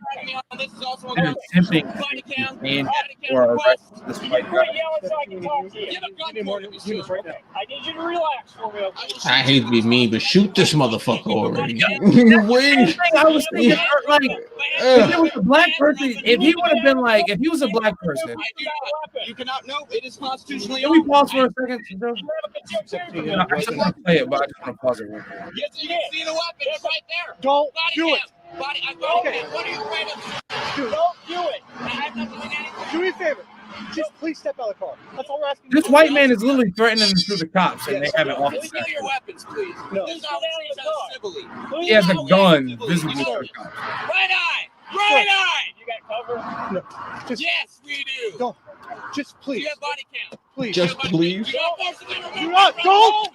This is also They're attempting body to cam. detain Body cam or request. arrest this You white quit guy. yelling so I can talk to you. You have a gun Give me for more. me, Give me sir. right now. I need you to relax for me. Okay? I hate to be mean, but shoot this motherfucker already. Wait. I was thinking, like, if it was a black person, if he would have been like, if he was a black person, I do not. You cannot. No, it is constitutionally. can we pause for a second? You have a contempt I just want to play it, but I just want to pause it real quick. Yes, you can see the weapon. It's right there. Don't Body do it. cam. Body. I got Okay. it. What are you afraid of? Don't do it. I have nothing to do. Do me a favor. Just please step out of the car. That's all we're asking. This white man is literally threatening to sue the cops, and they haven't Please offered know your weapons, please. No. This is how we treat each other civilly. He has a gun visible to the cops. Right eye. Right eye. You got cover? No. Just Yes, we do. don't. Just Do please. you have body cam? Please. Just please. Do Do not. Don't.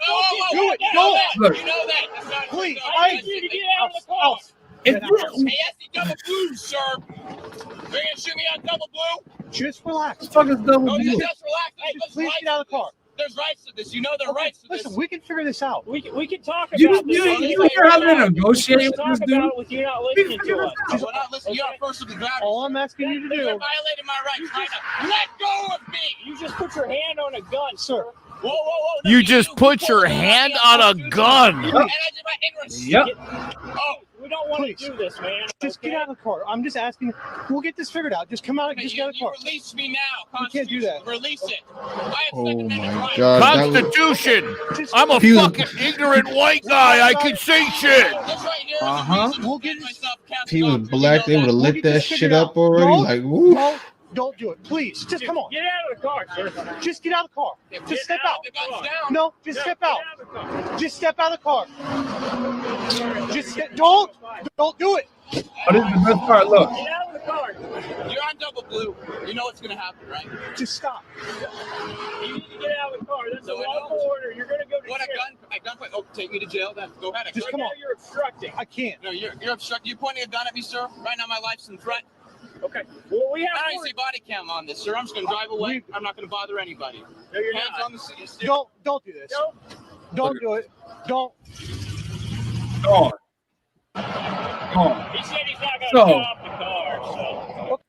Do it. Don't. Look. You know that. That's not- Please. I need you to get out of the car. Out. If Hey, that's the double blue, sir. You're gonna shoot me on double blue? Just relax. fuck is double No, blue? just relax. Just please get out of the car. There's rights to this. You know there are rights to this. Listen, we can figure this out. We can talk about You this. hear how they're negotiating with Talk this about dude? it with you not listening to us. We're not listening. You're first of the ground. All I'm asking you to You're do, violating my rights right now. Let go of me. You just put your hand on a gun, sir. Whoa, whoa, whoa. No, You just put your hand on a gun. And I did my ignorance. Yep. Oh, we don't want Please. to do this, man. Just okay? get out of the car. I'm just asking. We'll get this figured out. Just come out. Just get out of the you car. release me now. You can't do that. Release it. I have Oh Second Amendment my rights. God. That was- Constitution. Just, I'm a He was- fucking ignorant white guy. I can say shit. This right here is the Uh-huh. reason to We'll get- defend myself, Captain If he was Officer. black, they You would know have We'll lit get that this shit figured up out. already. No. Like, woo. Don't do it. Please. Just come on. Get out of the car, sir. Just get out of the car. that. Just step Get out. The gun's down. No, just step out. Get out of the car. Just step out of the car. Don't do it. But this is the best part. Look, Get out of the car. You're on double blue. You know what's going to happen, right? Just stop. You need to get out of the car. That's a No, I lawful don't. order. You're going to go to What a jail. gunfight. Oh, take me to jail then. Go ahead. Just Right come now on. you're obstructing. I can't. No, you're obstructing. You pointing a gun at me, sir? Right now my life's in threat. Okay. Well, we have. I don't see body cam on this, sir. I'm just gonna drive away. I'm not gonna bother anybody. No, you're Hands not. on the seat. Don't do this. Don't do it. Don't. Gone. He said he's not gonna So- stop the car. So.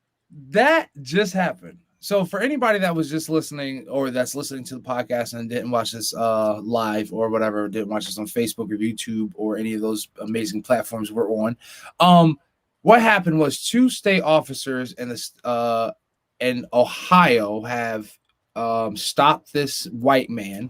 That just happened. So for anybody that was just listening or that's listening to the podcast and didn't watch this live or whatever, didn't watch this on Facebook or YouTube or any of those amazing platforms we're on, what happened was 2 state officers in Ohio have stopped this white man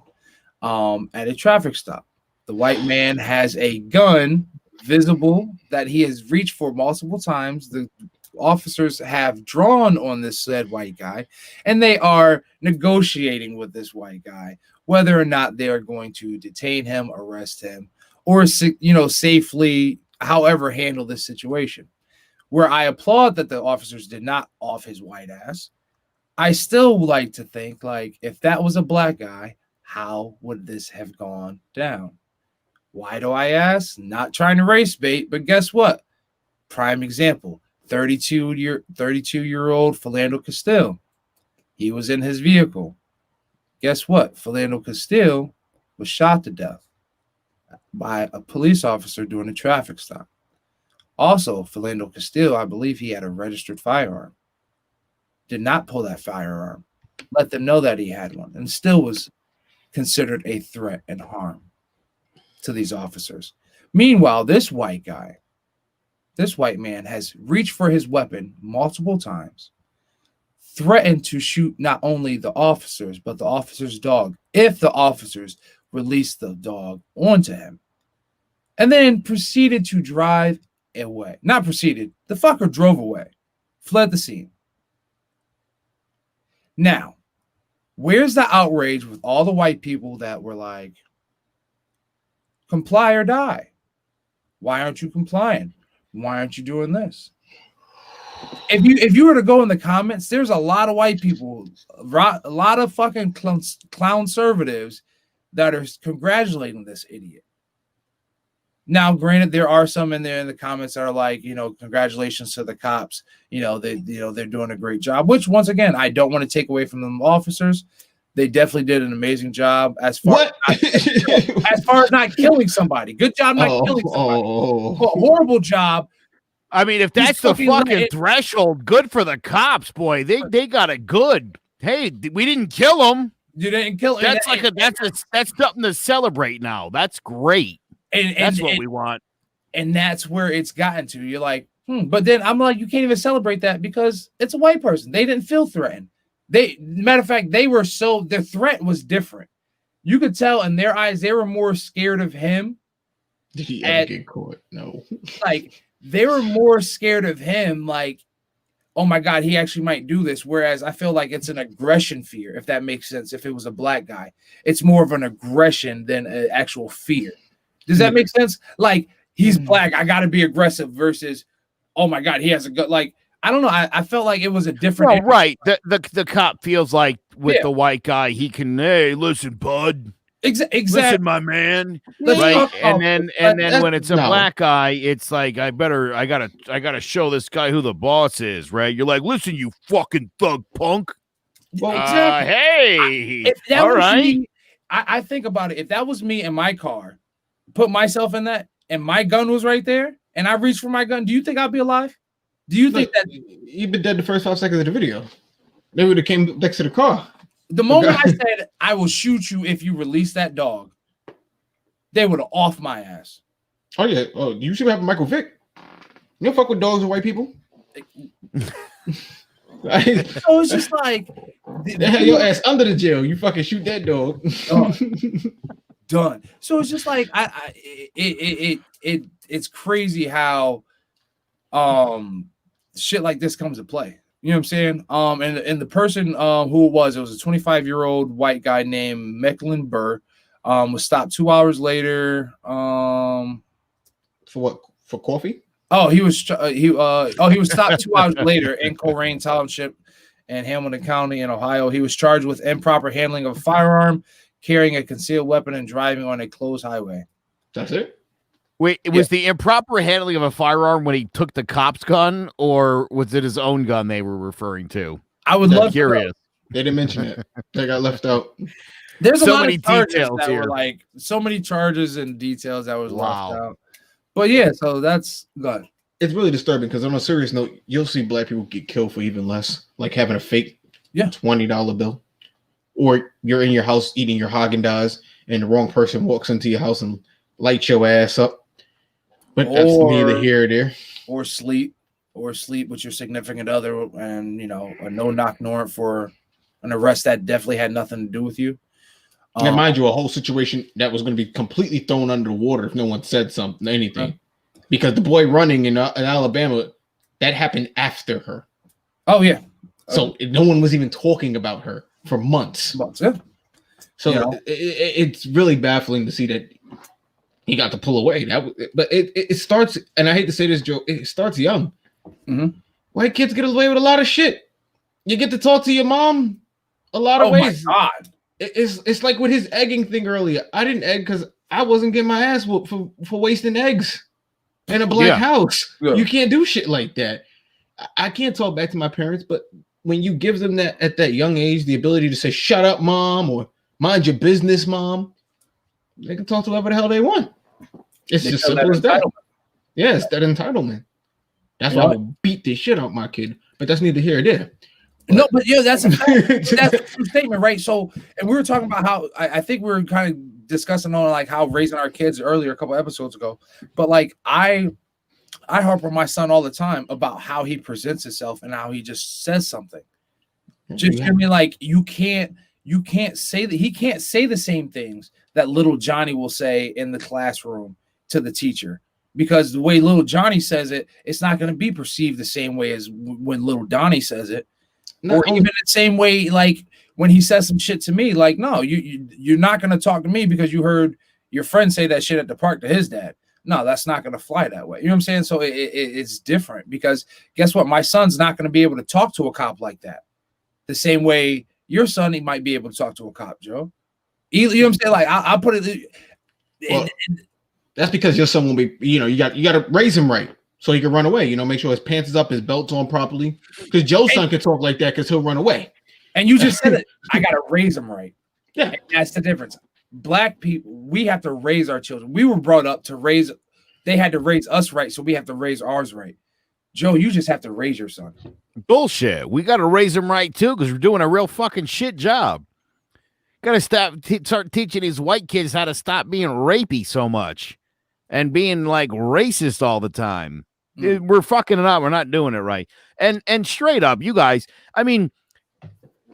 at a traffic stop. The white man has a gun visible that he has reached for multiple times. The officers have drawn on this said white guy, and they are negotiating with this white guy whether or not they are going to detain him, arrest him, or safely, however, handle this situation. Where I applaud that the officers did not off his white ass, I still like to think, like, if that was a black guy, how would this have gone down? Why do I ask? Not trying to race bait, but guess what? Prime example. 32-year-old Philando Castile. He was in his vehicle. Guess what? Philando Castile was shot to death by a police officer during a traffic stop. Also, Philando Castile, I believe he had a registered firearm. Did not pull that firearm. Let them know that he had one, and still was considered a threat and harm to these officers. Meanwhile, this white man has reached for his weapon multiple times, threatened to shoot not only the officers, but the officer's dog if the officers release the dog onto him, and then proceeded to drive away. Not proceeded, the fucker drove away, fled the scene. Now, where's the outrage with all the white people that were like, comply or die? Why aren't you complying? Why aren't you doing this? If you were to go in the comments, there's a lot of white people, a lot of fucking clown conservatives that are congratulating this idiot. Now, granted, there are some in there in the comments that are like, congratulations to the cops. They're doing a great job. Which, once again, I don't want to take away from them officers. They definitely did an amazing job as far as not killing somebody. Good job not killing somebody. Horrible job. I mean, if that's the fucking threshold, good for the cops, boy. They got it good. Hey, we didn't kill them. You didn't kill him. That's something to celebrate now. That's great. And that's what we want. And that's where it's gotten to. You're like, But then I'm like, you can't even celebrate that because it's a white person. They didn't feel threatened. Matter of fact, their threat was different. You could tell in their eyes, they were more scared of him. Did he ever get caught? No. Like, they were more scared of him, like, oh my God, he actually might do this. Whereas I feel like it's an aggression fear, if that makes sense. If it was a black guy, it's more of an aggression than an actual fear. Does that make sense? Like, he's black, I got to be aggressive versus, oh my God, he has a good, like, I don't know. I felt like it was a different. Well, right. The cop feels like with the white guy, he can, hey, listen, bud. Exactly. Listen, my man. Right. And then when it's a black guy, it's like, I gotta show this guy who the boss is, right? You're like, listen, you fucking thug punk. Well, exactly. Hey. All right. Me, I think about it. If that was me in my car, put myself in that, and my gun was right there, and I reached for my gun, do you think I'd be alive? Do you think that you've been dead the first 5 seconds of the video? They would have came next to the car. The moment I said I will shoot you if you release that dog, they would have off my ass. Oh yeah. Oh, you should have Michael Vick. You don't fuck with dogs and white people. So it's just like they had your ass under the jail. You fucking shoot that dog. Done. So it's just like it's crazy how shit like this comes to play. You know what I'm saying? And the person who it was a 25-year-old white guy named Mecklen Burr, was stopped 2 hours later. For what? For coffee? Oh, he was stopped 2 hours later in Coleraine Township in Hamilton County in Ohio. He was charged with improper handling of a firearm, carrying a concealed weapon, and driving on a closed highway. That's it? Wait, was the improper handling of a firearm when he took the cop's gun, or was it his own gun they were referring to? I would love curious. They didn't mention it. They got left out. There's So a lot many of charges details that here. were like so many charges and details that was Wow. left out. But yeah, so that's good. It's really disturbing because on a serious note, you'll see black people get killed for even less, like having a fake $20 bill, or you're in your house eating your Haagen-Dazs and the wrong person walks into your house and lights your ass up. But that's neither here or there. Or sleep with your significant other, and a no-knock warrant for an arrest that definitely had nothing to do with you. And mind you, a whole situation that was going to be completely thrown under the water if no one said anything, because the boy running in Alabama, that happened after her. Oh yeah. So no one was even talking about her for months. Yeah. So it's really baffling to see that he got to pull away. But it starts, and I hate to say this, Joe, it starts young. Mm-hmm. White kids get away with a lot of shit. You get to talk to your mom a lot of ways. Oh my God. It's like with his egging thing earlier. I didn't egg because I wasn't getting my ass whooped for wasting eggs in a black house. Yeah. You can't do shit like that. I can't talk back to my parents, but when you give them that at that young age, the ability to say, shut up, mom, or mind your business, mom, they can talk to whoever the hell they want. It's just simple as that. Yeah, it's that entitlement. That's why I would beat the shit out my kid, but that's neither here or there. No, but yeah, that's a true statement, right? So, and we were talking about how I think we were kind of discussing on like how raising our kids earlier a couple episodes ago, but like I harp on my son all the time about how he presents himself and how he just says something. Just hear me, like you can't say that he can't say the same things that little Johnny will say in the classroom to the teacher, because the way little Johnny says it, it's not going to be perceived the same way as when little Donnie says it. Or even the same way, like when he says some shit to me, like, no, you're not going to talk to me because you heard your friend say that shit at the park to his dad. No, that's not going to fly that way. You know what I'm saying? So it's different, because guess what? My son's not going to be able to talk to a cop like that. The same way your son, he might be able to talk to a cop, Joe. You know what I'm saying? Like I'll put it. Well, that's because your son will be, you got to raise him right. So he can run away, make sure his pants is up, his belt's on properly. Because Joe's son can talk like that because he'll run away. And you just said it. I got to raise them right. Yeah. And that's the difference. Black people, we have to raise our children. We were brought up to raise, they had to raise us right, so we have to raise ours right. Joe, you just have to raise your son. Bullshit. We got to raise him right, too, because we're doing a real fucking shit job. Got to start teaching these white kids how to stop being rapey so much and being, like, racist all the time. We're fucking it up. We're not doing it right. And straight up, you guys, I mean,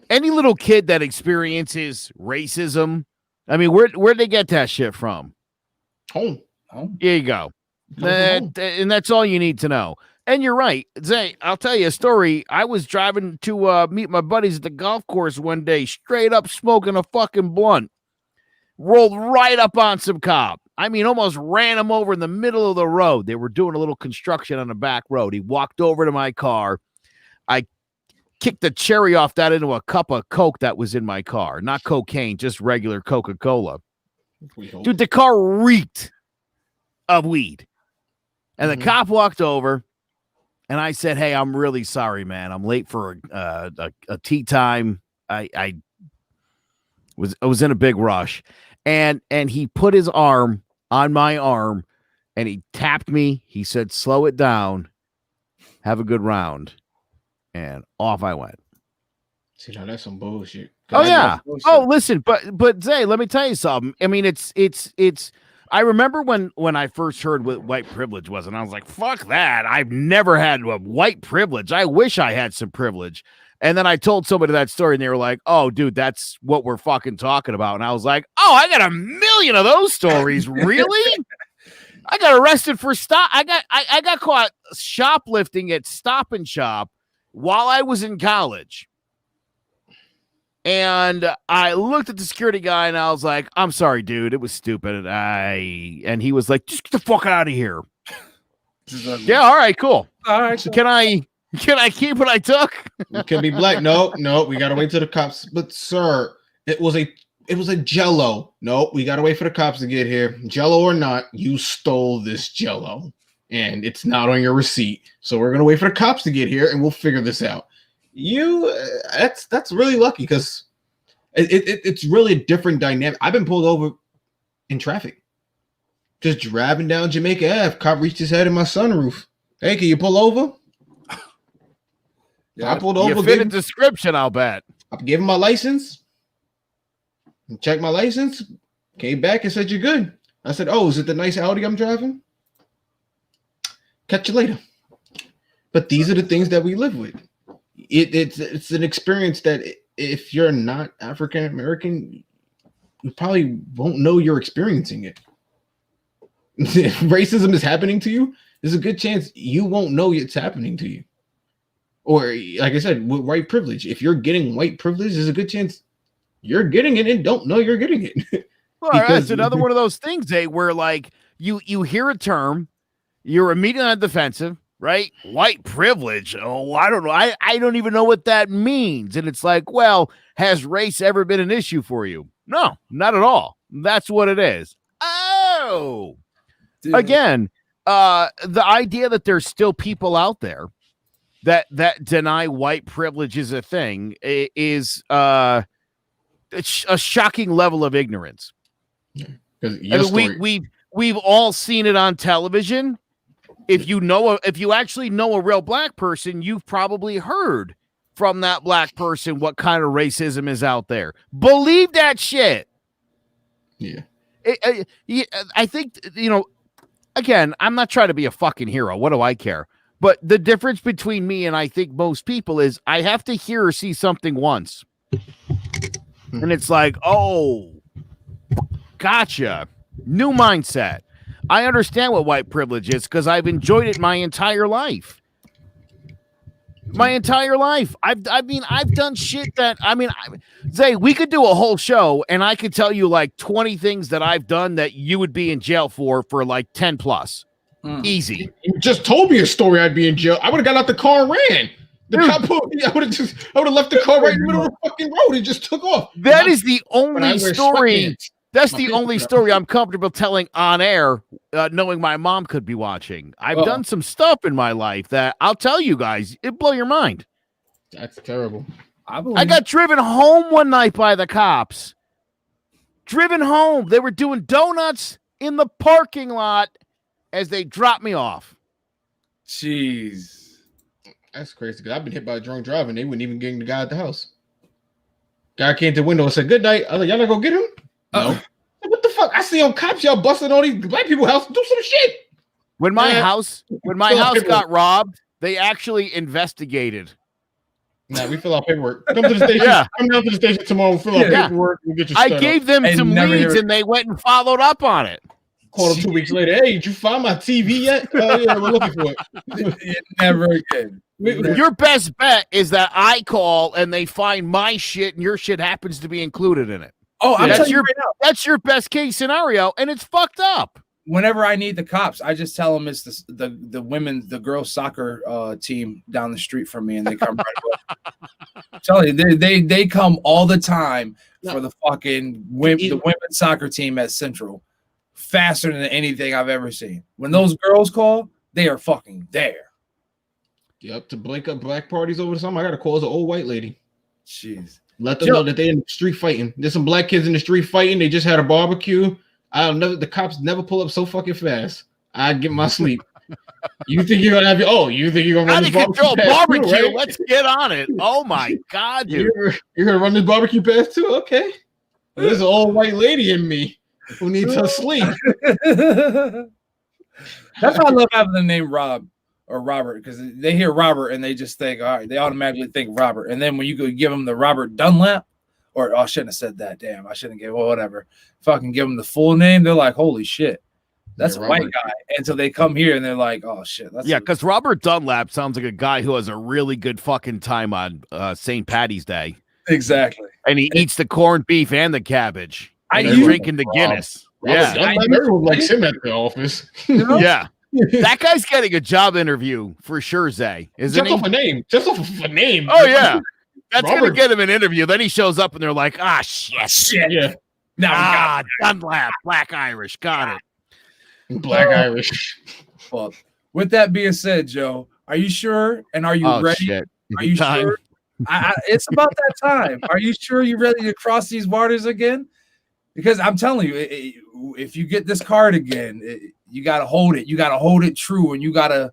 any little kid that experiences racism, I mean, where'd they get that shit from? Home. Here you go. And that's all you need to know. And you're right. Zay, I'll tell you a story. I was driving to meet my buddies at the golf course one day, straight up smoking a fucking blunt. Rolled right up on some cop. I mean, almost ran him over in the middle of the road. They were doing a little construction on the back road. He walked over to my car. I kicked the cherry off that into a cup of Coke that was in my car. Not cocaine, just regular Coca-Cola. Dude, the car reeked of weed. And the cop walked over, and I said, hey, I'm really sorry, man. I'm late for a tea time. I was in a big rush. And he put his arm on my arm, and he tapped me. He said, slow it down. Have a good round. And off I went. See, now that's some bullshit. Oh, yeah. Oh, listen, but Zay, let me tell you something. I mean, it's I remember when I first heard what white privilege was, and I was like, fuck that. I've never had a white privilege. I wish I had some privilege. And then I told somebody that story, and they were like, oh, dude, that's what we're fucking talking about. And I was like, oh, I got a million of those stories. Really? I got arrested for I got caught shoplifting at Stop and Shop while I was in college. And I looked at the security guy, and I was like, I'm sorry, dude. It was stupid. And he was like, just get the fuck out of here. Yeah, all right, cool. All right, cool. Can I keep what I took? It can be black. No, we gotta wait till the cops. But sir, it was it was a Jello. Nope, we gotta wait for the cops to get here. Jello or not, you stole this Jello, and it's not on your receipt. So we're gonna wait for the cops to get here, and we'll figure this out. That's really lucky because it's really a different dynamic. I've been pulled over in traffic, just driving down Jamaica Ave. Cop reached his head in my sunroof. Hey, can you pull over? Yeah, I pulled over. You fit a description, I'll bet. I gave him my license. Checked my license. Came back and said, "You're good." I said, "Oh, is it the nice Audi I'm driving?" Catch you later. But these are the things that we live with. It's an experience that if you're not African American, you probably won't know you're experiencing it. If racism is happening to you, there's a good chance you won't know it's happening to you. Or, like I said, with white privilege, if you're getting white privilege, there's a good chance you're getting it and don't know you're getting it. Well, that's another one of those things, where like you hear a term, you're immediately on the defensive, right? White privilege. Oh, I don't know. I don't even know what that means. And it's like, well, has race ever been an issue for you? No, not at all. That's what it is. Oh, dude. Again, the idea that there's still people out there that deny white privilege is a thing is it's a shocking level of ignorance. We've all seen it on television. If you actually know a real black person, you've probably heard from that black person what kind of racism is out there. Believe that shit. Yeah. I think, again, I'm not trying to be a fucking hero. What do I care? But the difference between me and I think most people is I have to hear or see something once. And it's like, oh, gotcha. New mindset. I understand what white privilege is because I've enjoyed it my entire life. I've done shit that, Zay, we could do a whole show and I could tell you like 20 things that I've done that you would be in jail for like 10 plus. Easy. You just told me a story I'd be in jail. I would have got out the car and ran. The cop I would have left the car right in the middle of the fucking road and just took off. That is the only story. That's the only story I'm comfortable telling on air, knowing my mom could be watching. I've done some stuff in my life that I'll tell you guys, it blow your mind. That's terrible. I got driven home one night by the cops. Driven home. They were doing donuts in the parking lot as they dropped me off. Jeez. That's crazy because I've been hit by a drunk driver and they wouldn't even get the guy at the house. Guy came to the window and said, "Good night." I was like, "Y'all not gonna get him?" No. What the fuck? I see on cops, y'all busting all these black people's house. Do some shit. When my house got robbed, they actually investigated. Nah, we fill out paperwork. Come to the station. Yeah. Come down to the station tomorrow. Fill out paperwork. We'll get you I gave them some leads and they went and followed up on it. Called them 2 weeks later. "Hey, did you find my TV yet?" Yeah, we're looking for it. Never again. Your best bet is that I call and they find my shit and your shit happens to be included in it. Oh, that's your best case scenario, and it's fucked up. Whenever I need the cops, I just tell them it's the girls soccer team down the street from me, and they come right away. I'm telling you, they come all the time for the fucking the women's soccer team at Central, faster than anything I've ever seen. When those girls call, they are fucking there. Yep, to break up black parties over the summer, I gotta call the old white lady. Jeez. Let them know that they're in the street fighting. There's some black kids in the street fighting. They just had a barbecue. The cops never pull up so fucking fast. I get my sleep. You think you're gonna have you think you're gonna run this barbecue? Too, right? Let's get on it. Oh my god, dude. You're gonna run this barbecue past too? Okay. There's an old white lady in me who needs her sleep. That's why I love having the name Rob or Robert, because they hear Robert and they just think, all right, they automatically think Robert. And then when you go give them the Robert Dunlap, or I shouldn't have said that. Damn, I shouldn't give whatever. Fucking give them the full name. They're like, holy shit, that's a white guy. And so they come here and they're like, oh shit. Because Robert Dunlap sounds like a guy who has a really good fucking time on St. Patty's Day. Exactly. And he eats the corned beef and the cabbage. And he's drinking the Guinness. Yeah. Everyone likes him at the office. Yeah. That guy's getting a job interview for sure, Zay. Isn't he? Just off a name. Oh, yeah. That's gonna get him an interview. Then he shows up and they're like, shit. Yeah. Now Dunlap, Black Irish, got it. Black Irish. Well, with that being said, Joe, are you sure? And are you ready? Shit. Are you sure? It's about that time. Are you sure you're ready to cross these waters again? Because I'm telling you, if you get this card again, you got to hold it. You got to hold it true. And you got to,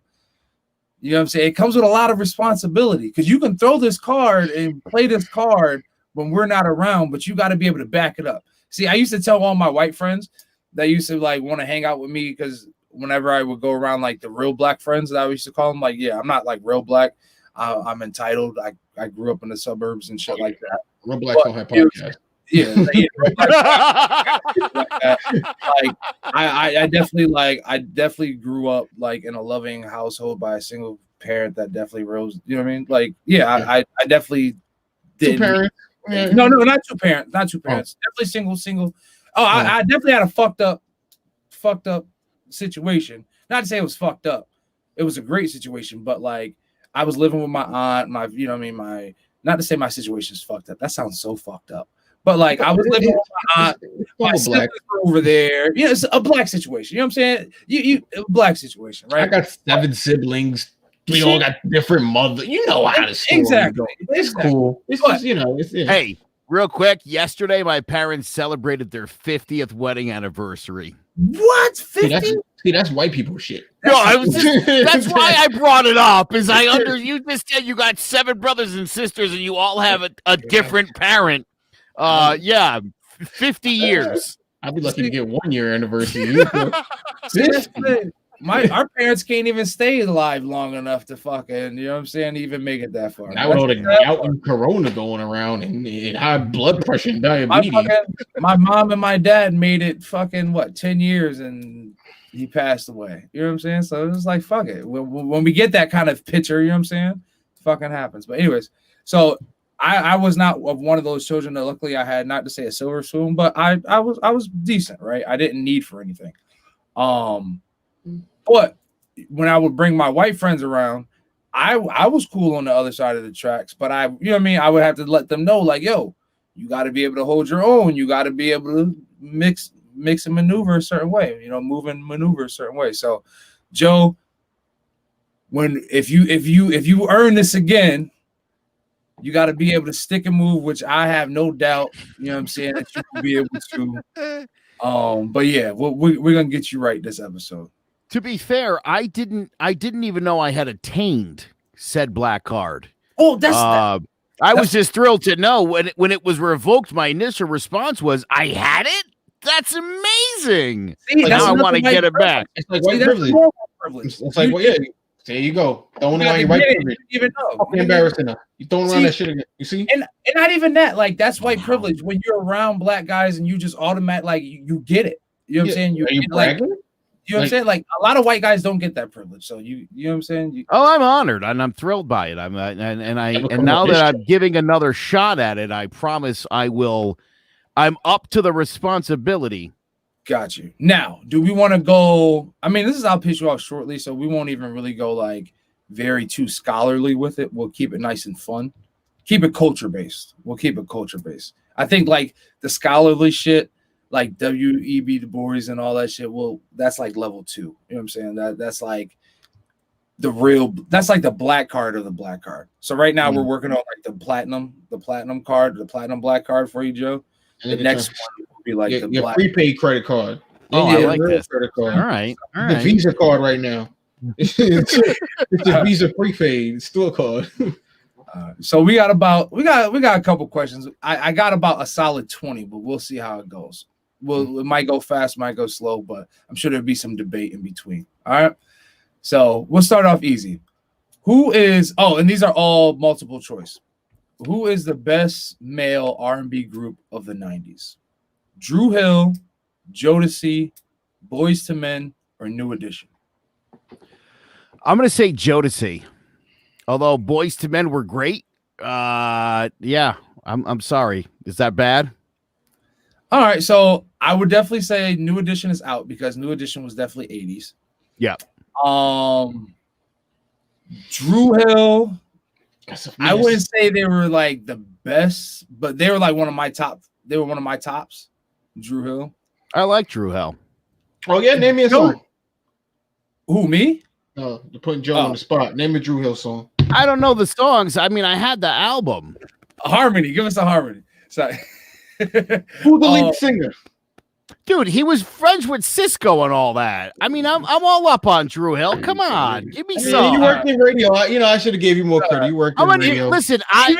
you know what I'm saying? It comes with a lot of responsibility because you can throw this card and play this card when we're not around, but you got to be able to back it up. See, I used to tell all my white friends that used to like want to hang out with me because whenever I would go around like the real black friends that I used to call them, like, yeah, I'm not like real black. I'm entitled. I grew up in the suburbs and shit like that. Real blacks don't have podcasts. Yeah, like I definitely grew up like in a loving household by a single parent that definitely rose. You know what I mean? Like, yeah, I definitely did. 2 parents? No, not 2 parents, not 2 parents. Definitely single. Oh, I definitely had a fucked up situation. Not to say it was fucked up. It was a great situation, but like I was living with my aunt, you know what I mean, not to say my situation is fucked up. That sounds so fucked up. But like I was living with my aunt, my siblings were over there. You know, it's a black situation. You know what I'm saying? You black situation, right? I got 7 siblings. We all got different mothers. You know how to story exactly. It's cool. It's just, you know, it's Hey, real quick, yesterday my parents celebrated their 50th wedding anniversary. What? 50? See, that's white people shit. No, that's why I brought it up. Is you just said you got 7 brothers and sisters and you all have a different parent. 50 years. I'd be lucky to get 1 year anniversary. Our parents can't even stay alive long enough to fucking, you know what I'm saying, even make it that far. Now with all the gout and corona going around and high blood pressure and diabetes. My mom and my dad made it fucking 10 years and he passed away. You know what I'm saying? So it was like, fuck it. When we get that kind of picture, you know what I'm saying? It fucking happens. But anyways, so I was not of one of those children that luckily I had, not to say a silver spoon, but I was decent, right? I didn't need for anything. But when I would bring my white friends around, I was cool on the other side of the tracks, but you know what I mean? I would have to let them know, like, yo, you got to be able to hold your own. You got to be able to mix and maneuver a certain way, you know, move and maneuver a certain way. So, Joe, if you earn this again, you got to be able to stick and move, which I have no doubt, you know what I'm saying, that you will be able to. But yeah, we're gonna get you right this episode. To be fair, I didn't even know I had attained said black card. Oh, that's I was just thrilled to know when it was revoked. My initial response was, "I had it. That's amazing." See, now I want to get it back. It's like white privilege. It's like, well, yeah, there you go. Throwing around your white privilege. Even know. Fucking embarrassing. You throwing around that shit again. You see? And not even that. Like that's white privilege. When you're around black guys and you just automatic like you get it. You know what I'm saying? You bragging? You know what I'm saying? Like a lot of white guys don't get that privilege. So you know what I'm saying? I'm honored and I'm thrilled by it. And now that I'm giving another shot at it, I promise I will. I'm up to the responsibility. Got you. Now, do we want to go? I mean, I'll pitch you off shortly, so we won't even really go like very too scholarly with it. We'll keep it nice and fun. Keep it culture based. I think like the scholarly shit, like W.E.B. Du Bois and all that shit, well, that's like level 2. You know what I'm saying? That's like that's like the black card of the black card. So right now we're working on like the platinum card, the platinum black card for you, Joe. The next one will be like the black prepaid credit card. I like this. Credit card. All right. The Visa card right now. It's a Visa prepaid. It's still a card. So we got a couple questions. I got about a solid 20, but we'll see how it goes. It might go fast, might go slow, but I'm sure there'll be some debate in between. All right. So we'll start off easy. And these are all multiple choice. Who is the best male R&B group of the 90s? Dru Hill, Jodeci, Boyz II Men, or New Edition? I'm going to say Jodeci. Although Boyz II Men were great. Yeah, I'm sorry. Is that bad? All right, so I would definitely say New Edition is out because New Edition was definitely 80s. Yeah. Dru Hill I wouldn't say they were like the best, but they were like one of my top. They were one of my tops. Drew Hill. I like Drew Hill. Oh yeah, name me a song. Who, me? You're putting Joe on the spot. Name a Drew Hill song. I don't know the songs. I mean, I had the album. Harmony. Give us a harmony. Sorry. Who's the lead singer? Dude, he was friends with Cisco and all that. I mean, I'm all up on Drew Hill. Come on, give me some. You worked in radio. I should have gave you more credit. You worked in radio. Listen, I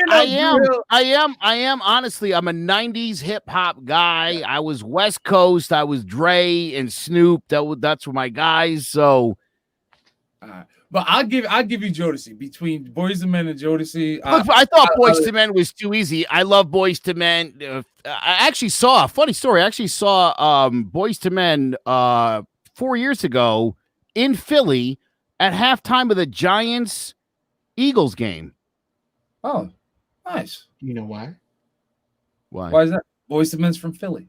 am honestly, I'm a 90s hip hop guy. I was West Coast. I was Dre and Snoop. That's my guys. So, but I'll give you Jodeci between Boyz II Men and Jodeci. Look, I thought Boyz II Men was too easy. I love Boyz II Men. I actually saw a funny story. I actually saw Boyz II Men 4 years ago in Philly at halftime of the Giants-Eagles game. Oh, nice. You know why? Why is that? Boyz II Men's from Philly.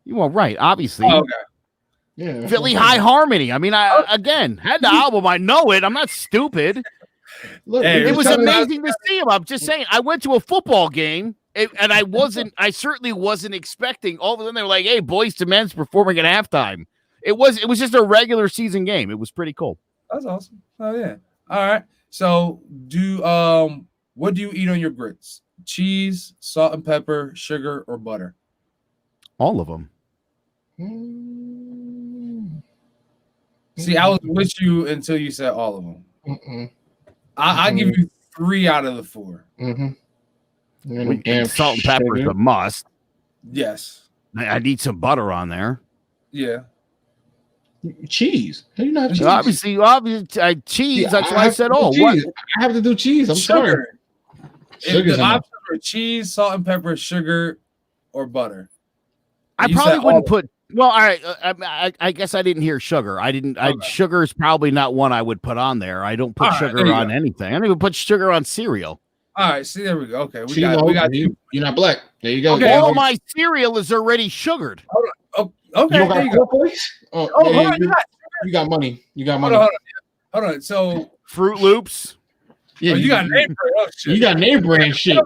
You are right, obviously. Oh, okay. Yeah, Philly High Harmony. I mean, I again had the album. I know it. I'm not stupid. Look, it was amazing to see him. I'm just saying. I went to a football game, and I certainly wasn't expecting. All of a sudden, they were like, "Hey, Boyz II Men's performing at halftime." It was just a regular season game. It was pretty cool. That's awesome. Oh yeah. All right. So, what do you eat on your grits? Cheese, salt and pepper, sugar, or butter? All of them. See, I was with you until you said all of them. I'll give you 3 out of the 4. Salt and pepper is a must. Yes. I need some butter on there. Yeah. Cheese. How do you not have cheese? Obviously, cheese. That's why I said, what? I have to do cheese. I'm sorry. If the options are cheese, salt and pepper, sugar, or butter. I probably wouldn't put. Well, all right. I guess I didn't hear sugar. I didn't. Okay. Sugar is probably not one I would put on there. I don't put sugar on anything. I don't even put sugar on cereal. All right. See, there we go. Okay, we got you. You're not black. There you go. Okay, all my cereal is already sugared. Okay. You there you go. You got money. You got money. Hold on. So Fruit Loops. Yeah, you got name brand. Oh, shit. You got name brand shit.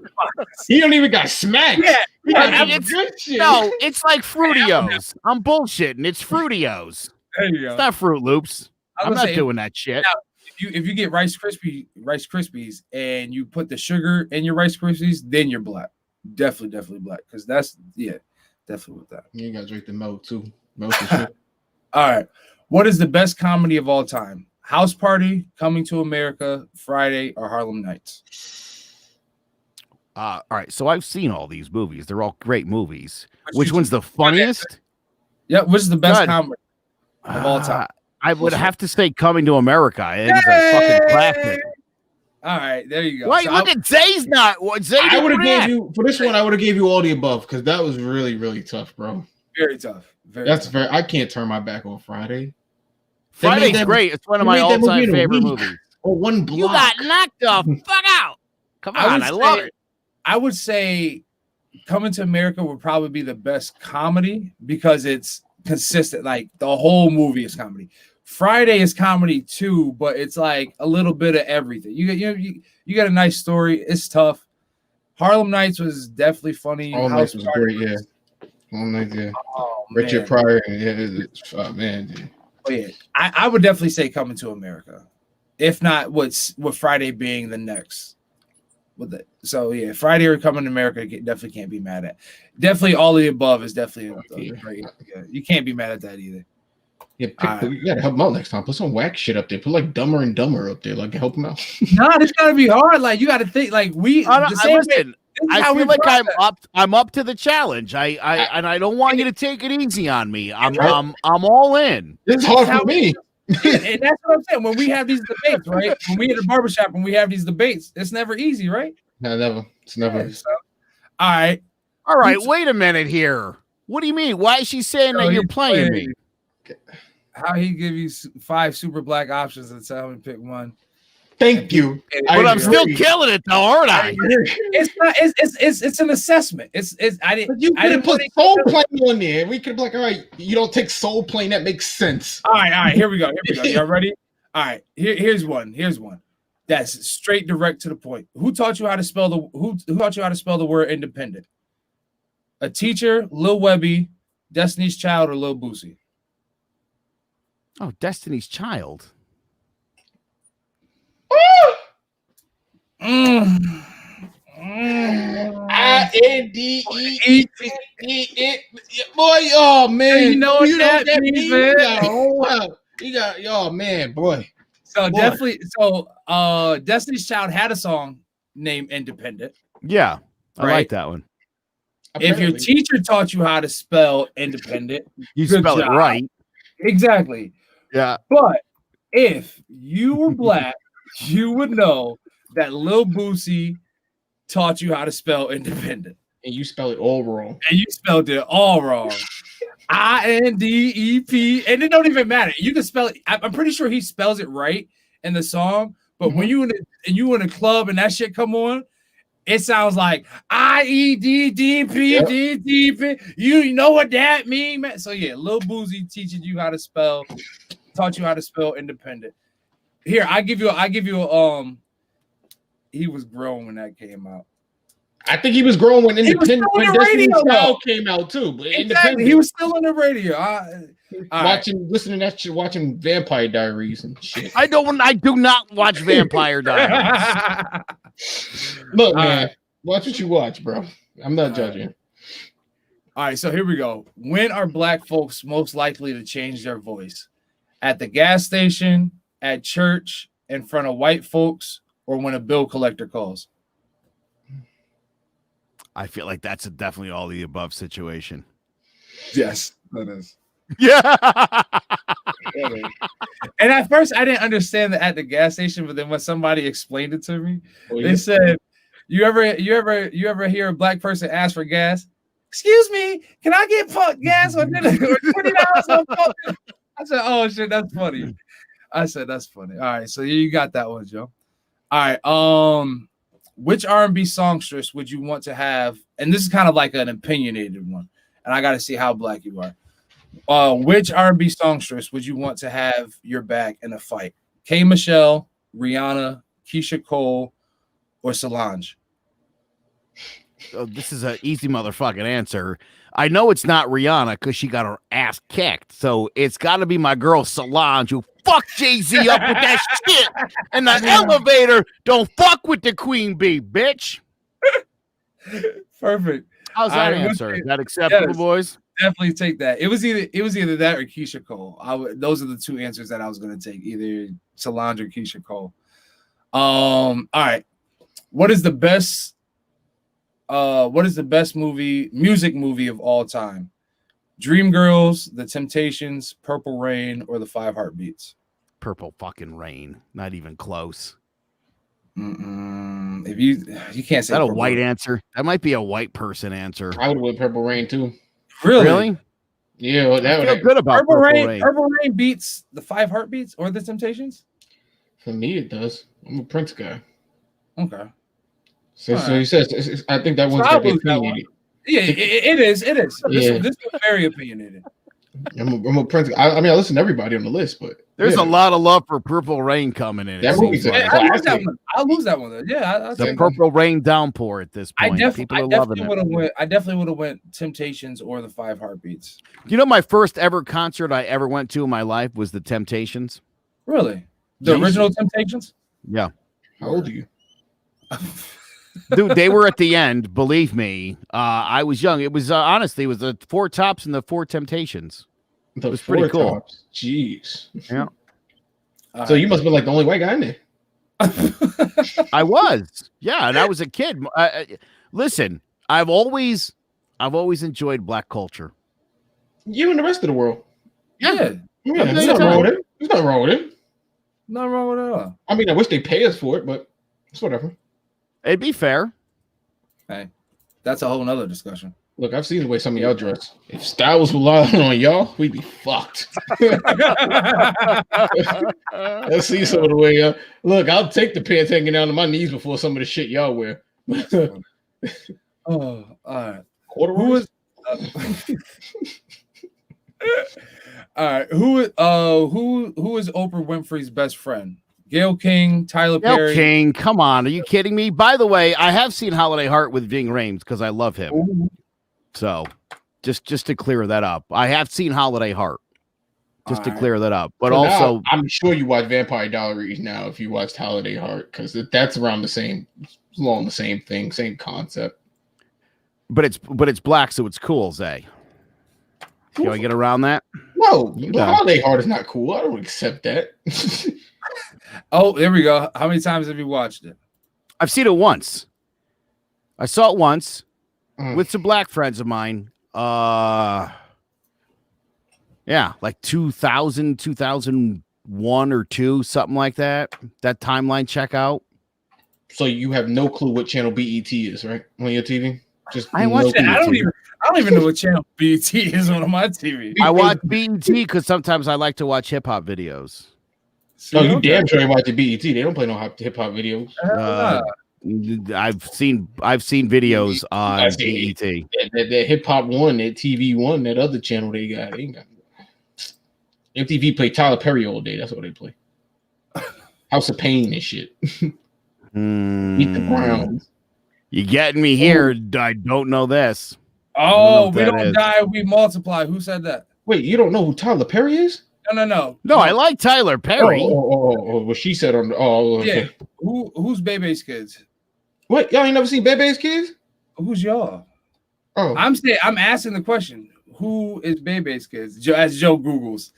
He don't even got smacked. Yeah, no, it's like Fruitios. I'm bullshitting. It's Fruitios. There you go. It's not Fruit Loops. I'm not doing that shit. Now, if you get Rice Krispies and you put the sugar in your Rice Krispies, then you're black. Definitely black. Because that's definitely with that. You gotta drink the milk too. Milk All right. What is the best comedy of all time? House Party, Coming to America, Friday, or Harlem Nights? All right, so I've seen all these movies. They're all great movies. Which one's the funniest? Yeah, which is the best comedy of all time? I would have to say Coming to America. It's a fucking classic. All right, there you go. Wait, so look at Zay's not. Zay I would have gave you for this one. I would have gave you all the above because that was really, really tough, bro. Very tough. I can't turn my back on Friday. Friday's great. It's one of my all-time favorite movies. Or one block. You got knocked the fuck out. Come on, I love it. I would say Coming to America would probably be the best comedy because it's consistent. Like the whole movie is comedy. Friday is comedy too, but it's like a little bit of everything. You got a nice story. It's tough. Harlem Nights was definitely funny. Harlem Nights was great, yeah. Harlem Nights, yeah. Oh, Richard Pryor, yeah, man. Dude. Oh, yeah. I would definitely say Coming to America, if not with Friday being the next. With it, so yeah, Friday or Coming to America definitely can't be mad at. Definitely all of the above is definitely great. Yeah, you can't be mad at that either. Yeah, you gotta help him out next time. Put some whack shit up there. Put like Dumber and Dumber up there. Like help him out. Nah, it's gotta be hard. Like you gotta think. Like I feel like I'm up to the challenge. I don't want you to take it easy on me. I'm all in. It's hard for me. And that's what I'm saying. When we have these debates, right? When we at the barbershop and we have these debates, it's never easy, right? No, never. It's never. Yeah, so, all right. Wait a minute here. What do you mean? Why is she saying that you're playing me? How he give you 5 super black options and tell him to pick one. Thank you. But I'm still killing it though, aren't I? It's not. It's an assessment. I didn't put Soul Plane on there. We could be like, all right, you don't take Soul Plane. That makes sense. All right. Here we go. Y'all ready? All right. Here's one. That's straight, direct to the point. Who taught you how to spell who taught you how to spell the word independent? A teacher, Lil Webby, Destiny's Child, or Lil Boosie? Oh, Destiny's Child. INDEPENDENT. Boy, oh man, you know what that means, man. You got, oh man, boy. So definitely, Destiny's Child had a song named Independent. Yeah, I Right? like that one. If your teacher taught you how to spell independent, You good spell it job. right. Exactly. Yeah. But if you were black, you would know that Lil Boosie taught you how to spell independent. And you spell it all wrong. And you spelled it all wrong. INDEP. And it don't even matter. You can spell it. I'm pretty sure he spells it right in the song. But when you in a club and that shit come on, it sounds like IEDDPDDP. You know what that mean, man? So yeah, Lil Boosie taught you how to spell independent. Here, I give you he was grown when that came out. I think he was grown when Independent Destiny's Child came out too. But exactly, he was still on the radio. Listening to that shit, watching Vampire Diaries and shit. I do not watch Vampire Diaries. Look, man, watch what you watch, bro. I'm not judging. All right, so here we go. When are black folks most likely to change their voice? At the gas station, at church, in front of white folks, or when a bill collector calls? I feel like that's definitely all the above situation. Yes, that is. Yeah. And at first, I didn't understand that at the gas station, but then when somebody explained it to me, they said, "You ever hear a black person ask for gas? Excuse me, can I get gas or $20 on pump?" I said, "Oh shit, that's funny." I said, "That's funny." All right, so you got that one, Joe. All right, which R&B songstress would you want to have? And this is kind of like an opinionated one, and I got to see how black you are. Which R&B songstress would you want to have your back in a fight? K. Michelle, Rihanna, Keisha Cole, or Solange? Oh, this is an easy motherfucking answer. I know it's not Rihanna because she got her ass kicked. So it's got to be my girl Solange, who fucked Jay-Z up with that shit in the elevator. Don't fuck with the queen bee, bitch. Perfect. How's that answer? Is that acceptable, boys? Definitely take that. It was either that or Keisha Cole. Those are the two answers that I was going to take, either Solange or Keisha Cole. All right. What is the best music movie of all time? Dreamgirls, The Temptations, Purple Rain, or The Five Heartbeats? Purple fucking Rain. Not even close. If you can't say that a Purple white Rain. Answer. That might be a white person answer. I would have went Purple Rain too. Really? Yeah, well, I feel good about Purple Rain. Purple Rain beats The Five Heartbeats or The Temptations? For me, it does. I'm a Prince guy. Okay. So he says, I think that one's gonna be opinionated. Yeah, it is. It is. Yeah. This is very opinionated. I'm a Prince. I mean, I listen to everybody on the list, but there's a lot of love for Purple Rain coming in. That movie's I'll lose that one. Yeah, the Purple Rain downpour at this point. People are loving it. I definitely would have went Temptations or The Five Heartbeats. You know, my first ever concert I ever went to in my life was the Temptations. Really? The original Temptations? Yeah. How old are you? Dude, they were at the end. Believe me, I was young. It was honestly, it was the Four Tops and the Four Temptations. It was pretty cool. Tops. Jeez. Yeah. So you must have been like the only white guy in there. I was. Yeah, and I was a kid. Listen, I've always enjoyed black culture. You and the rest of the world. Yeah. There's nothing wrong with it. There's nothing wrong with it. Nothing wrong with it at all. I mean, I wish they pay us for it, but it's whatever. It'd be fair. Hey, that's a whole nother discussion. Look, I've seen the way some of y'all dress. If style was relying on y'all, we'd be fucked. Let's see some of the way y'all. Look, I'll take the pants hanging down to my knees before some of the shit y'all wear. Oh, all right. Who is? All right. Who is Oprah Winfrey's best friend? Gayle King, Tyler Gayle Perry. King, come on, are you kidding me? By the way, I have seen Holiday Heart with Ving Rhames because I love him. Ooh. So, just to clear that up, I have seen Holiday Heart. Just to clear that up, but So also now, I'm sure you watch Vampire Diaries now if you watched Holiday Heart because that's around along the same thing, same concept. But it's black, so it's cool, Zay. Can I get around that? No, Holiday Heart is not cool. I don't accept that. Oh, there we go. How many times have you watched it? I've seen it once. I saw it once with some black friends of mine. Yeah, like 2000, 2001 or 2, something like that. That timeline check out. So you have no clue what channel BET is, right? On your TV? Just I watch it. I don't even know what channel BET is on my TV. I watch BET because sometimes I like to watch hip hop videos. No, you damn sure watch the BET. They don't play no hip hop videos. I've seen videos on BET. That hip hop one, that TV one, that other channel they ain't got. MTV play Tyler Perry all day. That's what they play. House of Pain and shit. Meet the Browns. You getting me here? I don't know this. Oh, we don't die, we multiply. Who said that? Wait, you don't know who Tyler Perry is? No. No, I like Tyler Perry. Oh, what she said on the. Oh, okay. Yeah. Who's Bebe's kids? What? Y'all ain't never seen Bebe's kids? Who's y'all? Oh, I'm asking the question. Who is Bebe's kids? As Joe Googles.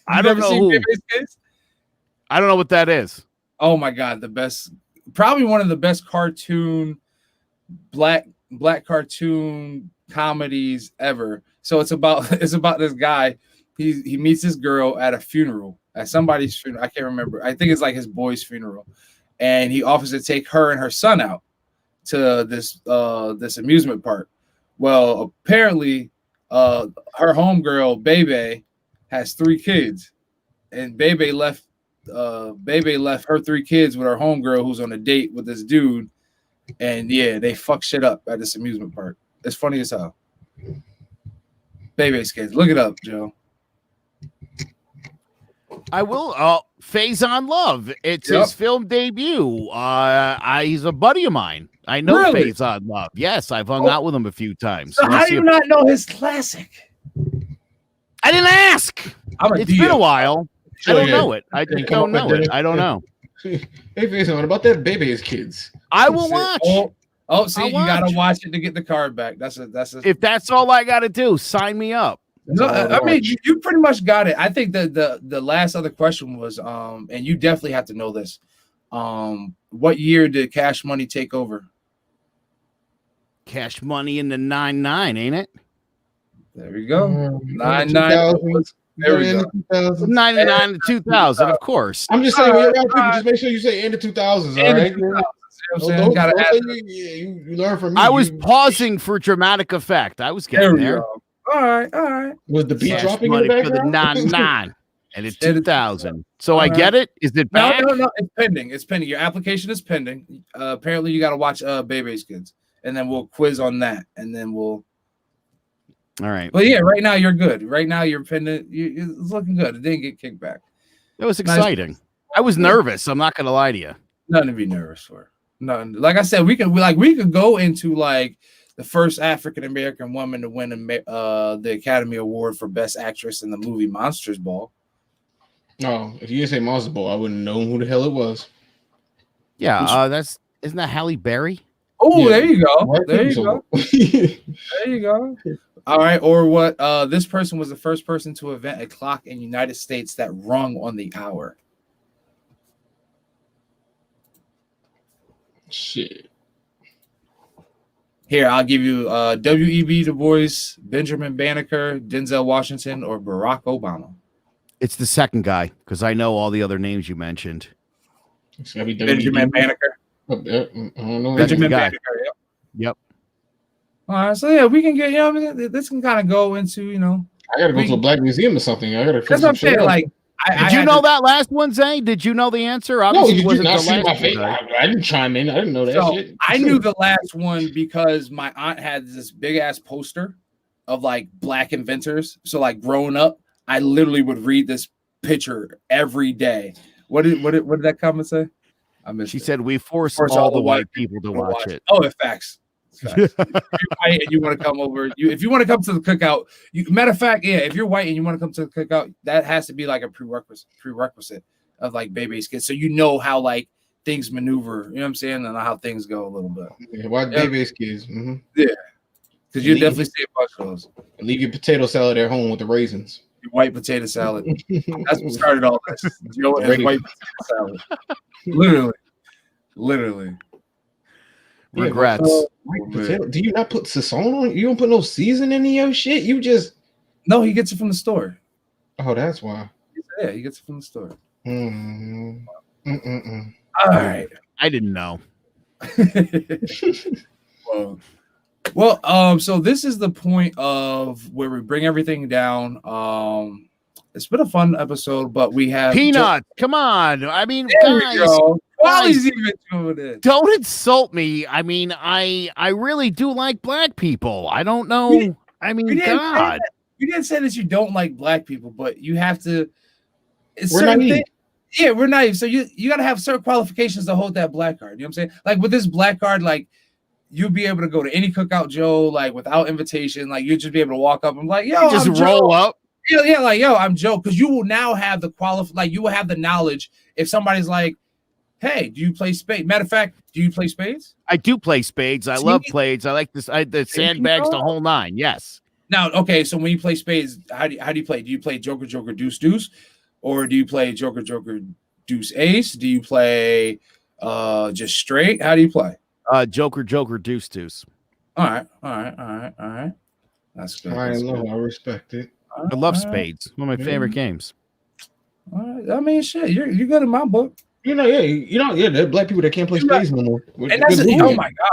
I don't know who. Bebe's kids? I don't know what that is. Oh my God, probably one of the best black cartoon comedies ever. So it's about this guy. He meets this girl at a funeral, at somebody's funeral. I can't remember. I think it's like his boy's funeral, and he offers to take her and her son out to this amusement park. Well, apparently, her homegirl Bebe has 3 kids, and Bebe left her 3 kids with her homegirl who's on a date with this dude, and yeah, they fuck shit up at this amusement park. It's funny as hell. Bebe's kids. Look it up, Joe. I will. Phase on Love. It's his film debut. He's a buddy of mine. I know Really? Phase on Love. Yes, I've hung out with him a few times. So how do you not know his classic? I didn't ask. It's been a while. I don't know it. I just don't know it. I don't know. Hey, Phase on about that Bebe's kids. I will watch. See, you gotta watch it to get the card back. If that's all I gotta do, sign me up. No, I mean you pretty much got it. I think the last other question was and you definitely have to know this. What year did Cash Money take over? Cash Money in the 99, ain't it? There we go. 99. There we go. 99 to 2000, of course. I'm just saying, when you're around people, just make sure you say end of 2000s, all right? You learn from me. I was pausing for dramatic effect. I was getting there. All right. Was the beat Cash dropping Money in the for the background? 99 and it's 2000. So I get it. Is it back? No. It's pending. Your application is pending. Apparently, you got to watch Bebe's Kids, and then we'll quiz on that, and then we'll. All right. But yeah, right now you're good. Right now you're pending. It's looking good. It didn't get kicked back. It was exciting. Nice. I was nervous. I'm not gonna lie to you. Nothing to be nervous for. Nothing. Like I said, we could go into like the first African American woman to win the Academy Award for Best Actress in the movie Monsters Ball. No, if you didn't say Monsters Ball, I wouldn't know who the hell it was. Yeah, isn't that Halle Berry? Oh, yeah. There you go. Right? There you go. There you go. All right, or what? This person was the first person to invent a clock in the United States that rung on the hour. Shit. Here, I'll give you W.E.B. Du Bois, Benjamin Banneker, Denzel Washington, or Barack Obama. It's the second guy because I know all the other names you mentioned. It's gotta be Benjamin Banneker. I don't know. Benjamin Banneker. Yep. All right, so yeah, we can get this can kind of go into I gotta go to a black museum or something. I gotta. That's what I'm saying. Like, did you know that last one, Zay? Did you know the answer? Obviously, no, wasn't the last one. I didn't chime in. I didn't know that shit. I knew the last one because my aunt had this big ass poster of like black inventors. So like growing up, I literally would read this picture every day What did that comment say? I missed She it. said we force all the white people to watch it. Oh, it's facts. If you're white and you want to come over, if you want to come to the cookout, matter of fact, yeah, if you're white and you want to come to the cookout, that has to be like a prerequisite of like Bebe's kids, so you know how like things maneuver. You know what I'm saying, and how things go a little bit. Yeah, watch Bebe's kids. Mm-hmm. Yeah, because you definitely see a bunch of those. And leave your potato salad at home with the raisins. Your white potato salad. That's what started all this. Joe and his white potato salad. Literally. Regrets. Do you not put sazon on? You don't put no seasoning in your shit. You just he gets it from the store. Oh, that's why. Yeah, he gets it from the store. All right, I didn't know. Well, so this is the point of where we bring everything down. It's been a fun episode, but we have Peanut. Come on, I mean, guys. Wally's even doing it. Don't insult me. I mean, I really do like black people. I don't know. I mean, God. You didn't say that you don't like black people, but you have to. We're naive. Yeah, we're naive. So you got to have certain qualifications to hold that black card. You know what I'm saying? Like with this black card, like you'll be able to go to any cookout, Joe, like without invitation. Like you'll just be able to walk up and like, yo, just I'm roll Joe. up. Yeah, like yo, I'm Joe, because you will now have the you will have the knowledge if somebody's like, hey, do you play spades? Matter of fact, do you play spades? I do play spades. I love spades. I like this. The sandbags, the whole nine. Yes. Now, okay, so when you play spades, how do you play? Do you play Joker, Joker, Deuce, Deuce, or do you play Joker, Joker, Deuce, Ace? Do you play just straight? How do you play? Joker, Joker, Deuce, Deuce. All right. That's good. I respect it. I love spades. One of my favorite games. All right. I mean, shit, you're good in my book. There are black people that can't play spades no more. And that's oh my God.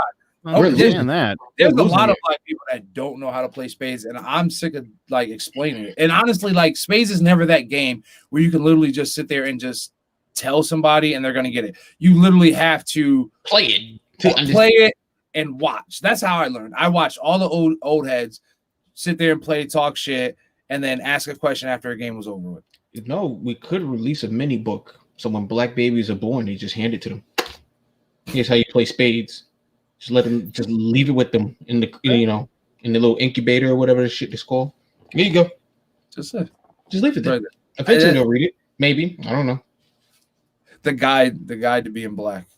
There's a lot of black people that don't know how to play spades, and I'm sick of like explaining it. And honestly, like spades is never that game where you can literally just sit there and just tell somebody and they're gonna get it. You literally have to play it and watch. That's how I learned. I watched all the old heads sit there and play, talk shit, and then ask a question after a game was over with. No, we could release a mini book. So when black babies are born, they just hand it to them. Here's how you play spades. Just leave it with them in the in the little incubator or whatever the shit is called. Here you go. Just leave it there. Right. Eventually they'll read it. Maybe. I don't know. The guide to being black.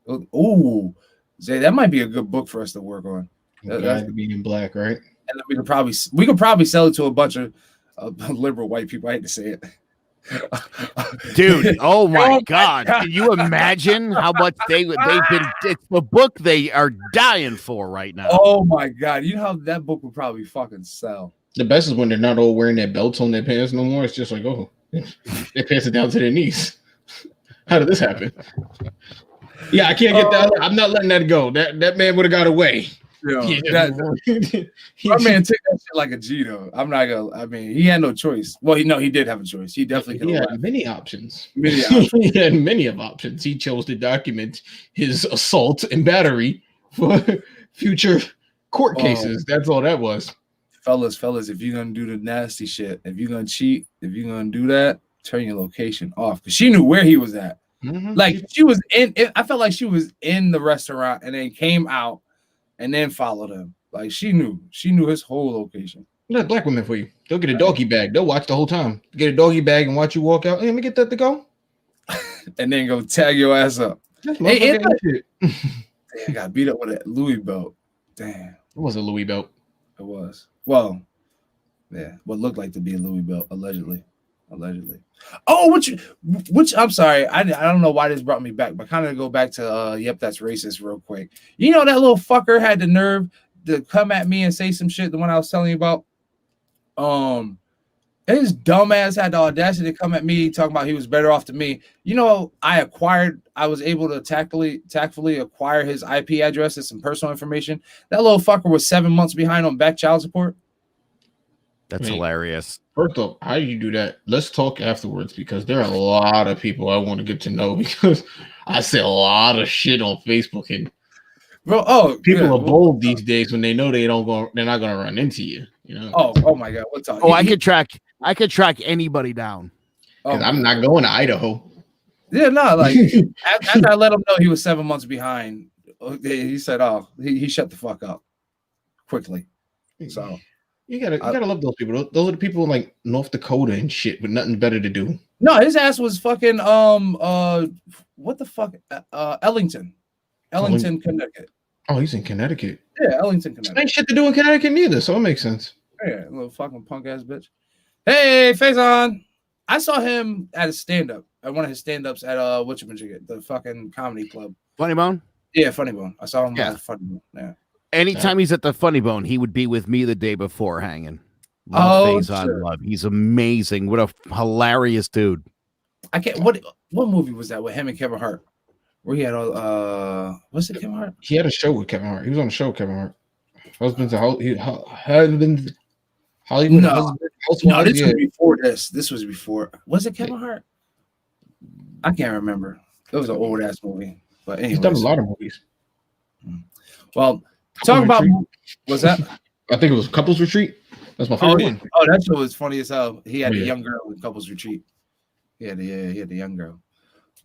Ooh, Zay, that might be a good book for us to work on. The guide to being black, right? And we could probably sell it to a bunch of liberal white people. I hate to say it. Dude, oh my God. Can you imagine how much they've been? It's the book they are dying for right now. Oh my God. You know how that book would probably fucking sell. The best is when they're not all wearing their belts on their pants no more. It's just like, oh, they pass it down to their knees. How did this happen? Yeah, I can't get that. I'm not letting that go. That man would have got away. My man took that shit like a G though. I'm not gonna. I mean, he had no choice. Well, he did have a choice. He definitely could have. Many options. He had many of options. He chose to document his assault and battery for future court cases. That's all that was. Fellas, if you're gonna do the nasty shit, if you're gonna cheat, if you're gonna do that, turn your location off. Because she knew where he was at. Mm-hmm. Like she was in. I felt like she was in the restaurant and then came out. And then followed him. Like she knew his whole location. That's black women for you. They'll get a doggy bag. They'll watch the whole time. Get a doggy bag and watch you walk out. Hey, let me get that to go. And then go tag your ass up. Hey, I got beat up with a Louis belt. Damn. It was a Louis belt. It was. Well, yeah. What looked like to be a Louis belt, allegedly. Oh, which I'm sorry. I don't know why this brought me back, but kind of go back to yep, that's racist real quick. You know that little fucker had the nerve to come at me and say some shit, the one I was telling you about. His dumbass had the audacity to come at me talking about he was better off than me. You know, I was able to tactfully acquire his IP address and some personal information. That little fucker was 7 months behind on back child support. That's hilarious. First off, how do you do that? Let's talk afterwards because there are a lot of people I want to get to know because I say a lot of shit on Facebook and people are bold these days when they know they're not gonna run into you. You know? Oh my God, I could track anybody down. Because I'm not going to Idaho. Yeah, no, like after I let him know he was 7 months behind, he said, "Oh, he shut the fuck up quickly." So you gotta love those people. Those are the people in like North Dakota and shit with nothing better to do. no, his ass was fucking what the fuck, Ellington, Connecticut. Oh, he's in Connecticut. Yeah, Ellington, Connecticut. Ain't shit to do in Connecticut neither, so it makes sense. Yeah, little fucking punk ass bitch. Hey, face on. I saw him at a stand up at one of his stand ups at whatchamajigget, the fucking comedy club. Funny Bone? Yeah, Funny Bone. I saw him Yeah. at Funny Bone. Yeah. Anytime he's at the Funny Bone, he would be with me the day before hanging. Love sure. Love. He's amazing. What a hilarious dude. I can't. What movie was that with him and Kevin Hart? Where he had all what's it, Kevin Hart? He had a show with Kevin Hart. He was on a show with Kevin Hart. Husbands of Hollywood. No, this was before this. This was before. Was it Kevin Hart? I can't remember. It was an old ass movie. But anyways. He's done a lot of movies. Well, talk about was that? I think it was Couples Retreat. That's my favorite one. Oh, that show was funny as hell. He had a Yeah. young girl in Couples Retreat. He had the young girl.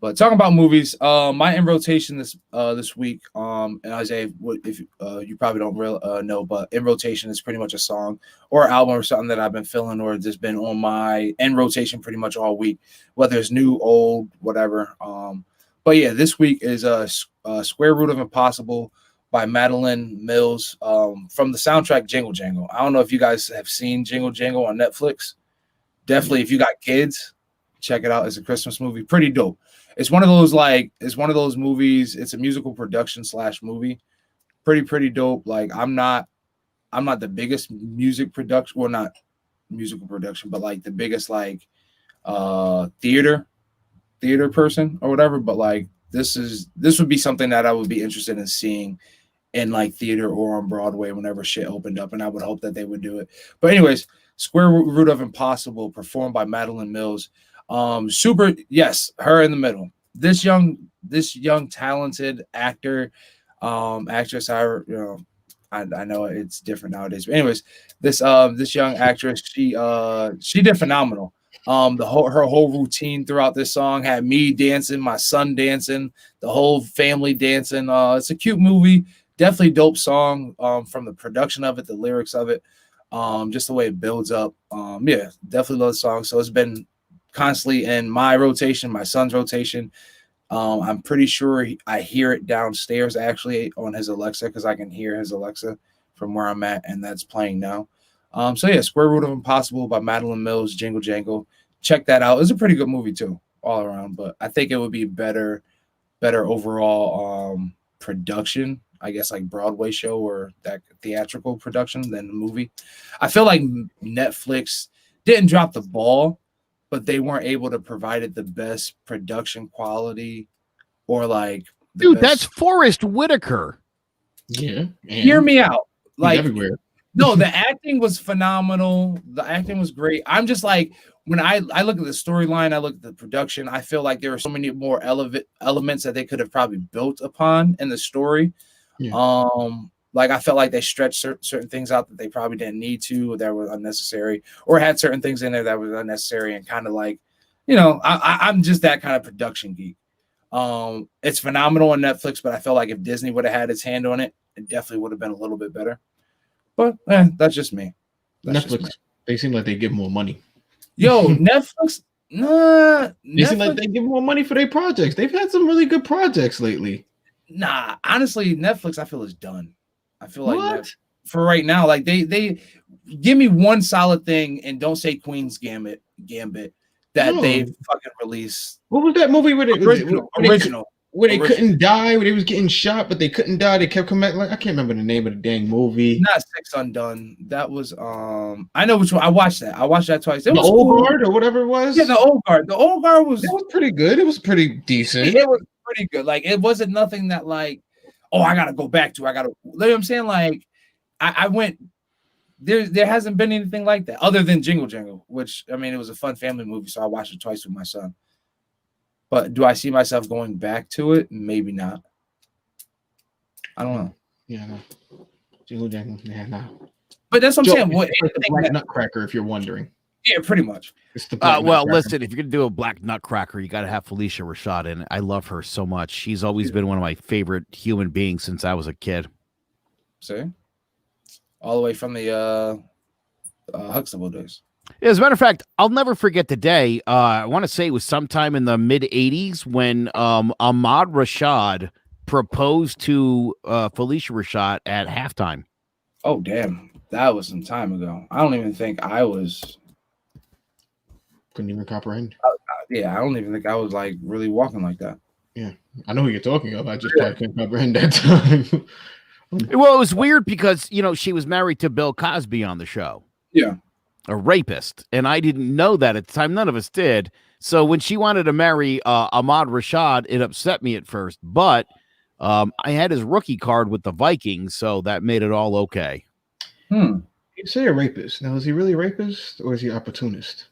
But talking about movies, my in rotation this week, and Isaiah, if you probably don't know, but in rotation is pretty much a song or album or something that I've been feeling or just been on my in rotation pretty much all week, whether it's new, old, whatever. But yeah, this week is Square Root of Impossible by Madeline Mills from the soundtrack Jingle Jangle. I don't know if you guys have seen Jingle Jangle on Netflix. Definitely, if you got kids, check it out. It's a Christmas movie, pretty dope. It's one of those movies. It's a musical production / movie. Pretty dope. Like I'm not the biggest music production, well, not musical production, but like the biggest like theater person or whatever. But like this would be something that I would be interested in seeing in like theater or on Broadway whenever shit opened up, and I would hope that they would do it. But anyways, Square Root of Impossible, performed by Madeline Mills. Super, yes, her in the middle. This young talented actor, actress. I know it's different nowadays. But anyways, this young actress, she did phenomenal. Her whole routine throughout this song had me dancing, my son dancing, the whole family dancing. It's a cute movie, definitely dope song. From the production of it, the lyrics of it, just the way it builds up. Yeah, definitely love the song. So it's been constantly in my rotation, my son's rotation. I'm pretty sure I hear it downstairs actually on his Alexa because I can hear his Alexa from where I'm at, and that's playing now. So yeah, Square Root of Impossible by Madeline Mills, Jingle Jangle. Check that out. It's a pretty good movie too, all around. But I think it would be better overall production, I guess, like Broadway show or that theatrical production than the movie. I feel like Netflix didn't drop the ball, but they weren't able to provide it the best production quality or like dude, that's Forrest Whitaker. Yeah. Hear me out. Like everywhere. No, the acting was phenomenal. The acting was great. I'm just like, when I look at the storyline, I look at the production, I feel like there were so many more elements that they could have probably built upon in the story. Yeah. Like I felt like they stretched certain things out that they probably didn't need to, or that were unnecessary, or had certain things in there that was unnecessary and kind of like, I'm just that kind of production geek. It's phenomenal on Netflix, but I feel like if Disney would have had its hand on it, it definitely would have been a little bit better. But that's just me. Netflix, they seem like they give more money. Yo, Netflix, they seem like they give more money for their projects. They've had some really good projects lately. Nah, honestly, Netflix, I feel is done. I feel like for right now, like they give me one solid thing and don't say Queen's Gambit that they fucking released. What was that movie with it? Original. Where they couldn't die, where they was getting shot, but they couldn't die. They kept coming back. Like I can't remember the name of the dang movie. Not Six Undone. That was I know which one. I watched that. I watched that twice. It the was Old cool. Guard or whatever it was. Yeah, the Old Guard. The Old Guard was. It was pretty good. It was pretty decent. It was pretty good. Like it wasn't nothing that like, oh, I gotta go back to. You know what I'm saying? Like I went. There hasn't been anything like that other than Jingle Jangle, which I mean it was a fun family movie, so I watched it twice with my son. But do I see myself going back to it? Maybe not. I don't know. Yeah, no. Jingle Jangle, no. But that's what I'm saying. What Black Nutcracker, if you're wondering. Yeah, pretty much. It's the well, listen, if you're gonna do a black nutcracker, you got to have Felicia Rashad in it. I love her so much. She's always been one of my favorite human beings since I was a kid. See, all the way from the Huxtable days. As a matter of fact, I'll never forget the day. I want to say it was sometime in the mid '80s when Ahmad Rashad proposed to Felicia Rashad at halftime. Oh damn, that was some time ago. I don't even think I was. Couldn't even comprehend. Yeah, I don't even think I was like really walking like that. Yeah, I know who you're talking of. I just probably couldn't comprehend that time. Well, it was weird because she was married to Bill Cosby on the show. Yeah. A rapist, and I didn't know that at the time. None of us did. So when she wanted to marry Ahmad Rashad, it upset me at first, but I had his rookie card with the Vikings, so that made it all okay. You say a rapist. Now, is he really a rapist or is he opportunist?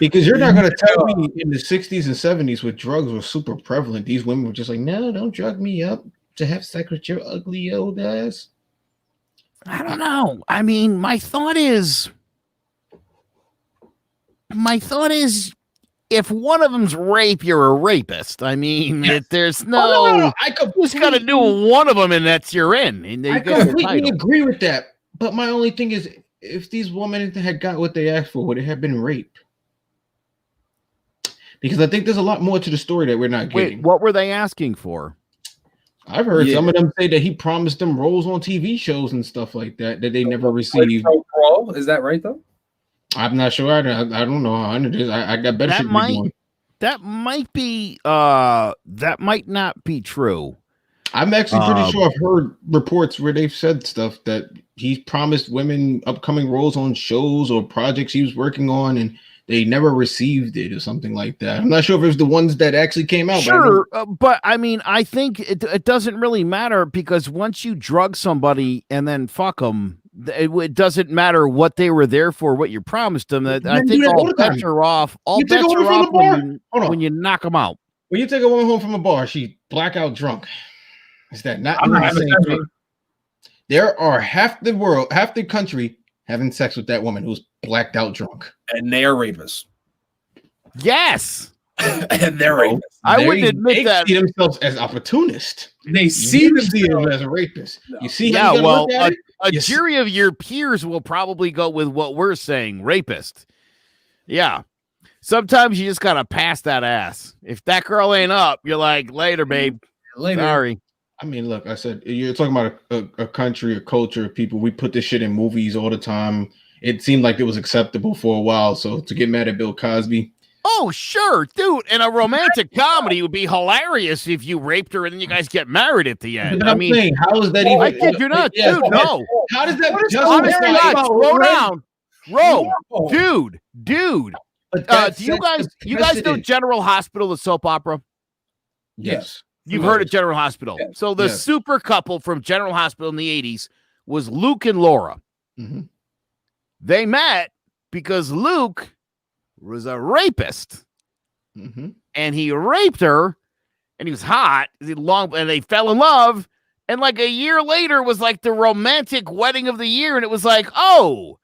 Because you're not going to tell me in the 60s and 70s where drugs were super prevalent, these women were just like, no, don't drug me up to have sex with your ugly old ass. I don't know. I mean, my thought is, if one of them's rape, you're a rapist. I mean, there's no. I just got to do one of them, and that's you're in. And I completely agree with that. But my only thing is, if these women had got what they asked for, would it have been rape? Because I think there's a lot more to the story that we're not getting. Wait, what were they asking for? I've heard some of them say that he promised them roles on TV shows and stuff like that they never received. Is that right though? I'm not sure. I don't know how it is. I got better shit to be doing. That might be. That might not be true. I'm actually pretty sure I've heard reports where they've said stuff that he promised women upcoming roles on shows or projects he was working on, and they never received it or something like that. I'm not sure if it was the ones that actually came out. Sure, but I mean, I think it doesn't really matter because once you drug somebody and then fuck them, it doesn't matter what they were there for, what you promised them. I think all bets are off. All bets are off when you knock them out. When you take a woman home from a bar, she's blackout drunk. Is that not the same? There are half the country having sex with that woman who's blacked out drunk. And they are rapists. Yes. And they're rapists. I wouldn't admit that. They see themselves as opportunists. They see them as a rapist. No. You see how well, a jury of your peers will probably go with what we're saying, rapist. Yeah. Sometimes you just got to pass that ass. If that girl ain't up, you're like, later, babe. Later. Sorry. I mean, look, I said, you're talking about a country, a culture of people. We put this shit in movies all the time. It seemed like it was acceptable for a while. So to get mad at Bill Cosby. Oh, sure, dude. And a romantic comedy would be hilarious if you raped her and then you guys get married at the end. I mean, how is that even? I kid you not, dude. No. How does that? Slow down, dude. Do you guys know General Hospital, the soap opera? Yes. You've heard of General Hospital. Yes. So the super couple from General Hospital in the 80s was Luke and Laura. Mm-hmm. They met because Luke was a rapist. Mm-hmm. And he raped her, and he was hot, and they fell in love. And like a year later was like the romantic wedding of the year. And it was like, oh,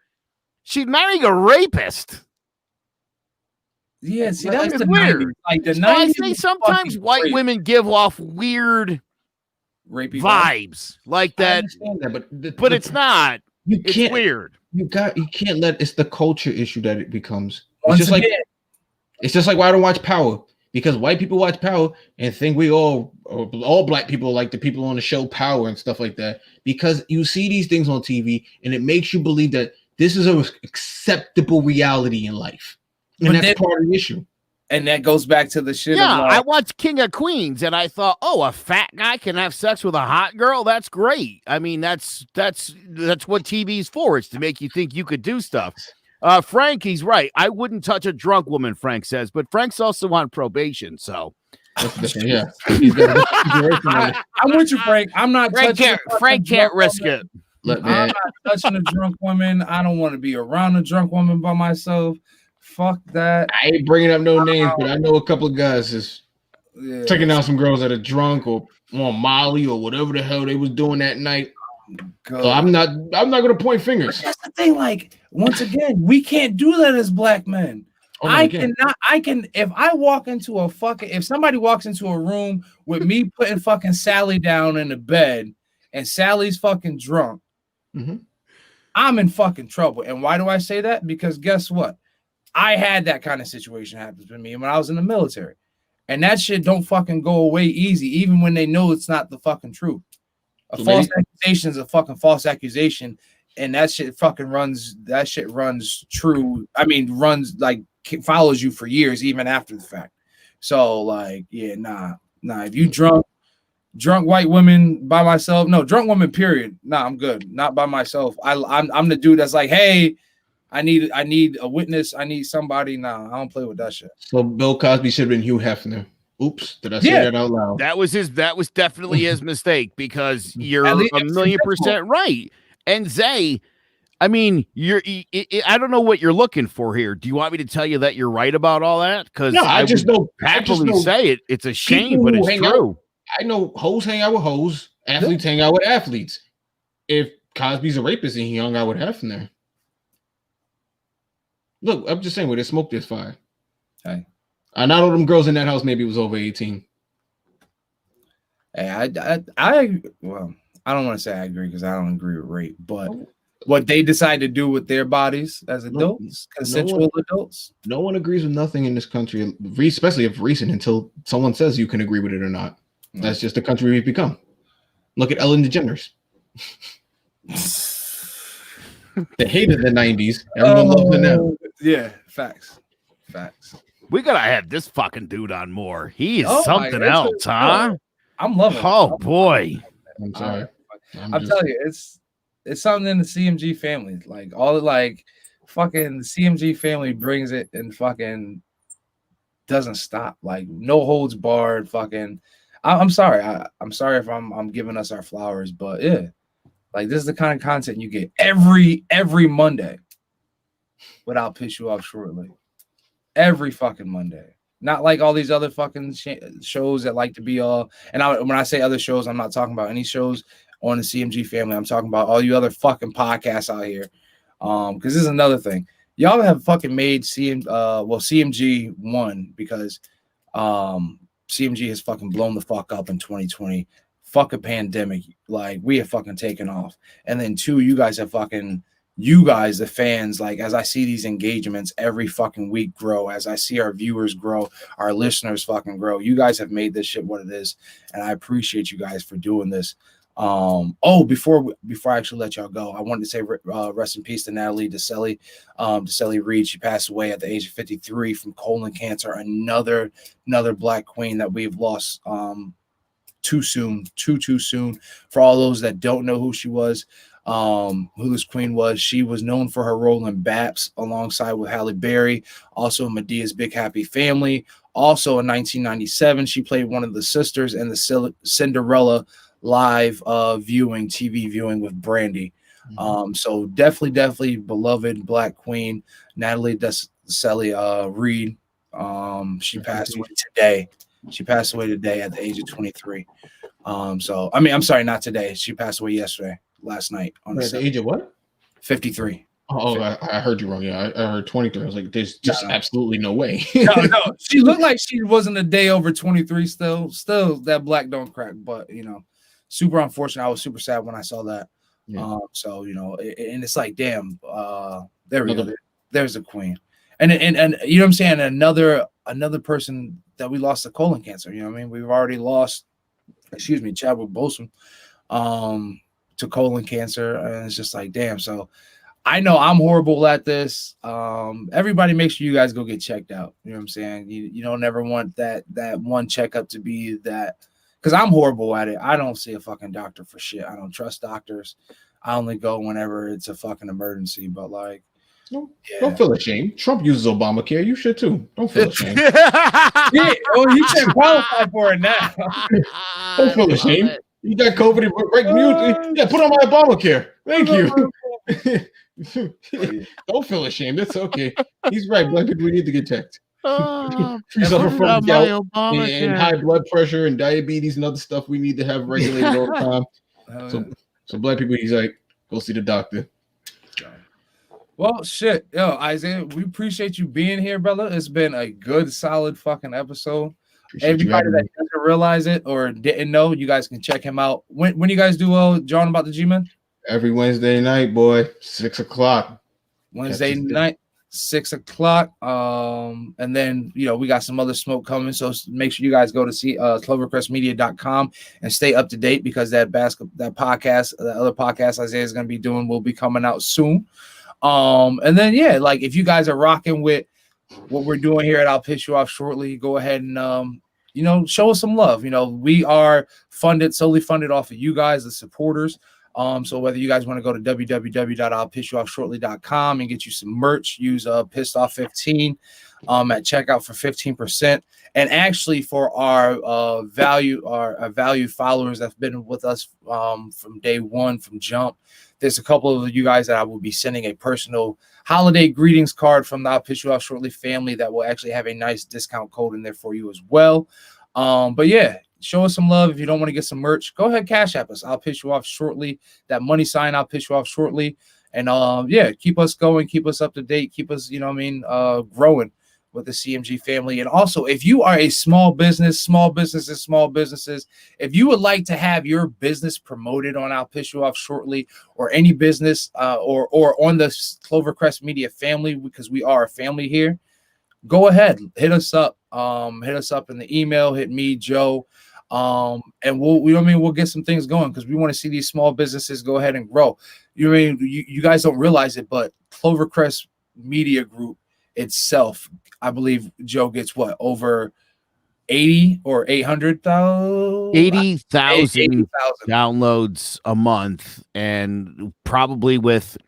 she's marrying a rapist. Yeah, see, that's weird. 90s. Like the 90s. I say sometimes white women give off weird rapey vibes like that, but it's not. It's weird. You can't let it's the culture issue that it becomes. It's just like why I don't watch Power, because white people watch Power and think we all black people like the people on the show Power and stuff like that, because you see these things on TV and it makes you believe that this is an acceptable reality in life. And that's part of the issue. And that goes back to the shit. Yeah, I watched King of Queens and I thought, oh, a fat guy can have sex with a hot girl? That's great. I mean, that's what TV's for. It's to make you think you could do stuff. Frank, he's right. I wouldn't touch a drunk woman, Frank says, but Frank's also on probation, so. Yeah. I'm with you, Frank. I'm not Frank can't risk it. Look, man. I'm not touching a drunk woman. I don't want to be around a drunk woman by myself. Fuck that. I ain't bringing up no names, but I know a couple of guys is taking out some girls that are drunk or on Molly or whatever the hell they was doing that night. God. So I'm not going to point fingers. But that's the thing. Like, once again, we can't do that as black men. Oh, no, I can if I walk into if somebody walks into a room with me putting fucking Sally down in the bed and Sally's fucking drunk, I'm in fucking trouble. And why do I say that? Because guess what? I had that kind of situation happen to me when I was in the military. And that shit don't fucking go away easy, even when they know it's not the fucking truth. A false accusation is a fucking false accusation, and that shit fucking runs. That shit runs true. I mean, runs like follows you for years, even after the fact. So, like, yeah, nah. If you drunk white women by myself, no, drunk women, period. Nah, I'm good. Not by myself. I'm the dude that's like, hey, I need a witness. I need somebody. Nah, I don't play with that shit. So Bill Cosby should have been Hugh Hefner. Oops, did I say that out loud? That was definitely his mistake, because you're a million% right. And Zay, I mean, I don't know what you're looking for here. Do you want me to tell you that you're right about all that? Because no, I just know say it. It's a shame, but it's true. I know hoes hang out with hoes, athletes hang out with athletes. If Cosby's a rapist and he hung out with Hefner. Look, I'm just saying, where there's smoke, there's fire. Hey. Not all them girls in that house maybe was over 18. Hey, I don't want to say I agree, because I don't agree with rape, but what they decide to do with their bodies as adults, consensual adults. No one agrees with nothing in this country, especially if recent, until someone says you can agree with it or not. That's just the country we've become. Look at Ellen DeGeneres. They hated the 90s. Everyone loves it now. Yeah, facts. We gotta have this fucking dude on more. He is something else, huh? I'm loving it. Oh boy. I'm sorry. I'm telling you, it's something in the CMG family. Like fucking the CMG family brings it and fucking doesn't stop. Like no holds barred. Fucking. I'm sorry. I'm sorry if I'm giving us our flowers, but yeah. Like, this is the kind of content you get every Monday. But I'll piss you off shortly. Every fucking Monday. Not like all these other fucking shows that like to be all. And when I say other shows, I'm not talking about any shows on the CMG family. I'm talking about all you other fucking podcasts out here. Because this is another thing. Y'all have fucking made CMG one, because CMG has fucking blown the fuck up in 2020. Fuck a pandemic. Like, we have fucking taken off. And then two, you guys, the fans, like, as I see these engagements every fucking week grow, as I see our viewers grow, our listeners fucking grow, you guys have made this shit what it is. And I appreciate you guys for doing this. Before I actually let y'all go, I wanted to say rest in peace to Natalie DeSelli. DeSelli Reed, she passed away at the age of 53 from colon cancer. Another black queen that we've lost too soon. For all those that don't know who she was, who this queen was, she was known for her role in Baps alongside with Halle Berry, also Medea's Big Happy Family. Also in 1997, she played one of the sisters in the Cinderella live TV viewing with Brandy. So definitely beloved black queen, Natalie DeSelli Reed. She passed away today. She passed away today at the age of 23. I'm sorry, not today. She passed away last night. On the age of what? 53. Oh, I heard you wrong. Yeah, I heard 23. I was like, there's just absolutely no way. No. She looked like she wasn't a day over 23 still. Still, that black don't crack. But, super unfortunate. I was super sad when I saw that. Yeah. And it's like, damn, there we go. There's a queen. And you know what I'm saying? Another person that we lost to colon cancer. You know what I mean? We've already lost, Chadwick Boseman to colon cancer. And it's just like, damn. So I know I'm horrible at this. Everybody make sure you guys go get checked out. You know what I'm saying? You don't ever want that one checkup to be that, because I'm horrible at it. I don't see a fucking doctor for shit. I don't trust doctors. I only go whenever it's a fucking emergency. But like, don't feel ashamed. Trump uses Obamacare. You should too. Don't feel ashamed. You should qualify for it now. Don't feel ashamed. You got COVID and breaking news. Yeah, put on my Obamacare. Thank you. Don't feel ashamed. It's okay. He's right. Black people, we need to get checked. We suffer from gout and high blood pressure and diabetes and other stuff we need to have regulated all the time. So black people, he's like, go see the doctor. Well, shit, yo, Isaiah, we appreciate you being here, brother. It's been a good, solid fucking episode. Appreciate Everybody that doesn't realize it or didn't know, you guys can check him out. When you guys do John about the G-Man? Every Wednesday night, boy, 6 o'clock. Wednesday night, 6 o'clock. And then we got some other smoke coming. So make sure you guys go to see clovercrestmedia.com and stay up to date, because that podcast, the other podcast Isaiah is gonna be doing will be coming out soon. And then like if you guys are rocking with what we're doing here at I'll Piss You Off Shortly, go ahead and show us some love. We are solely funded off of you guys, the supporters. So whether you guys want to go to www.illpissyouoffshortly.com and get you some merch, use Pissed Off 15 at checkout for 15%. And actually for our value followers that've been with us from day one, from jump, there's a couple of you guys that I will be sending a personal holiday greetings card from the I'll Piss You Off Shortly family that will actually have a nice discount code in there for you as well. But yeah, show us some love. If you don't want to get some merch, go ahead, cash app us. I'll Piss You Off Shortly. That money sign, I'll Piss You Off Shortly. And keep us going, keep us up to date, keep us, growing with the CMG family. And also, if you are a small businesses, if you would like to have your business promoted on I'll Piss You Off Shortly, or any business or on the Clovercrest Media family, because we are a family here, go ahead, hit us up in the email, hit me, Joe, and we'll get some things going, because we want to see these small businesses go ahead and grow. You guys don't realize it, but Clovercrest Media Group itself, I believe Joe gets over 80 or 800,000 80,000 downloads a month, and probably with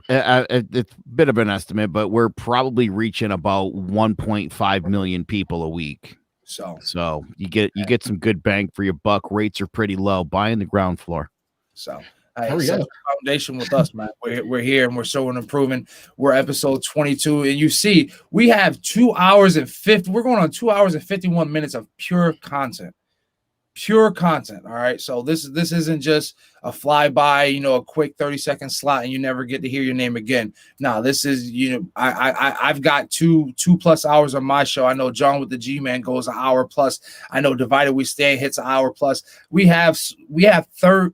it's a bit of an estimate, but we're probably reaching about 1.5 million people a week. So you get some good bang for your buck. Rates are pretty low. Buying the ground floor. So foundation with us, man. We're here and we're showing improving. We're episode 22, and you see we have 2 hours and 50. We're going on 2 hours and 51 minutes of pure content. All right. So this isn't just a flyby, a quick 30-second slot and you never get to hear your name again. No, this is, I've got two plus hours on my show. I know John with the G-Man goes an hour plus. I know Divided We Stand hits an hour plus. We have 30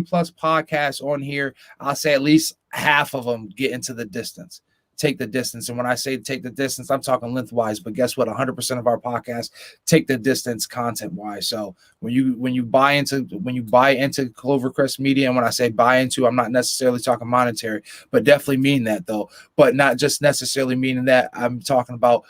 plus podcasts on here. I'll say at least half of them get into the distance. Take the distance. And when I say take the distance, I'm talking lengthwise, but guess what? 100% of our podcasts take the distance content wise. So when you buy into Clovercrest Media, and when I say buy into, I'm not necessarily talking monetary, but definitely mean that though, but not just necessarily meaning that. I'm talking about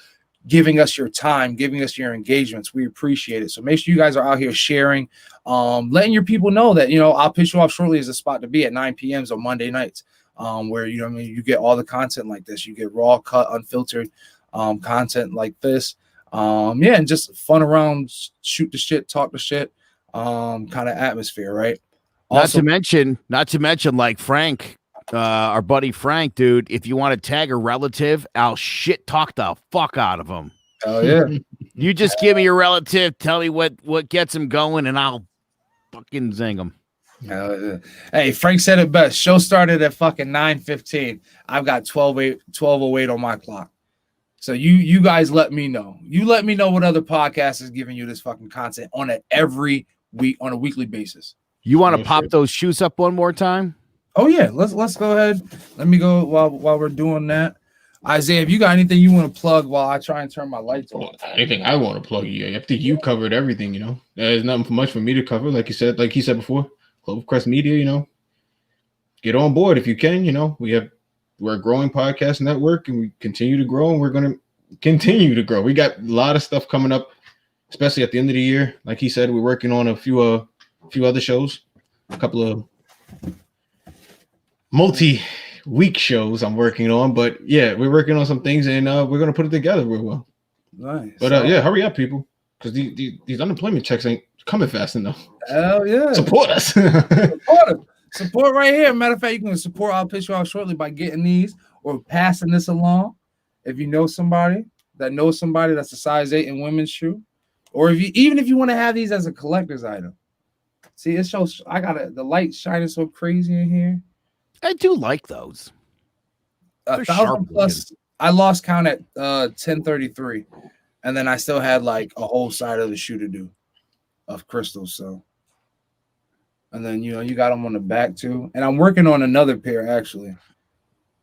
giving us your time, giving us your engagements. We appreciate it. So make sure you guys are out here sharing, letting your people know that, I'll Piss You Off Shortly is a spot to be at 9 p.m. on Monday nights. Where you get all the content like this. You get raw, cut, unfiltered content like this. And just fun around, shoot the shit, talk the shit, kind of atmosphere, right? Also, not to mention, like Frank, our buddy Frank, dude. If you want to tag a relative, I'll shit talk the fuck out of him. Oh yeah, you just give me your relative, tell me what gets him going, and I'll fucking zing him. Hey, Frank said it best. Show started at fucking 9:15. I've got 12:08 on my clock. So you guys let me know. You let me know what other podcast is giving you this fucking content on every week, on a weekly basis. You want to pop those shoes up one more time? Oh yeah, let's go ahead. Let me go while we're doing that. Isaiah, if you got anything you want to plug while I try and turn my lights on. Anything I want to plug, I think you covered everything. There's nothing much for me to cover. Like he said before. Clovercrest Media, get on board if you can. We're a growing podcast network, and we continue to grow, and we're going to continue to grow. We got a lot of stuff coming up, especially at the end of the year. Like he said, we're working on a few other shows, a couple of multi-week shows I'm working on. But yeah, we're working on some things, and we're going to put it together real well. Nice. But hurry up, people, because these unemployment checks ain't coming fast enough. Hell yeah. Support us. Support right here. Matter of fact, you can support I'll Piss You Off Shortly by getting these or passing this along. If you know somebody that knows somebody that's a size 8 in women's shoe, or if you want to have these as a collector's item, See, it shows. I got the light shining so crazy in here. I do like those. 1,000 plus. I lost count at 1033, and then I still had like a whole side of the shoe to do of crystals. So, and then you got them on the back too, and I'm working on another pair actually.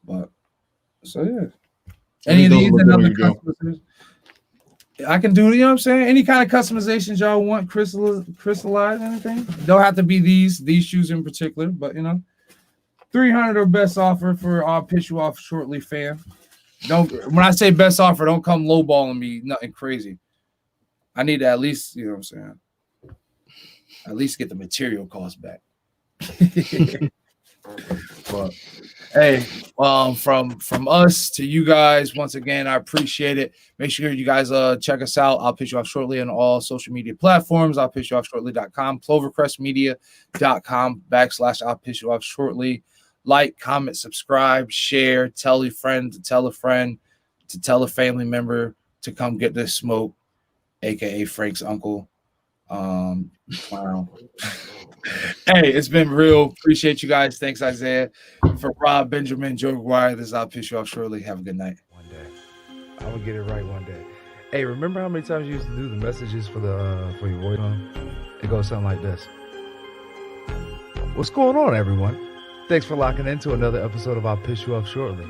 But so yeah, any of these another customers. I can do, you know what I'm saying? Any kind of customizations y'all want, crystallize anything. Don't have to be these shoes in particular, but 300 or best offer for I'll pitch you off shortly, fam. When I say best offer, don't come lowballing me, nothing crazy. I need to at least, you know what I'm saying? At least get the material cost back. But hey, from us to you guys, once again, I appreciate it. Make sure you guys check us out. I'll pitch you off shortly on all social media platforms. I'll pitch you off shortly.com, clovercrestmedia.com / I'll pitch you off shortly. Like, comment, subscribe, share, tell a friend to tell a friend to tell a family member to come get this smoke, aka Frank's uncle. Wow. Hey, it's been real. Appreciate you guys. Thanks, Isaiah. For Rob, Benjamin, Joe McGuire, this is I'll pitch you off shortly. Have a good night. One day, I'm gonna get it right one day. Hey, remember how many times you used to do the messages for your voice? It goes something like this. What's going on, everyone? Thanks for locking into another episode of I'll Pitch You Off Shortly.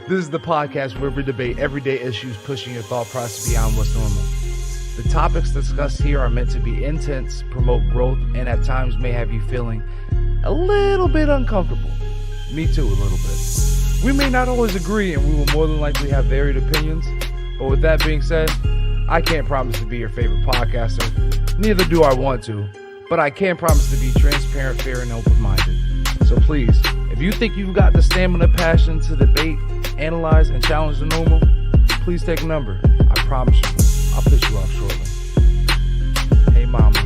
This is the podcast where we debate everyday issues, pushing your thought process beyond what's normal. The topics discussed here are meant to be intense, promote growth, and at times may have you feeling a little bit uncomfortable. Me too, a little bit. We may not always agree, and we will more than likely have varied opinions. But with that being said, I can't promise to be your favorite podcaster. Neither do I want to. But I can promise to be transparent, fair, and open-minded. So please, if you think you've got the stamina, passion to debate, analyze, and challenge the normal, please take a number. I promise you, I'll pitch you off shortly. Hey, mama.